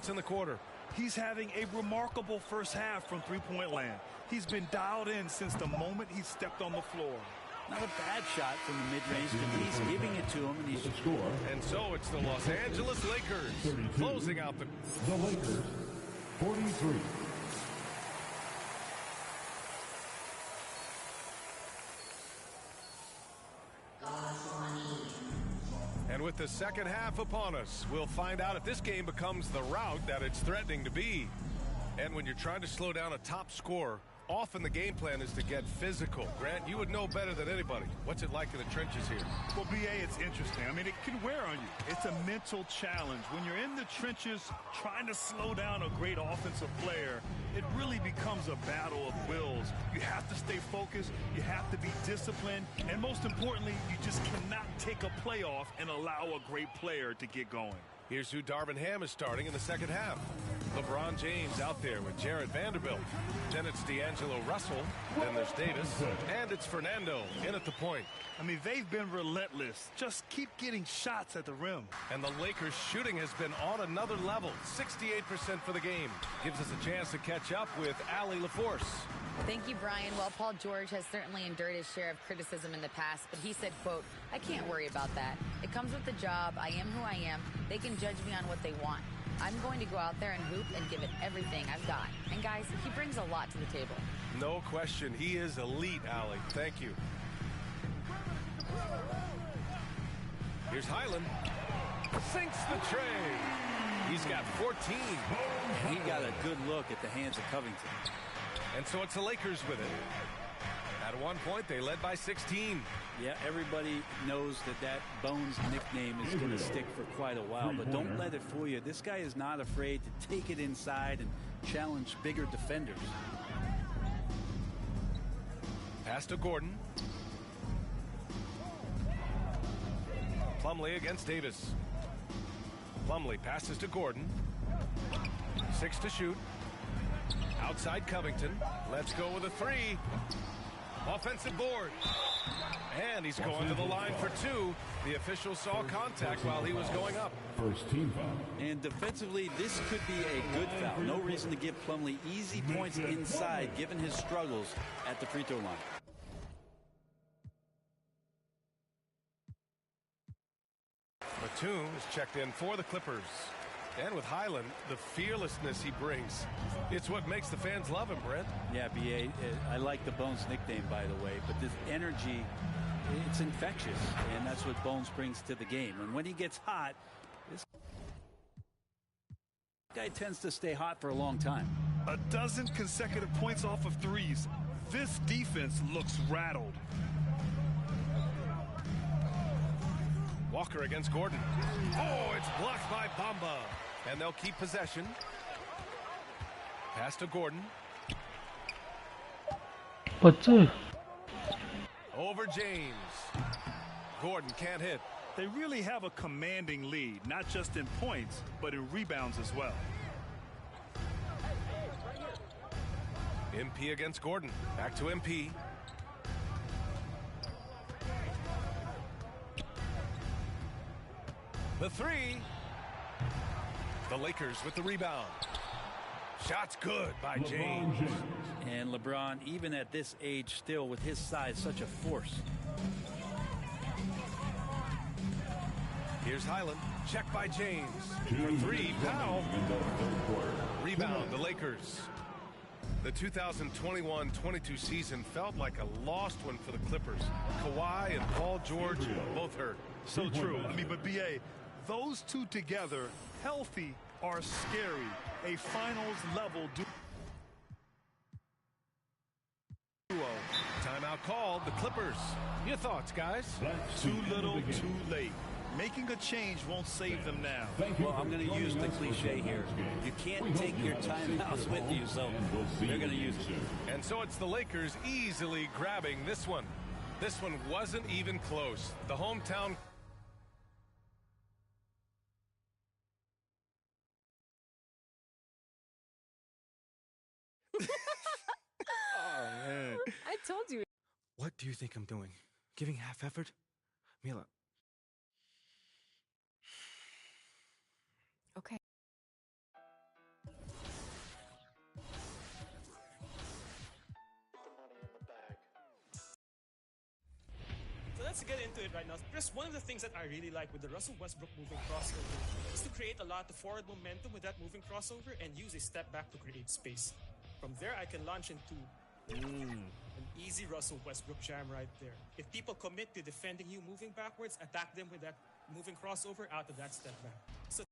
In the quarter. He's having a remarkable first half from three-point land. He's been dialed in since the moment he stepped on the floor. Not a bad shot from the mid-range, but he's giving it to him, and he's score. And so it's the Los Angeles Lakers closing out the Lakers 43. And with the second half upon us, we'll find out if this game becomes the rout that it's threatening to be. And when you're trying to slow down a top scorer, often the game plan is to get physical. Grant, you would know better than anybody. What's it like in the trenches here? Well, BA, it's interesting. I mean, it can wear on you. It's a mental challenge. When you're in the trenches trying to slow down a great offensive player, it really becomes a battle of wills. You have to stay focused. You have to be disciplined. And most importantly, you just cannot take a play off and allow a great player to get going. Here's who Darvin Ham is starting in the second half. LeBron James out there with Jarrett Vanderbilt. Then it's D'Angelo Russell. Then there's Davis. And it's Fernando in at the point. I mean, they've been relentless. Just keep getting shots at the rim. And the Lakers' shooting has been on another level. 68% for the game. Gives us a chance to catch up with Allie LaForce. Thank you, Brian. Well, Paul George has certainly endured his share of criticism in the past, but he said, quote, "I can't worry about that. It comes with the job. I am who I am. They can judge me on what they want. I'm going to go out there and hoop and give it everything I've got." And guys, he brings a lot to the table. No question. He is elite, Allie. Thank you. Here's Highland. Sinks the tray. He's got 14. And he got a good look at the hands of Covington. And so it's the Lakers with it. At one point, they led by 16. Yeah, everybody knows that Bones nickname is going to stick for quite a while, but don't let it fool you. This guy is not afraid to take it inside and challenge bigger defenders. Pass to Gordon. Plumlee against Davis. Plumlee passes to Gordon. 6 to shoot. Outside Covington. Let's go with a 3. Offensive board. And he's going to the line for two. The official saw contact while he was going up. First team foul. And defensively, this could be a good foul. No reason to give Plumlee easy points inside, given his struggles at the free throw line. Batum is checked in for the Clippers. And with Highland, the fearlessness he brings, it's what makes the fans love him, Brent. Yeah, B.A., I like the Bones nickname, by the way, but this energy, it's infectious, and that's what Bones brings to the game. And when he gets hot, this guy tends to stay hot for a long time. A dozen consecutive points off of threes. This defense looks rattled. Walker against Gordon. Oh, it's blocked by Bamba. And they'll keep possession. Pass to Gordon. What's it? Over James. Gordon can't hit. They really have a commanding lead, not just in points, but in rebounds as well. MP against Gordon. Back to MP. The three. The Lakers with the rebound. Shots good by James. And LeBron, even at this age, still with his size, such a force. Here's Highland. Check by James. For three, Powell. Rebound, the Lakers. The 2021-22 season felt like a lost one for the Clippers. Kawhi and Paul George both hurt. So true. I mean, but B.A., those two together, healthy, are scary. A finals level duo. Timeout called. The Clippers. Your thoughts, guys? Too little, too late. Making a change won't save them now. Well, I'm going to use the cliche here. You can't take your timeouts with you, so they're going to use it. And so it's the Lakers easily grabbing this one. This one wasn't even close. The hometown... Oh, man. I told you. What do you think I'm doing? Giving half effort? Mila. Okay. So let's get into it right now. Chris, one of the things that I really like with the Russell Westbrook moving crossover is to create a lot of forward momentum with that moving crossover and use a step back to create space. From there, I can launch into an easy Russell Westbrook jam right there. If people commit to defending you moving backwards, attack them with that moving crossover out of that step back. So